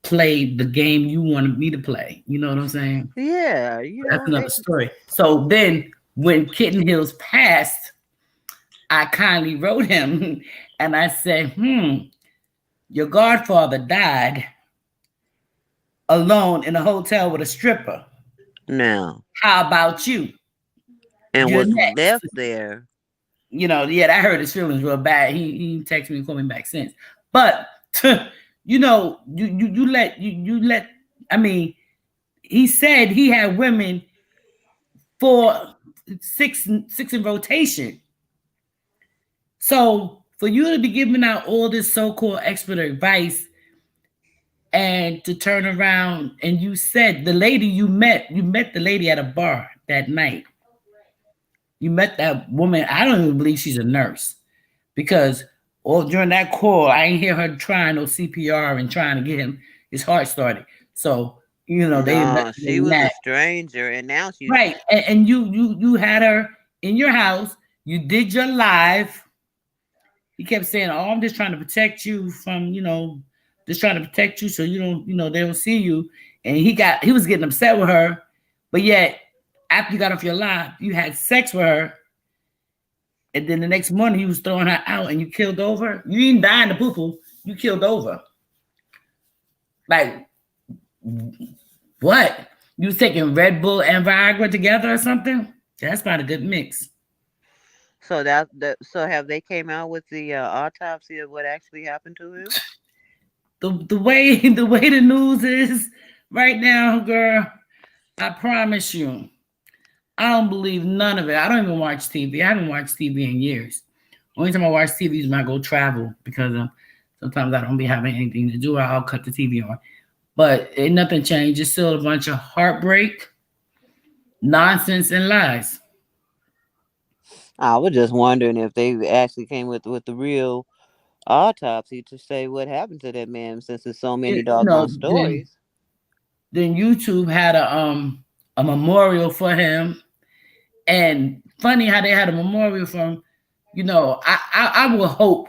play the game you wanted me to play. You know what I'm saying?
Yeah,
that's another story. So then, when Kitten Hills passed, I kindly wrote him and I said, your godfather died alone in a hotel with a stripper.
Now,
how about you?
And what's left there?
I hurt his feelings real bad. He texted me and called me back since. But you let. I mean, he said he had women for six in rotation. So for you to be giving out all this so-called expert advice and to turn around and you said the lady you met the lady at a bar that night. You met that woman. I don't even believe she's a nurse because during that call, I ain't hear her trying no CPR and trying to get his heart started. So, she
was a stranger and now she's
right. And you had her in your house. You did your live. He kept saying, "Oh, I'm just trying to protect you from, just trying to protect you so you don't, they don't see you." And he was getting upset with her, but yet after you got off your live, you had sex with her, and then the next morning he was throwing her out, and you killed over. You didn't die in the poo-poo. you killed over. Like, what? You taking Red Bull and Viagra together or something? That's not a good mix.
So so have they came out with the autopsy of what actually happened to him?
The way the news is right now, girl, I promise you, I don't believe none of it. I don't even watch TV. I haven't watched TV in years. Only time I watch TV is when I go travel because sometimes I don't be having anything to do. I'll cut the TV on. But ain't nothing changed. It's still a bunch of heartbreak, nonsense, and lies.
I was just wondering if they actually came with the real autopsy to say what happened to that man, since there's so many doggone stories.
Then YouTube had a memorial for him, and funny how they had a memorial for him. You know, I will hope.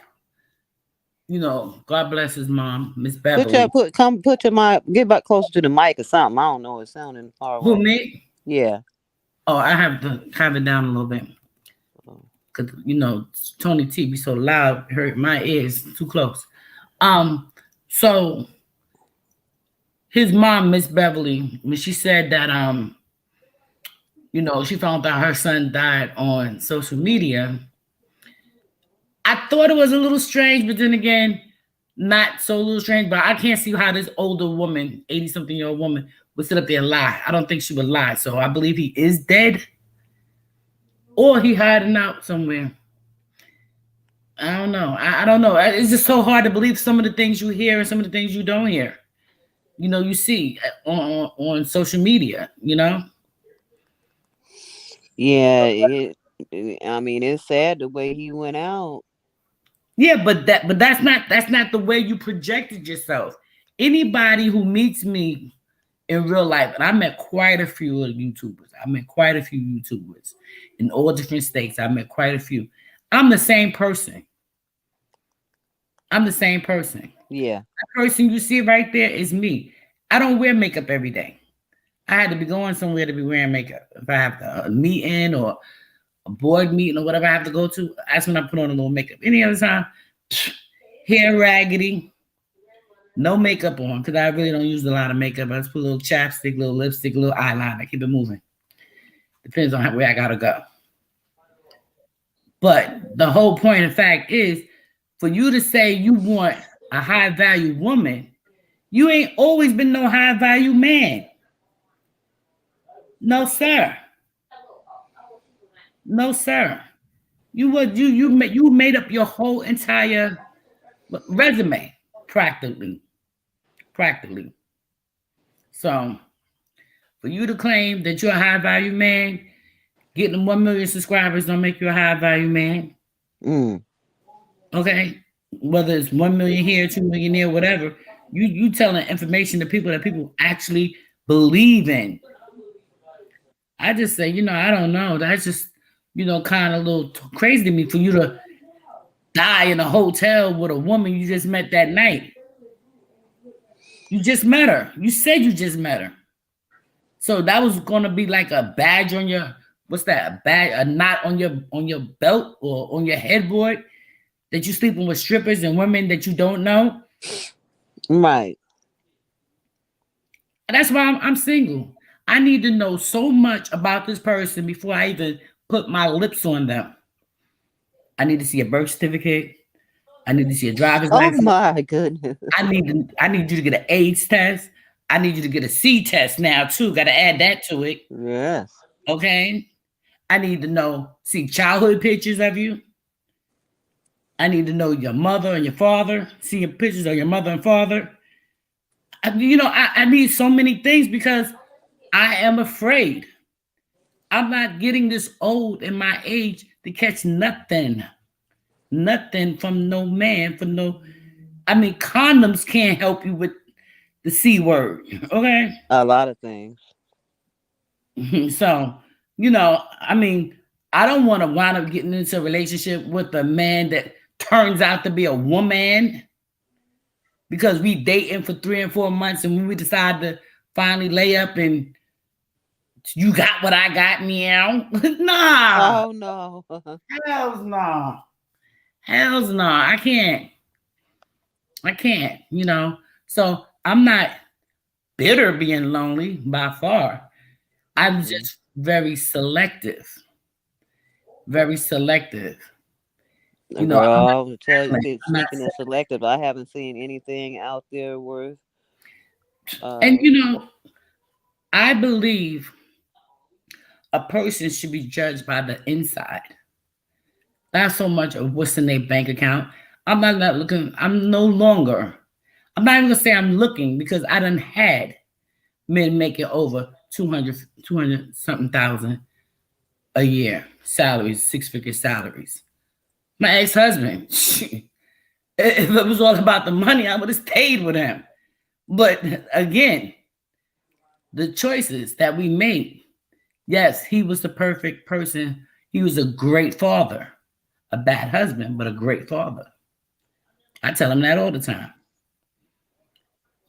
You know, God bless his mom, Miss Beverly.
Get back closer to the mic or something. I don't know. It's sounding far away.
Who, me?
Yeah.
Oh, I have to have it down a little bit. Cause you know, Tony T be so loud, hurt my ears too close. So his mom, Miss Beverly, when she said that you know, she found out her son died on social media, I thought it was a little strange, but then again, not so little strange. But I can't see how this older woman, 80-something-year-old woman, would sit up there and lie. I don't think she would lie. So I believe he is dead, or he hiding out somewhere. I don't know. I don't know. It's just so hard to believe some of the things you hear and some of the things you don't hear. You know, you see on social media, you know?
Yeah, I mean, it's sad the way he went out.
Yeah, but that's not the way you projected yourself. Anybody who meets me in real life, and I met quite a few YouTubers. I met quite a few YouTubers in all different states. I met quite a few. I'm the same person. I'm the same person.
Yeah.
That person you see right there is me. I don't wear makeup every day. I had to be going somewhere to be wearing makeup. If I have a meeting or a board meeting or whatever I have to go to, that's when I put on a little makeup. Any other time, hair raggedy, no makeup on, because I really don't use a lot of makeup. I just put a little chapstick, little lipstick, little eyeliner, keep it moving. Depends on where I gotta go. But the whole point of fact is, for you to say you want a high value woman, you ain't always been no high value man. No, sir. No, sir. You made up your whole entire resume practically. So for you to claim that you're a high value man, getting 1 million subscribers don't make you a high value man. Okay, whether it's 1 million here, 2 million there, whatever, you telling information to people that people actually believe in. I just say, you know, I don't know. That's just, you know, kind of a little crazy to me for you to die in a hotel with a woman you just met that night. You just met her. You said you just met her. So that was gonna be like a badge on your, what's that? A knot on your belt or on your headboard that you sleeping with strippers and women that you don't know.
Right.
And that's why I'm single. I need to know so much about this person before I even put my lips on them. I need to see a birth certificate. I need to see a driver's license.
Oh my goodness.
I need you to get an AIDS test. I need you to get a C test now too. Got to add that to it.
Yes.
Okay. I need to see childhood pictures of you. I need to know your mother and your father. See your pictures of your mother and father. I need so many things because I am afraid. I'm not getting this old in my age to catch nothing. Nothing from no man, condoms can't help you with the C word, okay?
A lot of things.
So, I don't want to wind up getting into a relationship with a man that turns out to be a woman because we dating for 3 and 4 months and when we decide to finally lay up and you got what I got, meow. Nah.
Oh no.
Hells no. I can't. I can't, So I'm not bitter being lonely by far. I'm just very selective. Very selective. I'm not
Girl, to tell you,
I'm not
speaking of selective, I haven't seen anything out there worth.
and I believe a person should be judged by the inside, not so much of what's in their bank account. I'm not looking. I'm no longer. I'm not even gonna say I'm looking because I done had men making over 200 something thousand a year salaries, 6-figure salaries. My ex-husband, if it was all about the money, I would have stayed with him. But again, the choices that we made. Yes, he was the perfect person. He was a great father, a bad husband, but a great father. I tell him that all the time.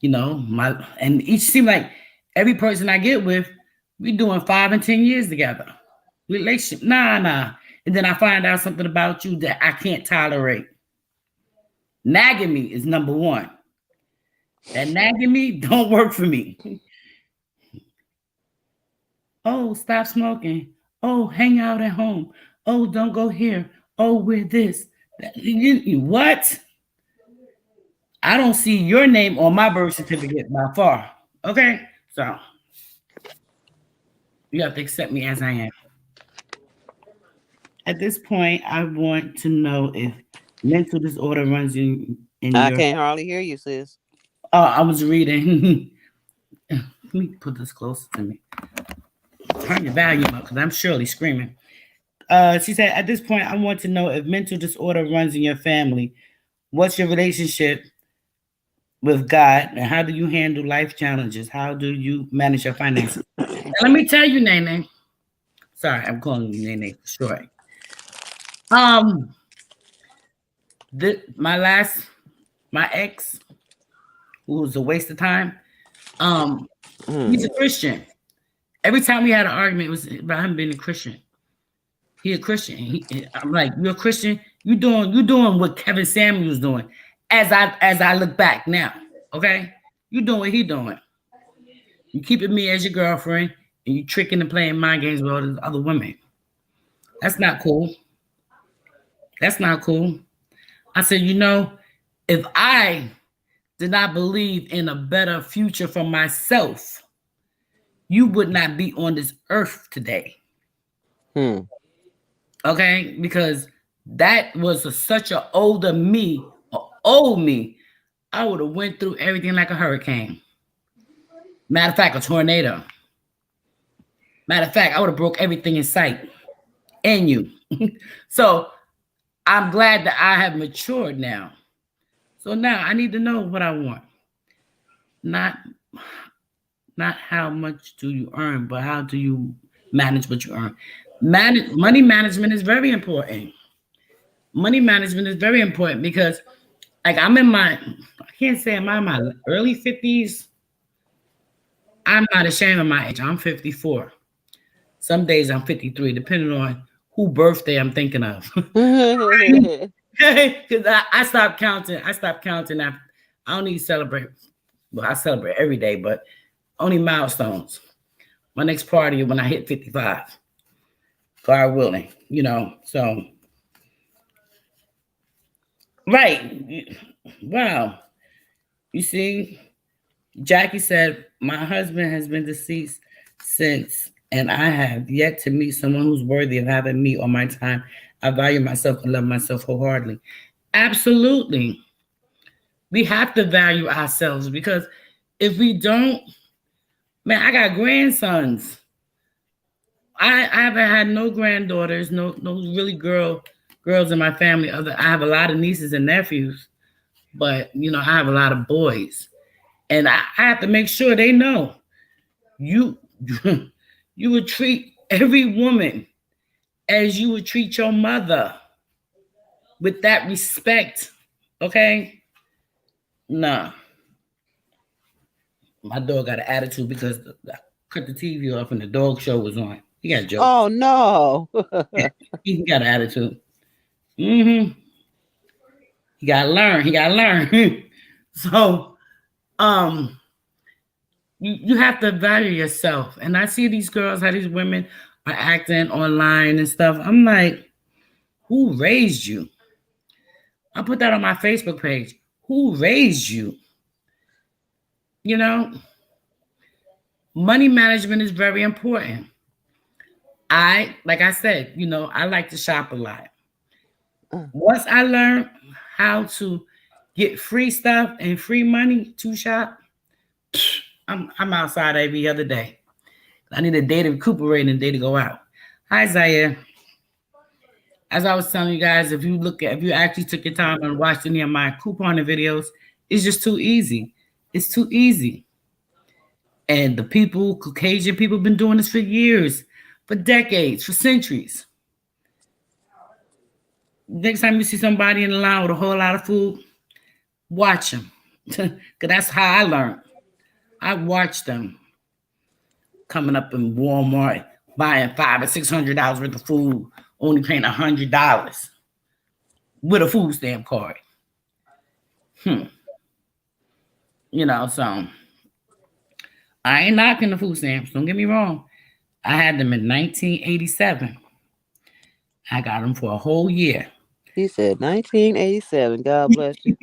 And each seemed like every person I get with, we doing 5 and 10 years together. Relationship, nah. And then I find out something about you that I can't tolerate. Nagging me is number one. That nagging me don't work for me. Oh, stop smoking. Oh, hang out at home. Oh, don't go here. Oh, we're this. What? I don't see your name on my birth certificate by far. Okay? So you have to accept me as I am. At this point, I want to know if mental disorder runs in
I
your...
can't hardly hear you, sis.
Oh, I was reading. Let me put this closer to me. Turn your volume up because I'm surely screaming. She said, at this point, I want to know if mental disorder runs in your family. What's your relationship with God, and how do you handle life challenges? How do you manage your finances? And let me tell you, Nene. Sorry, I'm calling you Nene for short. My ex, who was a waste of time. He's a Christian. Every time we had an argument, it was about him being a Christian. He a Christian. I'm like, you're a Christian. You doing what Kevin Samuel's doing. As I look back now, okay, you doing what he doing. You keeping me as your girlfriend, and you tricking and playing mind games with all these other women. That's not cool. That's not cool. I said, if I did not believe in a better future for myself, you would not be on this earth today. Okay? Because that was such an older me, old me. I would have went through everything like a hurricane. Matter of fact, a tornado. Matter of fact, I would have broke everything in sight. And you. So I'm glad that I have matured now. So now I need to know what I want. Not how much do you earn, but how do you manage what you earn. Money management is very important. Money management is very important because, like, I can't say I'm in my early 50s. I'm not ashamed of my age. I'm 54. Some days I'm 53, depending on who birthday I'm thinking of. Because I stopped counting. I don't need to celebrate. Well, I celebrate every day, but only milestones. My next party is when I hit 55. God willing, so. Right. Wow. You see, Jackie said, my husband has been deceased since, and I have yet to meet someone who's worthy of having me on my time. I value myself and love myself wholeheartedly. Absolutely. We have to value ourselves because if we don't, man, I got grandsons. I haven't had no granddaughters, no really girls in my family. I have a lot of nieces and nephews, but I have a lot of boys. And I have to make sure they know you would treat every woman as you would treat your mother with that respect. Okay? Nah. My dog got an attitude because I cut the TV off and the dog show was on. He got jokes.
Oh no.
He got an attitude. He gotta learn. So, you have to value yourself. And I see these girls, how these women are acting online and stuff. I'm like, who raised you? I put that on my Facebook page. Who raised you? You know, money management is very important. Like I said, I like to shop a lot. Once I learned how to get free stuff and free money to shop, I'm outside every other day. I need a day to recuperate and a day to go out. Hi, Zaire. As I was telling you guys, if you actually took your time and watched any of my couponing videos, it's just too easy. It's too easy. And the people, Caucasian people, been doing this for years, for decades, for centuries. Next time you see somebody in the line with a whole lot of food, watch them. Because that's how I learned. I watched them coming up in Walmart, buying $500 or $600 worth of food, only paying $100 with a food stamp card. So I ain't knocking the food stamps. Don't get me wrong. I had them in 1987. I got them for a whole year.
He said 1987. God bless you.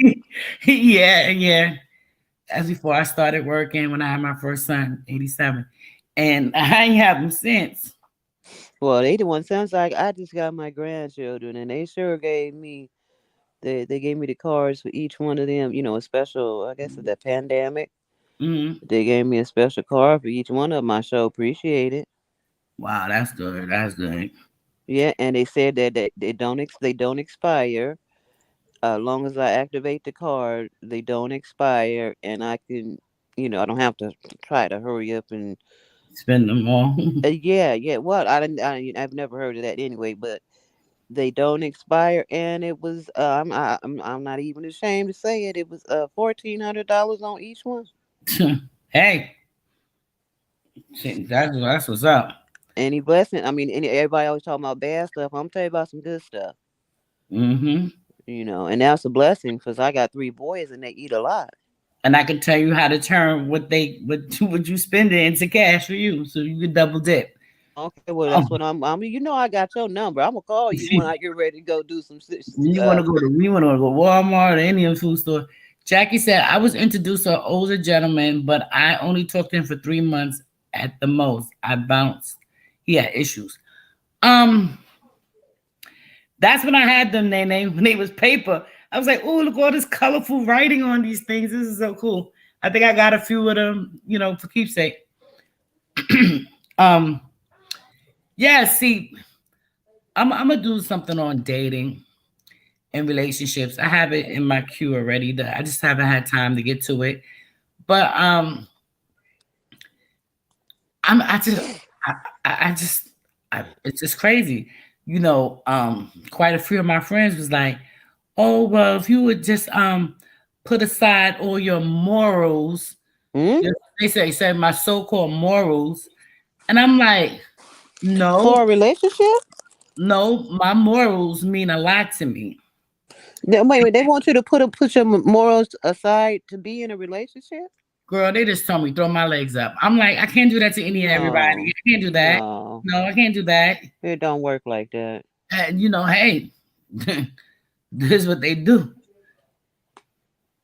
Yeah. That's before I started working when I had my first son, 87. And I ain't have them since.
Well, 81 sounds like I just got my grandchildren, and they sure gave me, they gave me the cards for each one of them, a special, I guess it's the pandemic.
Mm-hmm.
They gave me a special card for each one of them. I sure appreciate it.
Wow, that's good. That's good.
Yeah, and they said that they don't expire. As long as I activate the card, they don't expire, and I can, I don't have to try to hurry up and
spend them all.
Yeah. Well, I've never heard of that anyway, but they don't expire, and it was I'm not even ashamed to say it. It was $1,400 on each one.
Hey, that's what's up.
Any blessing? I mean, everybody always talking about bad stuff. I'm telling you about some good stuff.
Mm-hmm.
And that's a blessing because I got 3 boys and they eat a lot.
And I can tell you how to turn what you spend it into cash for you, so you can double dip.
Okay, well that's what I'm. I got your number. I'm gonna call you when I get ready to go do some.
You want to go to Walmart or any food store. Jackie said I was introduced to an older gentleman, but I only talked to him for 3 months at the most. I bounced. He had issues. That's when I had them. When they was paper. I was like, oh, look, all this colorful writing on these things. This is so cool. I think I got a few of them, for keepsake. Yeah, see, I'm gonna do something on dating and relationships. I have it in my queue already. I just haven't had time to get to it. But it's just crazy. Quite a few of my friends was like, oh, well, if you would just put aside all your morals, they say my so-called morals, and I'm like, no.
For a relationship?
No, my morals mean a lot to me.
Wait, they want you to put your morals aside to be in a relationship?
Girl, they just told me throw my legs up. I'm like, I can't do that to any and everybody. I can't do that. No, I can't do that.
It don't work like that.
And hey, this is what they do.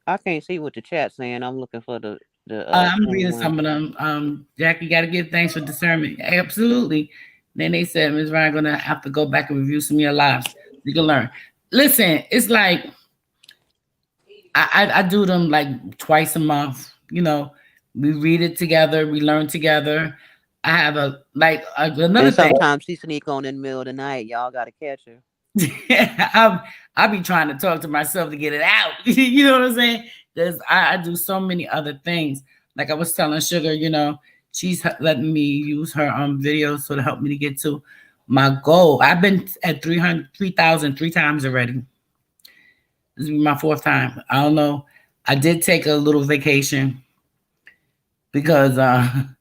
I can't see what the chat's saying. I'm looking for the.
I'm reading some of them. Jackie, got to give thanks for discernment. Absolutely. Then they said, Ms. Ryan, going to have to go back and review some of your lives. You can learn. Listen, it's like I do them like twice a month. We read it together. We learn together. I have another
and sometimes she sneak on in the middle of the night. Y'all got to catch her.
I'll be trying to talk to myself to get it out. You know what I'm saying? Because I do so many other things. Like I was telling Sugar, she's letting me use her videos to help me to get to my goal. I've been at 3,000 3 times already. This will be my 4th time. I don't know. I did take a little vacation because I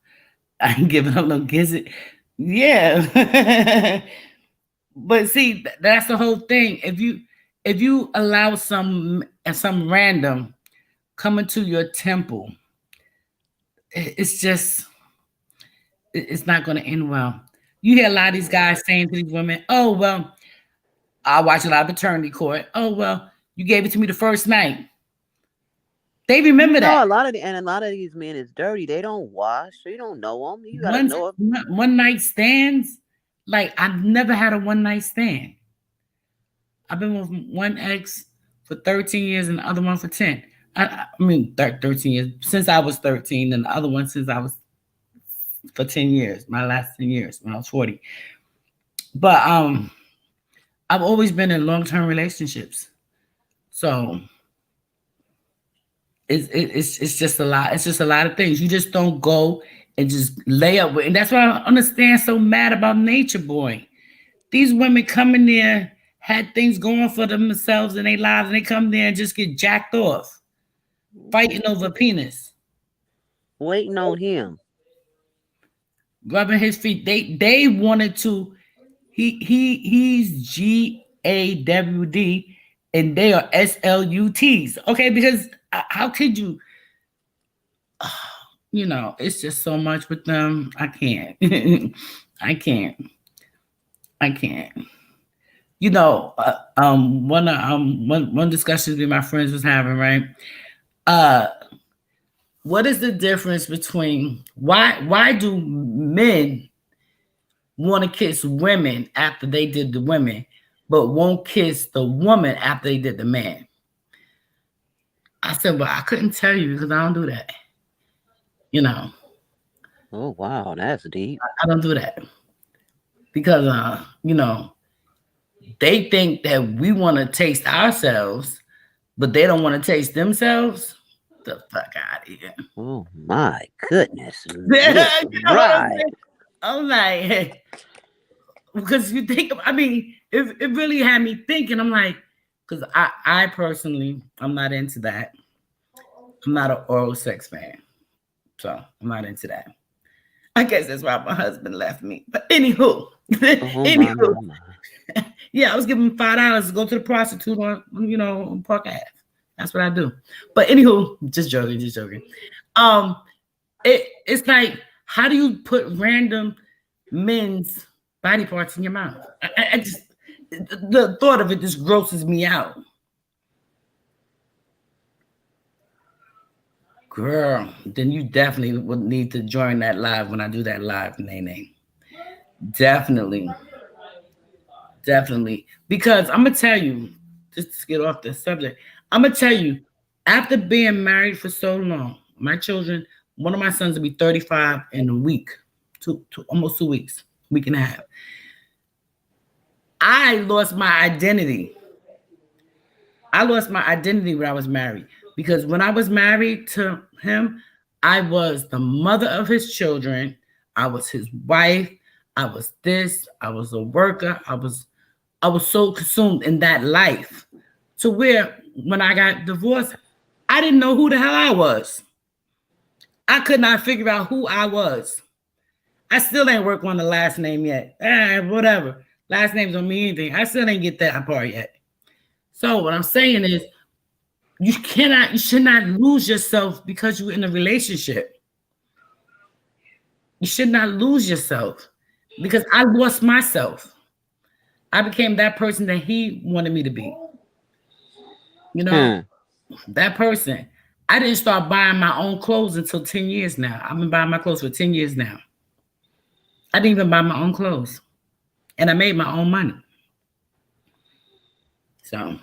ain't giving up no gizzard. Yeah. But see, that's the whole thing. If you allow some random coming to your temple. It's just, it's not going to end well. You hear a lot of these guys saying to these women, "Oh well, I watch a lot of paternity court. Oh well, you gave it to me the first night." They remember that.
A lot of these men is dirty. They don't wash, so you don't know them. You gotta
One,
know
one night stands. Like, I've never had a one night stand. I've been with one ex for 13 years and the other one for 10. I mean, 13 years since I was 13, and the other one since I was for 10 years, my last 10 years when I was 40. But I've always been in long-term relationships. So it's just a lot. It's just a lot of things. You just don't go and just lay up with. And that's why I understand so mad about Natureboy. These women come in there, had things going for themselves in their lives, and they come there and just get jacked off, fighting over penis.
Waiting on him.
Rubbing his feet. They wanted to. He's GAWD and they are SLUTs. Okay, because how could you? You know, it's just so much with them. I can't. I can't. You know, one discussion that my friends was having, right? What is the difference between why do men want to kiss women after they did the women, but won't kiss the woman after they did the man? I said, well, I couldn't tell you because I don't do that. You know.
Oh wow, that's deep.
I don't do that because you know, they think that we want to taste ourselves, but they don't want to taste themselves. The fuck out of here.
Oh my goodness.
Right. I'm like, because you think, I mean, it really had me thinking. I'm like, because I personally, I'm not into that. I'm not an oral sex fan. So I'm not into that. I guess that's why my husband left me. But anywho, yeah, I was giving him $5 to go to the prostitute on, you know, on Park Ave. That's what I do. But anywho, just joking. It's like, how do you put random men's body parts in your mouth? I just, the thought of it just grosses me out. Girl, then you definitely would need to join that live when I do that live, Nene. Definitely. Because I'm going to tell you, just to get off the subject, I'm going to tell you, after being married for so long, my children, one of my sons will be 35 in a week, almost 2 weeks, week and a half. I lost my identity. When I was married. Because when I was married to him, I was the mother of his children. I was his wife. I was this. I was a worker. I was so consumed in that life to where when I got divorced, I didn't know who the hell I was. I could not figure out who I was. I still ain't worked on the last name yet. Whatever. Last names don't mean anything. I still ain't get that part yet. So what I'm saying is, you should not lose yourself because you're in a relationship. You should not lose yourself because I lost myself. I became that person that he wanted me to be. You know, that person. I didn't start buying my own clothes until 10 years now. I've been buying my clothes for 10 years now. I didn't even buy my own clothes. And I made my own money. So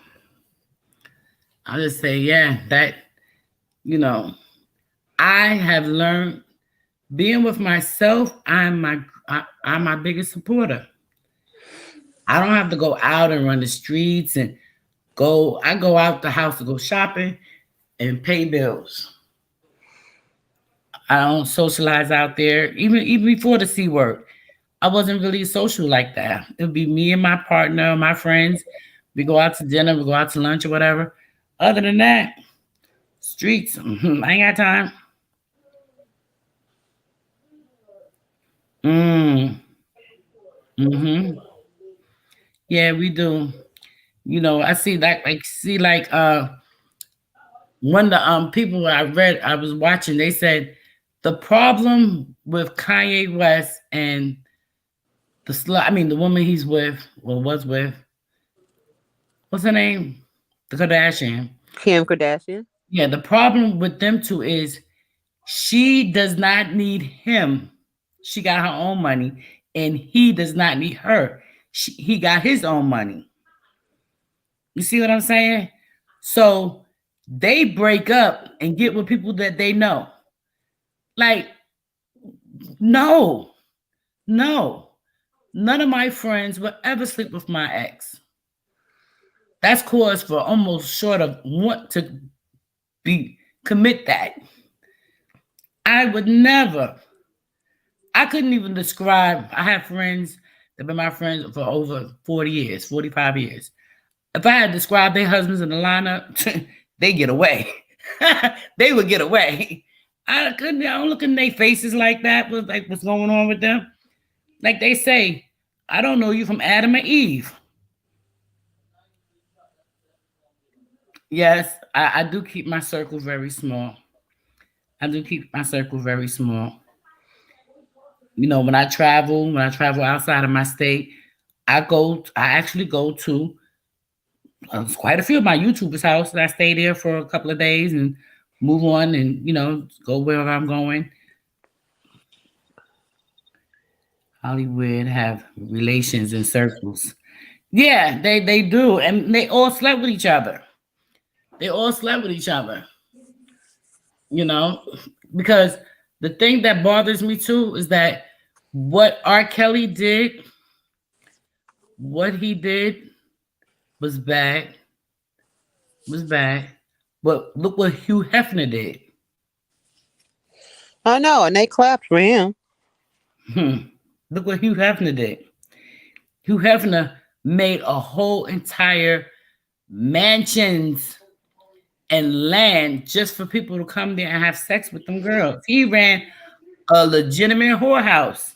I'll just say, yeah, that, you know, I have learned being with myself. I'm my biggest supporter. I don't have to go out and run the streets and I go out the house to go shopping and pay bills. I don't socialize out there. Even before the C word, I wasn't really social like that. It would be me and my partner, my friends. We go out to dinner, we go out to lunch or whatever. Other than that, streets, I ain't got time. Yeah, we do. You know, I see that, One of the people I was watching, they said the problem with Kanye West and the woman he's with or was with, what's her name? The Kardashian.
Kim Kardashian.
Yeah, the problem with them two is she does not need him. She got her own money, and he does not need her. He got his own money. You see what I'm saying? So they break up and get with people that they know. Like, no, none of my friends will ever sleep with my ex. That's cause for almost short of want to commit that. I would never. I couldn't even describe. I have friends that have been my friends for over 40 years, 45 years. If I had described their husbands in the lineup, they get away. They would get away. I don't look in their faces like that. Like what's going on with them? Like they say, I don't know you from Adam and Eve. Yes, I do keep my circle very small. I do keep my circle very small. You know, when I travel outside of my state, I actually go to quite a few of my YouTubers' house, and I stay there for a couple of days and move on and, go wherever I'm going. Hollywood have relations and circles. Yeah, they do. And they all slept with each other. Because the thing that bothers me too is that what R. Kelly did, what he did was bad. But look what Hugh Hefner did.
I know, and they clapped for him.
Look what Hugh Hefner did. Hugh Hefner made a whole entire mansions and land just for people to come there and have sex with them girls. He ran a legitimate whorehouse.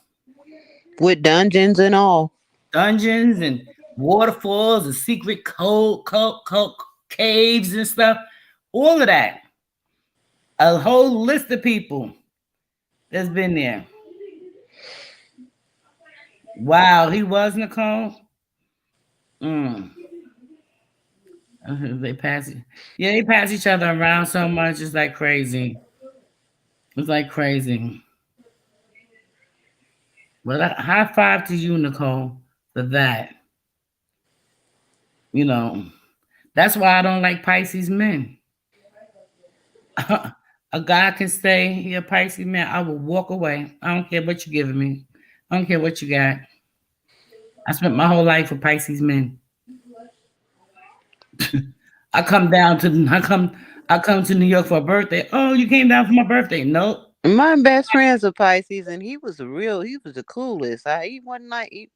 With dungeons and all.
Dungeons and waterfalls and secret code caves and stuff. All of that. A whole list of people that's been there. Wow, he was, Nicole? They pass it. Yeah, they pass each other around so much. It's like crazy. But high five to you, Nicole, for that. That's why I don't like Pisces men. A guy can say he a Pisces man, I will walk away. I don't care what you're giving me. I don't care what you got. I spent my whole life with Pisces men. I come to New York for a birthday. Oh, you came down for my birthday? Nope.
My best friend's a Pisces, and he was the coolest. He wasn't like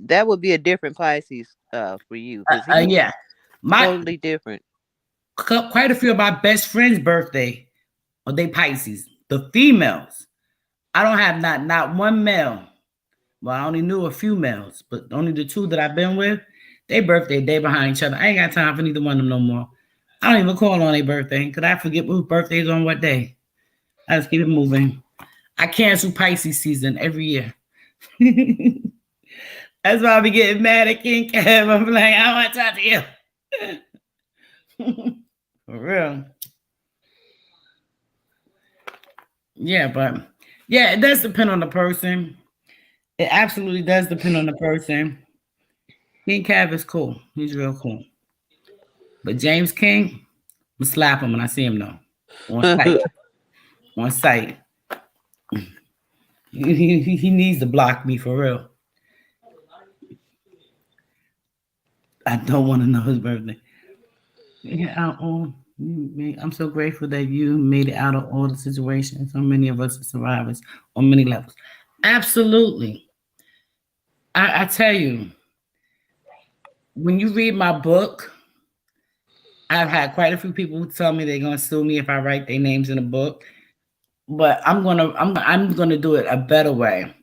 that would be a different Pisces for you.
Yeah,
totally different.
Quite a few of my best friends' birthday are they Pisces. The females, I don't have not one male. Well, I only knew a few males, but only the two that I've been with, their birthday day behind each other. I ain't got time for neither one of them no more. I don't even call on their birthday because I forget whose birthday is on what day. I just keep it moving. I cancel Pisces season every year. That's why I be getting mad at King Kev. I'm like, I don't want to talk to you. For real. Yeah, but yeah, it does depend on the person. It absolutely does depend on the person. King Kev is cool. He's real cool. But James King, I'm slap him when I see him though. On site. He needs to block me for real. I don't want to know his birthday. Yeah, I'm so grateful that you made it out of all the situations. So many of us are survivors on many levels. Absolutely. I tell you, when you read my book, I've had quite a few people who tell me they're gonna sue me if I write their names in a book. But I'm gonna do it a better way.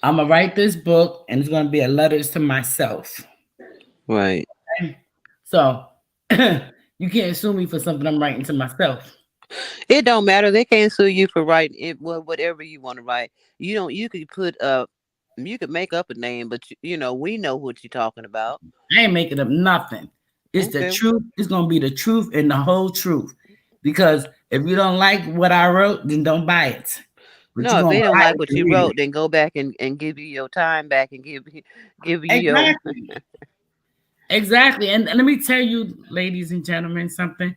I'm gonna write this book, and it's gonna be a letters to myself.
Right.
Okay? So You can't sue me for something I'm writing to myself.
It don't matter. They can't sue you for writing it. Well, whatever you want to write. You don't. You could put You could make up a name, but we know what you're talking about.
I ain't making up nothing. It's the
Okay.
truth. It's gonna be the truth and the whole truth. Because if you don't like what I wrote, then don't buy it. But
No,
you're
if
gonna
they don't
buy
like
it
what
and
you
read it.
wrote, then go back and give you your time back and give you your.
Exactly. Exactly. And let me tell you, ladies and gentlemen, something.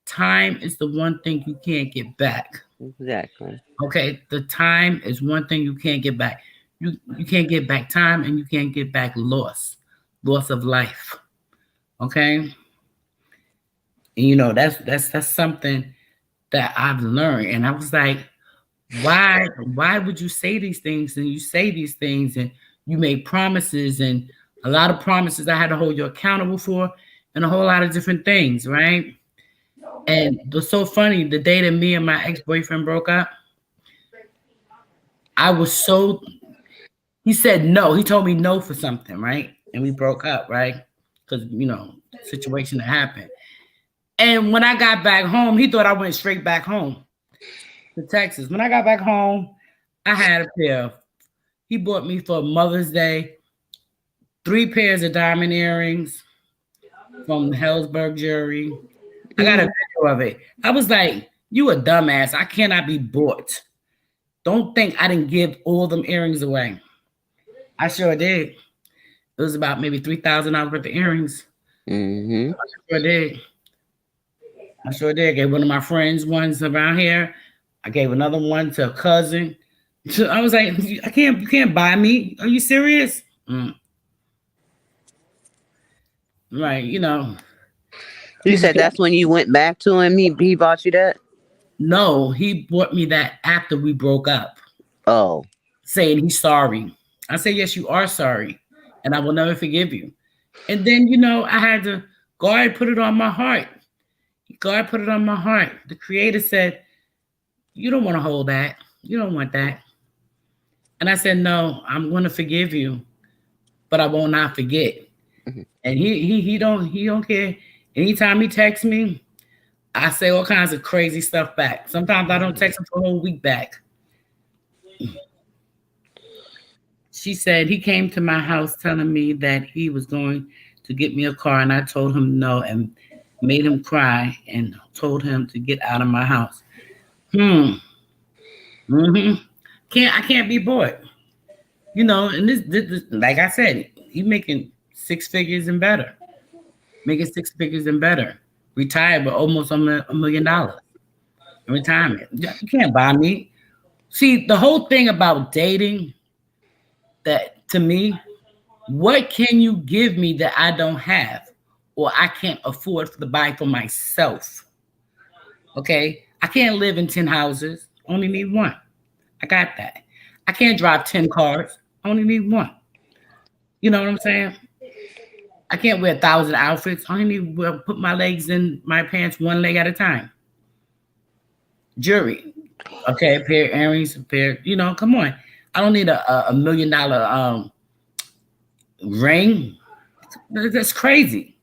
Time is the one thing you can't get back.
Exactly.
Okay. The time is one thing you can't get back. You can't get back time and you can't get back loss of life. Okay. And that's something that I've learned. And I was like, why would you say these things? And you say these things and you made promises, and a lot of promises I had to hold you accountable for, and a whole lot of different things, right? And it was so funny, the day that me and my ex-boyfriend broke up, I was so he said no. He told me no for something, right? And we broke up, right? Because situation that happened. And when I got back home, he thought I went straight back home to Texas. When I got back home, I had a pair. He bought me for Mother's Day 3 pairs of diamond earrings from Hellsberg Jewelry. I got a video of it. I was like, you a dumbass. I cannot be bought. Don't think I didn't give all them earrings away. I sure did. It was about maybe $3,000 worth of earrings.
Mm-hmm.
I sure did. I sure did. I gave one of my friends ones around here. I gave another one to a cousin. So I was like, you can't buy me. Are you serious? Right,
You said that's when you went back to him. He bought you that?
No, he bought me that after we broke up.
Oh.
Saying he's sorry. I said, yes, you are sorry. And I will never forgive you. And then, I had to, God put it on my heart. God put it on my heart. The Creator said, you don't want to hold that. You don't want that. And I said, no, I'm going to forgive you, but I will not forget.
Mm-hmm.
And he don't care. Anytime he texts me, I say all kinds of crazy stuff back. Sometimes I don't text him for a whole week back. She said he came to my house telling me that he was going to get me a car, and I told him no and made him cry and told him to get out of my house. I can't be bought. And this like I said, he making 6 figures and better. Making 6 figures and better. Retired with almost $1 million in retirement. You can't buy me. See, the whole thing about dating, that to me, what can you give me that I don't have or I can't afford to buy for myself? Okay? I can't live in 10 houses. Only need one. I got that. I can't drive 10 cars. Only need one. You know what I'm saying? I can't wear 1,000 outfits. I only need to put my legs in my pants one leg at a time. Jewelry. Okay, a pair of earrings, come on. I don't need a $1 million ring. That's crazy.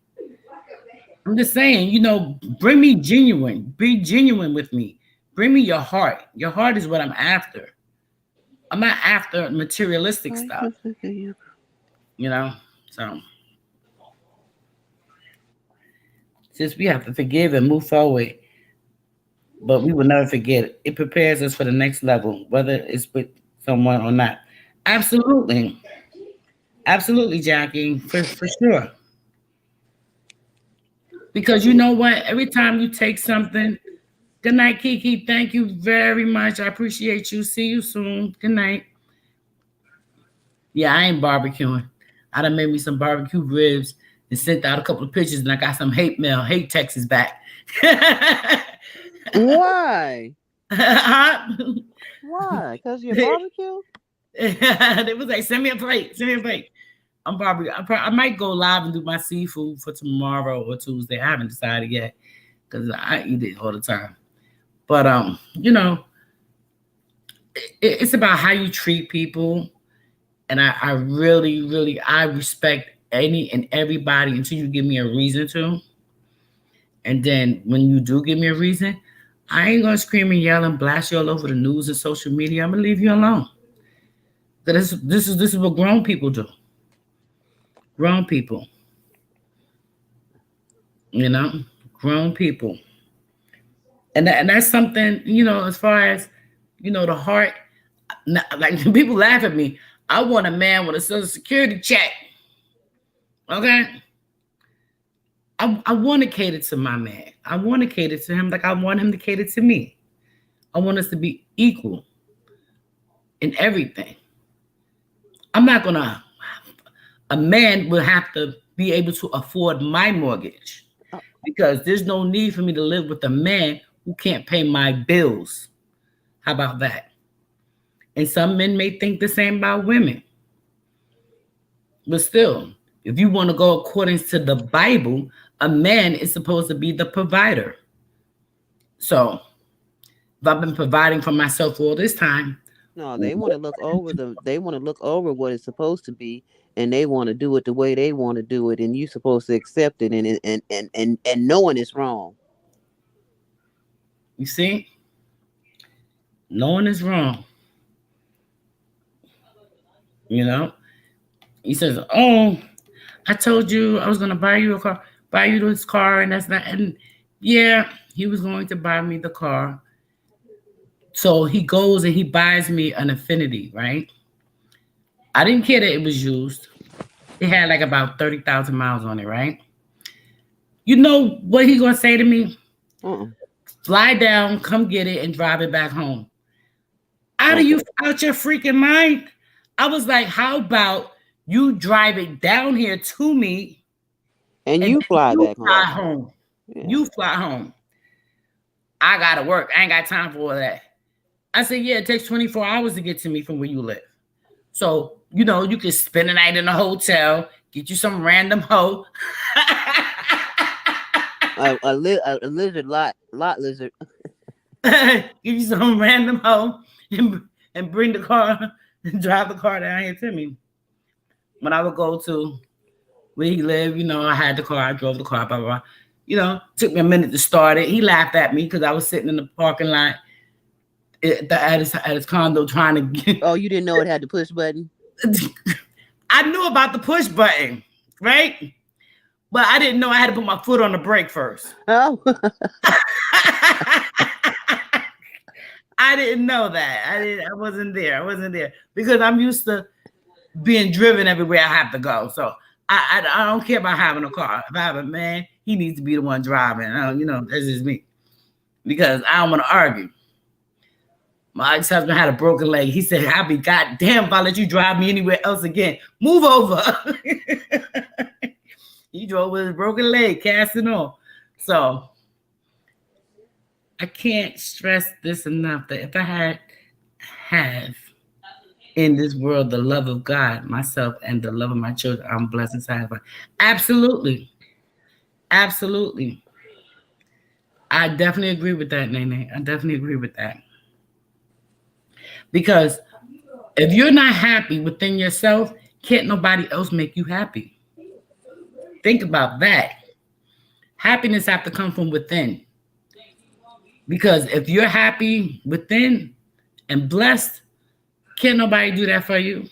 I'm just saying, bring me genuine. Be genuine with me. Bring me your heart. Your heart is what I'm after. I'm not after materialistic stuff. So since we have to forgive and move forward, but we will never forget it. It prepares us for the next level, whether it's with someone or not. Absolutely. Absolutely, Jackie, for sure. Because you know what? Every time you take something, good night, Kiki. Thank you very much. I appreciate you. See you soon. Good night. Yeah, I ain't barbecuing. I done made me some barbecue ribs and sent out a couple of pictures, and I got some hate texts back.
Why?
Huh?
Why? Because you're barbecue?
They was like, send me a plate. I might go live and do my seafood for tomorrow or Tuesday. I haven't decided yet because I eat it all the time. But it's about how you treat people, and I really, really, I respect any and everybody until you give me a reason to. And then when you do give me a reason, I ain't gonna scream and yell and blast you all over the news and social media. I'm gonna leave you alone. This is what grown people do. Grown people, you know, grown people, and that's something, as far as the heart. Like people laugh at me. I want a man with a social security check. Okay. I want to cater to my man. I want to cater to him like I want him to cater to me. I want us to be equal in everything. I'm not gonna. A man will have to be able to afford my mortgage because there's no need for me to live with a man who can't pay my bills. How about that? And some men may think the same about women. But still, if you want to go according to the Bible, a man is supposed to be the provider. So if I've been providing for myself all this time.
No, they want to look over they want to look over what it's supposed to be, and they want to do it the way they want to do it, and you're supposed to accept it and knowing it's wrong.
You see? Knowing it's wrong. He says, "Oh, I told you I was gonna buy you this car, and that's not." And yeah, he was going to buy me the car. So he goes and he buys me an Infinity, right? I didn't care that it was used. It had like about 30,000 miles on it, right? You know what he gonna say to me? Fly down, come get it, and drive it back home. Out your freaking mind? I was like, how about you drive it down here to me,
and you fly back
home? Yeah. You fly home. I gotta work. I ain't got time for all that. I said, yeah, it takes 24 hours to get to me from where you live. So, you can spend the night in a hotel, get you some random hoe.
a lizard, lot lizard.
Give you some random hoe and bring the car and drive the car down here to me. When I would go to where he lived, I had the car, I drove the car, blah, blah, blah. Took me a minute to start it. He laughed at me because I was sitting in the parking lot at his condo trying to get.
Oh, you didn't know it had the push button?
I knew about the push button, right? But I didn't know I had to put my foot on the brake first.
Oh.
I didn't know that. I wasn't there because I'm used to being driven everywhere I have to go. So I don't care about having a car. If I have a man, he needs to be the one driving. That's just me. Because I don't want to argue. My ex-husband had a broken leg. He said, I'll be goddamn if I let you drive me anywhere else again. Move over. He drove with his broken leg, casting off. So I can't stress this enough that if I have in this world the love of God, myself, and the love of my children, I'm blessed and satisfied. Absolutely. Absolutely. I definitely agree with that, Nene. I definitely agree with that. Because if you're not happy within yourself, can't nobody else make you happy. Think about that. Happiness has to come from within. Because if you're happy within and blessed, can't nobody do that for you.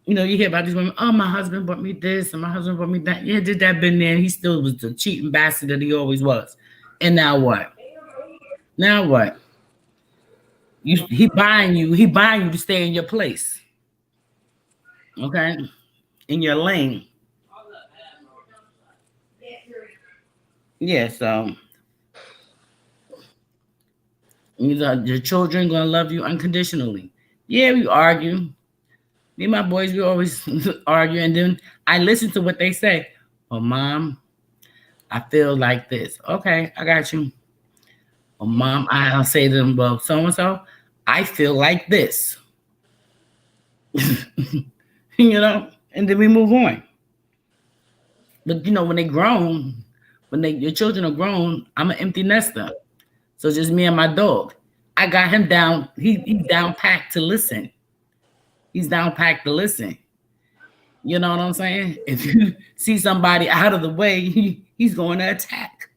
You hear about these women, oh, my husband bought me this and my husband bought me that. Yeah, did that been there? He still was the cheating bastard that he always was. And now what? Now what? He buying you to stay in your place. Okay? In your lane. Yeah, so your children gonna love you unconditionally. Yeah, we argue. Me and my boys, we always argue, and then I listen to what they say. Oh, Mom, I feel like this. Okay, I got you. Oh, Mom, I'll say to them, well, so-and-so, I feel like this. And then we move on. But, when they grown, your children are grown, I'm an empty nester. So just me and my dog. I got him down. He's down packed to listen. He's down packed to listen. You know what I'm saying? If you see somebody out of the way, He's going to attack.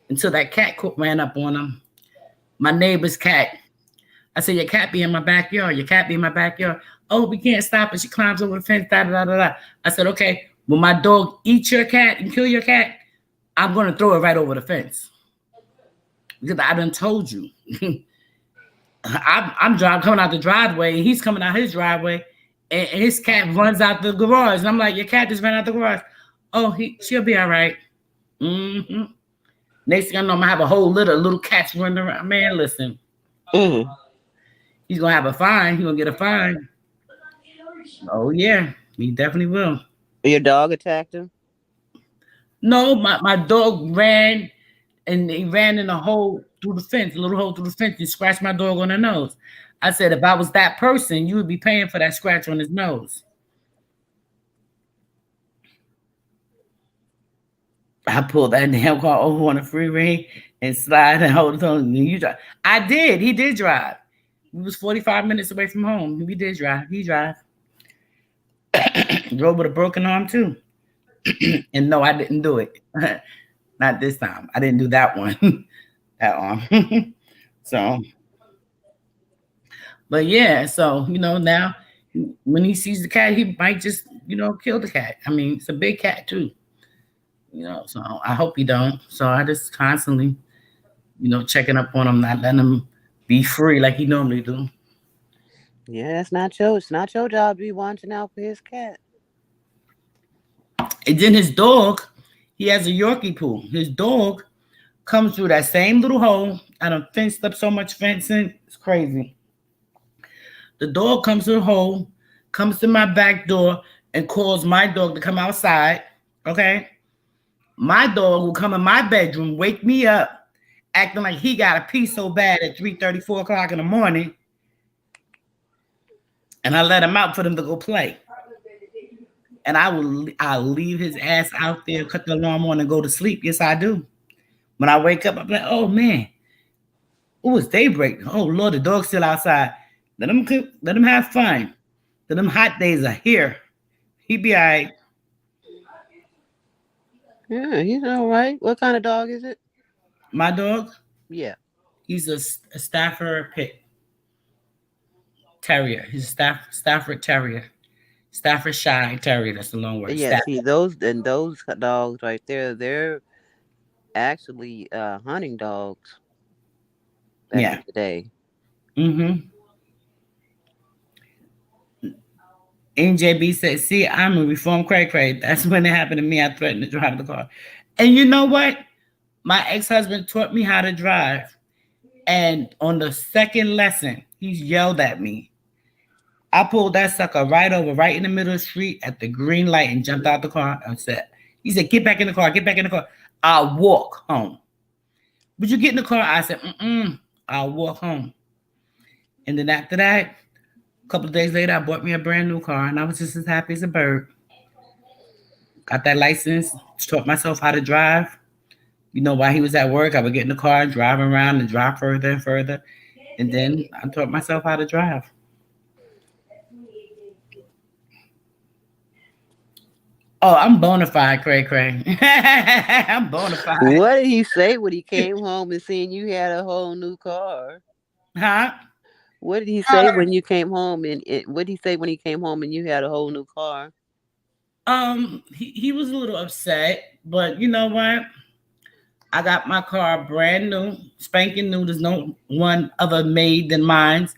Until that cat ran up on him. My neighbor's cat. I said, your cat be in my backyard. Your cat be in my backyard. Oh, we can't stop it. She climbs over the fence. Da, da, da, da. I said, okay, when my dog eats your cat and kill your cat, I'm going to throw it right over the fence. Because I done told you. I'm coming out the driveway, and he's coming out his driveway, and his cat runs out the garage. And I'm like, your cat just ran out the garage. Oh, she'll be all right. Mm-hmm. Next thing I know, I'm going to have a whole litter of little cats running around. Man, listen. He's going to have a fine. He's going to get a fine. Oh, yeah. He definitely will.
Your dog attacked him?
No, my dog ran, and he ran in a hole through the fence, a little hole through the fence, and scratched my dog on the nose. I said, if I was that person, you would be paying for that scratch on his nose. I pulled that damn car over on the freeway and slide and hold it on. You drive. I did. He did drive. He was 45 minutes away from home. He did drive. He drive. Drove with a broken arm too. And no, I didn't do it. Not this time. I didn't do that one. That arm. So, but yeah, so now when he sees the cat, he might just kill the cat. I mean, it's a big cat too. So I hope he don't. So I just constantly, checking up on him, not letting him be free like he normally do.
Yeah, it's not your job to be watching out for his cat.
And then his dog, he has a Yorkie poo. His dog comes through that same little hole. I done fenced up so much fencing. It's crazy. The dog comes through the hole, comes to my back door, and calls my dog to come outside. Okay? My dog will come in my bedroom, wake me up, acting like he got a pee so bad at 3:30, 4 o'clock in the morning. And I let him out for them to go play. And I'll leave his ass out there, cut the alarm on, and go to sleep. Yes, I do. When I wake up, I'm like, oh man, it was daybreak. Oh Lord, the dog's still outside. Let him cook, let him have fun. Them hot days are here. He be all right.
Yeah, he's all right. What kind of dog is it?
My dog?
Yeah.
He's a Stafford Pit Terrier. He's a Stafford Terrier. Staffordshire Terrier. That's the long word.
Yeah, see, those dogs right there, they're actually hunting dogs back in the day.
Mm-hmm. NJB said, see, I'm a reformed cray-cray. That's when it happened to me. I threatened to drive the car. And you know what? My ex-husband taught me how to drive. And on the second lesson, he yelled at me. I pulled that sucker right over, right in the middle of the street at the green light and jumped out the car and said, he said, get back in the car, get back in the car. I'll walk home. Would you get in the car? I said, I'll walk home. And then after that, a couple of days later, I bought me a brand new car, and I was just as happy as a bird. Got that license, taught myself how to drive. While he was at work, I would get in the car and drive around and drive further and further. And then I taught myself how to drive. Oh, I'm bona fide, cray cray. I'm bona fide.
What did he say when he came home and seen you had a whole new car?
Huh?
What did he say when you came home and what did he say when he came home and you had a whole new car?
He was a little upset, but you know what? I got my car brand new, spanking new. There's no one other made than mine.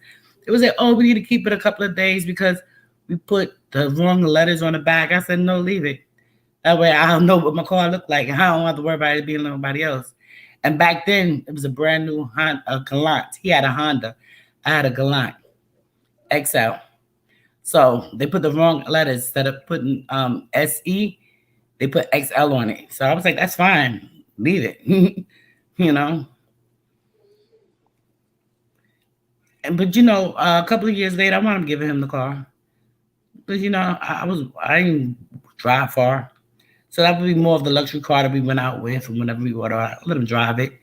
It was like, oh, we need to keep it a couple of days because we put the wrong letters on the back. I said, no, leave it. That way I don't know what my car looked like. And I don't have to worry about it being like nobody else. And back then, it was a brand new Honda Galant. He had a Honda. I had a Galant XL. So they put the wrong letters. Instead of putting SE, they put XL on it. So I was like, that's fine. Leave it. But a couple of years later, I wanted to give him the car. But I didn't drive far. So that would be more of the luxury car that we went out with and whenever we would let him drive it.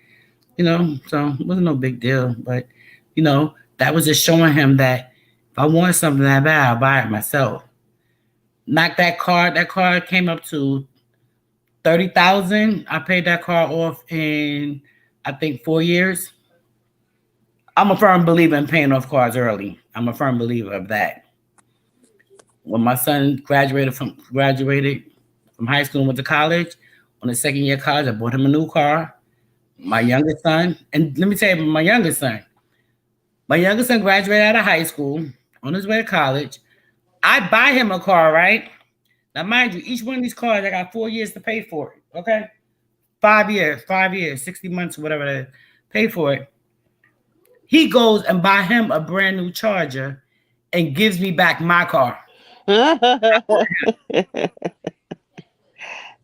So it wasn't no big deal. But that was just showing him that if I want something that bad, I'll buy it myself. Not that car. That car came up to 30,000. I paid that car off in, I think, 4 years. I'm a firm believer in paying off cars early. I'm a firm believer of that. When my son graduated from high school and went to college, on the second year of college, I bought him a new car. My youngest son, and let me tell you, my youngest son graduated out of high school on his way to college. I buy him a car, right? Now, mind you, each one of these cars, I got 4 years to pay for it. Okay, 5 years, 60 months, whatever it is, pay for it. He goes and buy him a brand new Charger and gives me back my car.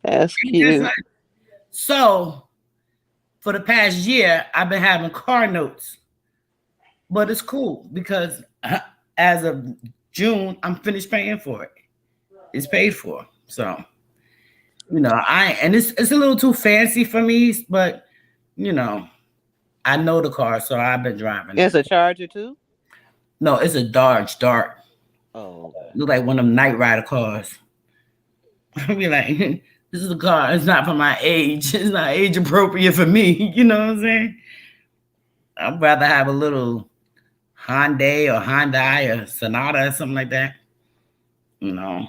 That's cute.
So for the past year, I've been having car notes, but it's cool because as of June, I'm finished paying for it. It's paid for. So, it's a little too fancy for me, but you know, I know the car, so I've been driving
It's
it.
a Charger too?
No, it's a Dodge Dart.
Oh, okay.
Look like one of them Night Rider cars. I'll be like, this is a car. It's not for my age. It's not age appropriate for me. You know what I'm saying? I'd rather have a little Hyundai or Sonata or something like that. You know.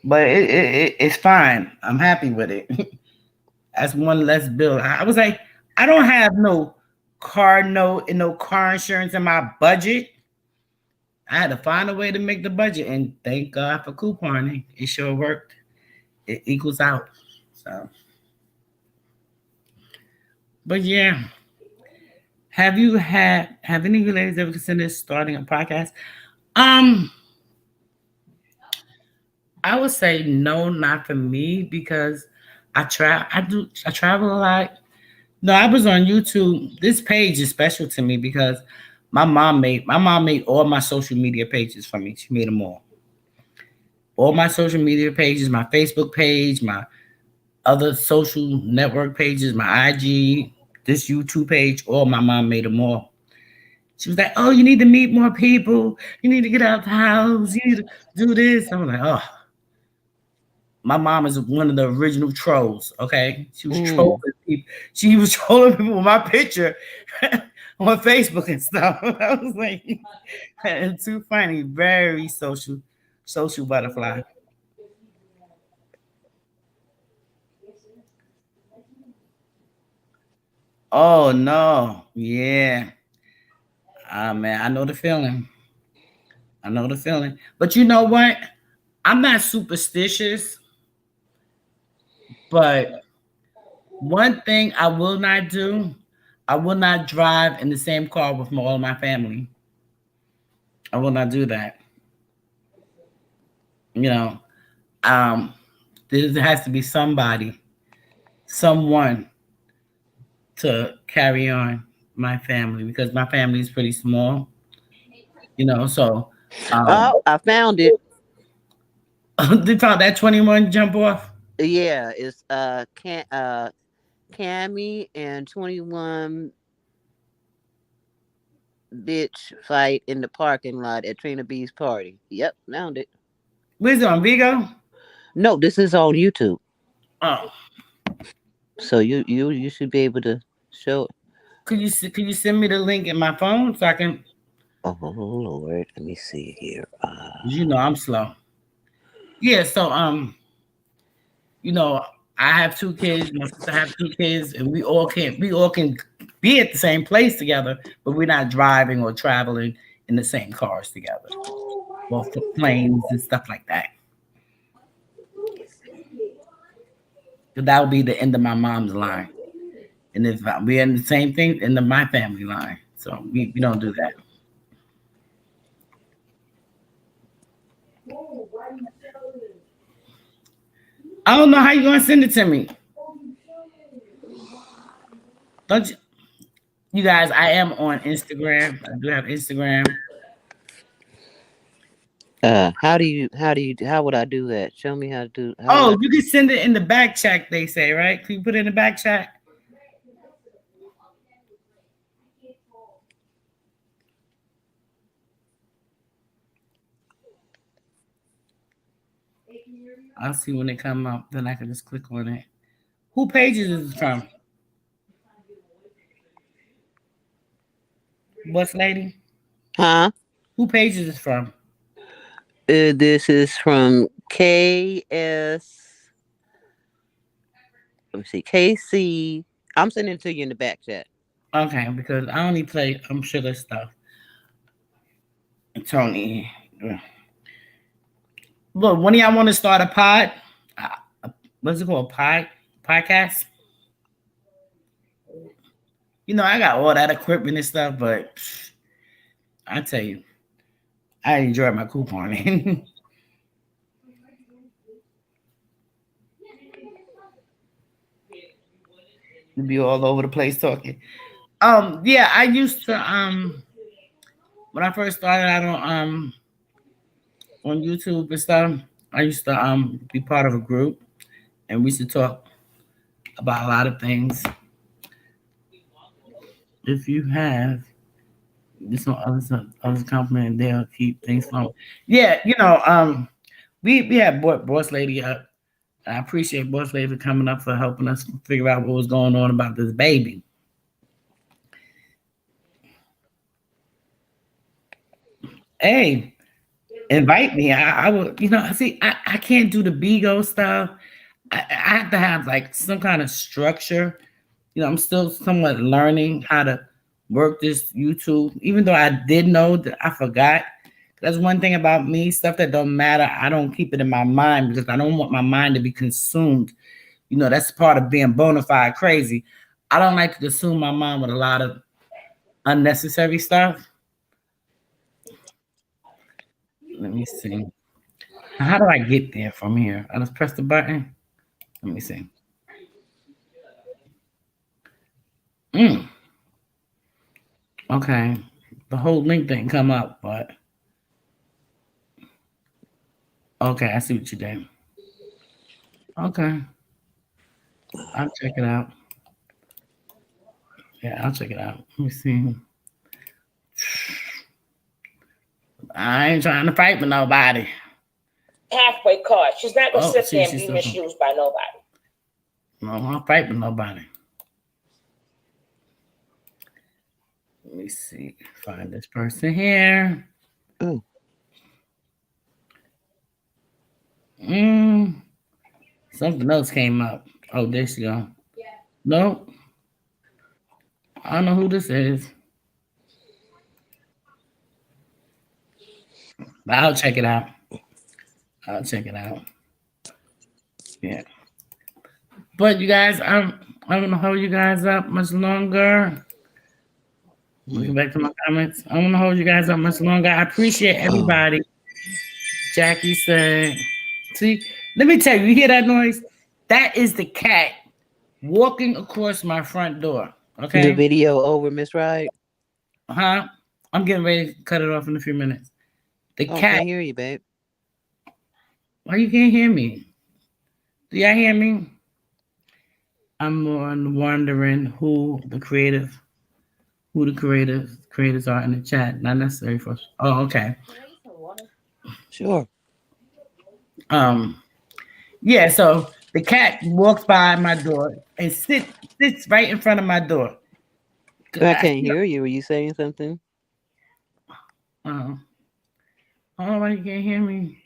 But it's fine. I'm happy with it. That's one less bill. I was like, I don't have no car note and no car insurance in my budget. I had to find a way to make the budget, and thank God for couponing. It sure worked. It equals out. So, but yeah, have any of you ladies ever considered starting a podcast? I would say no, not for me because I travel a lot. No, I was on YouTube. This page is special to me because my mom made all my social media pages for me. She made them all. All my social media pages, my Facebook page, my other social network pages, my IG, this YouTube page, all my mom made them all. She was like, "Oh, you need to meet more people. You need to get out the house. You need to do this." I was like, "Oh." My mom is one of the original trolls. Okay, she was trolling people. She was trolling people with my picture on Facebook and stuff. I was like, it's too funny. Very social butterfly. Oh no, yeah. Ah man, I know the feeling. I know the feeling. But you know what? I'm not superstitious, but one thing I will not do, I will not drive in the same car with all of my family. I will not do that. You know, um, there has to be someone to carry on my family because my family is pretty small. So
Oh, I found it.
they found that 21 jump off.
Yeah, it's Cammy and 21 bitch fight in the parking lot at Trina B's party. Yep, found it.
Where's it on Vigo?
No, this is on YouTube.
Oh,
So you should be able to show it.
could you send me the link in my phone so I can?
Oh Lord, let me see here.
I'm slow. Yeah, so you know, I have two kids, my sister have two kids, and we all can be at the same place together, but we're not driving or traveling in the same cars together. Well, for planes and stuff like that. 'Cause that would be the end of my mom's line. And if we're in the same thing, end of my family line. So we don't do that. I don't know how you gonna send it to me. Don't you? You guys, I am on Instagram. I do have Instagram.
How would I do that? Show me how to do
Oh, you can send it in the back chat, they say, right? Can you put it in the back chat? I'll see when they come up. Then I can just click on it. Who pages is it from? Boss lady?
Huh?
Who pages is from?
This is from KS. Let me see. KC. I'm sending it to you in the back chat.
Okay, because I only play sugar stuff. Tony. Look, when y'all want to start a pod? What's it called? Podcast? You know, I got all that equipment and stuff, but I tell you, I enjoy my couponing. Be all over the place talking. Yeah, I used to when I first started out on YouTube and stuff, I used to be part of a group and we used to talk about a lot of things. If you have this one other compliment, they'll keep things flowing. Yeah, you know, we had Boss Lady up. I appreciate Boss Lady for coming up for helping us figure out what was going on about this baby. Hey, invite me. I will, you know, see, I can't do the Bigo stuff. I have to have like some kind of structure. You know, I'm still somewhat learning how to work this YouTube, even though I did know that I forgot. That's one thing about me, stuff that don't matter. I don't keep it in my mind because I don't want my mind to be consumed. You know, that's part of being bona fide crazy. I don't like to consume my mind with a lot of unnecessary stuff. Let me see. How do I get there from here? I just press the button. Let me see. Okay. The whole link didn't come up, but okay, I see what you did. Okay. I'll check it out. Yeah, I'll check it out. Let me see. I ain't trying to fight with nobody.
Halfway card. She's not gonna sit there and be
still
misused by nobody.
No, I don't fight with nobody. Let me see. Find this person here.
Oh.
Something else came up. Oh, there she go. No. I don't know who this is. But I'll check it out. Yeah. But you guys, I'm gonna hold you guys up much longer. Looking back to my comments. I'm gonna hold you guys up much longer. I appreciate everybody. Jackie said, see, let me tell you, you hear that noise? That is the cat walking across my front door. Okay.
The video over, Miss Wright.
Huh? I'm getting ready to cut it off in a few minutes. The cat.
I can't hear you, babe.
Why you can't hear me? Do y'all hear me? I'm wondering who the creators are in the chat. Not necessary for. Oh, okay.
Sure.
Yeah. So the cat walks by my door and sits right in front of my door.
I can't hear you. Were you saying something?
Oh, why you can't hear me?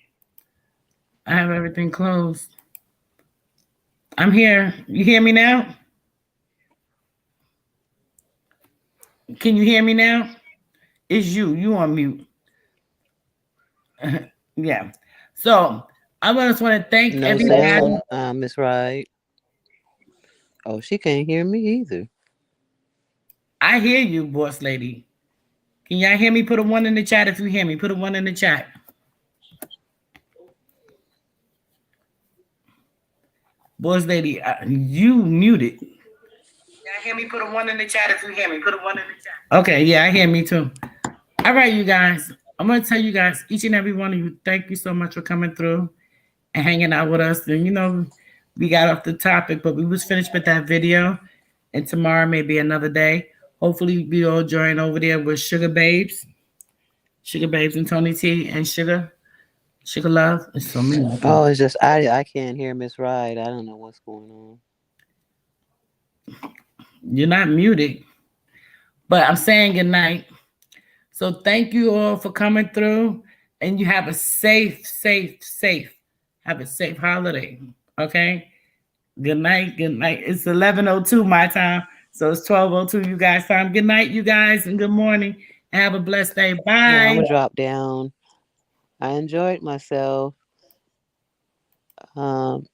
I have everything closed. I'm here. You hear me now? Can you hear me now? It's you. You on mute. Yeah. So I just want to thank everybody.
Miss Wright. Oh, she can't hear me either.
I hear you, boss lady. Can y'all hear me? Put a 1 in the chat if you hear me. Put a 1 in the chat. Boss lady, you muted. Y'all hear me? Put a 1 in the chat if you hear me. Put a 1 in the chat. Okay, yeah, I hear me too. All right, you guys. I'm going to tell you guys, each and every one of you, thank you so much for coming through and hanging out with us. And, you know, we got off the topic, but we was finished with that video. And tomorrow may be another day. Hopefully, we all join over there with Sugar Babes and Tony T and Sugar. Sugar Love, it's so many.
Oh, it's just I can't hear Miss Ride. I don't know what's going on.
You're not muted, but I'm saying good night. So thank you all for coming through, and you have a safe have a safe holiday. Okay. Good night. Good night. It's 11:02 my time, so it's 12:02 you guys' time. Good night, you guys, and good morning. Have a blessed day. Bye.
Yeah, I'm gonna drop down. I enjoyed myself.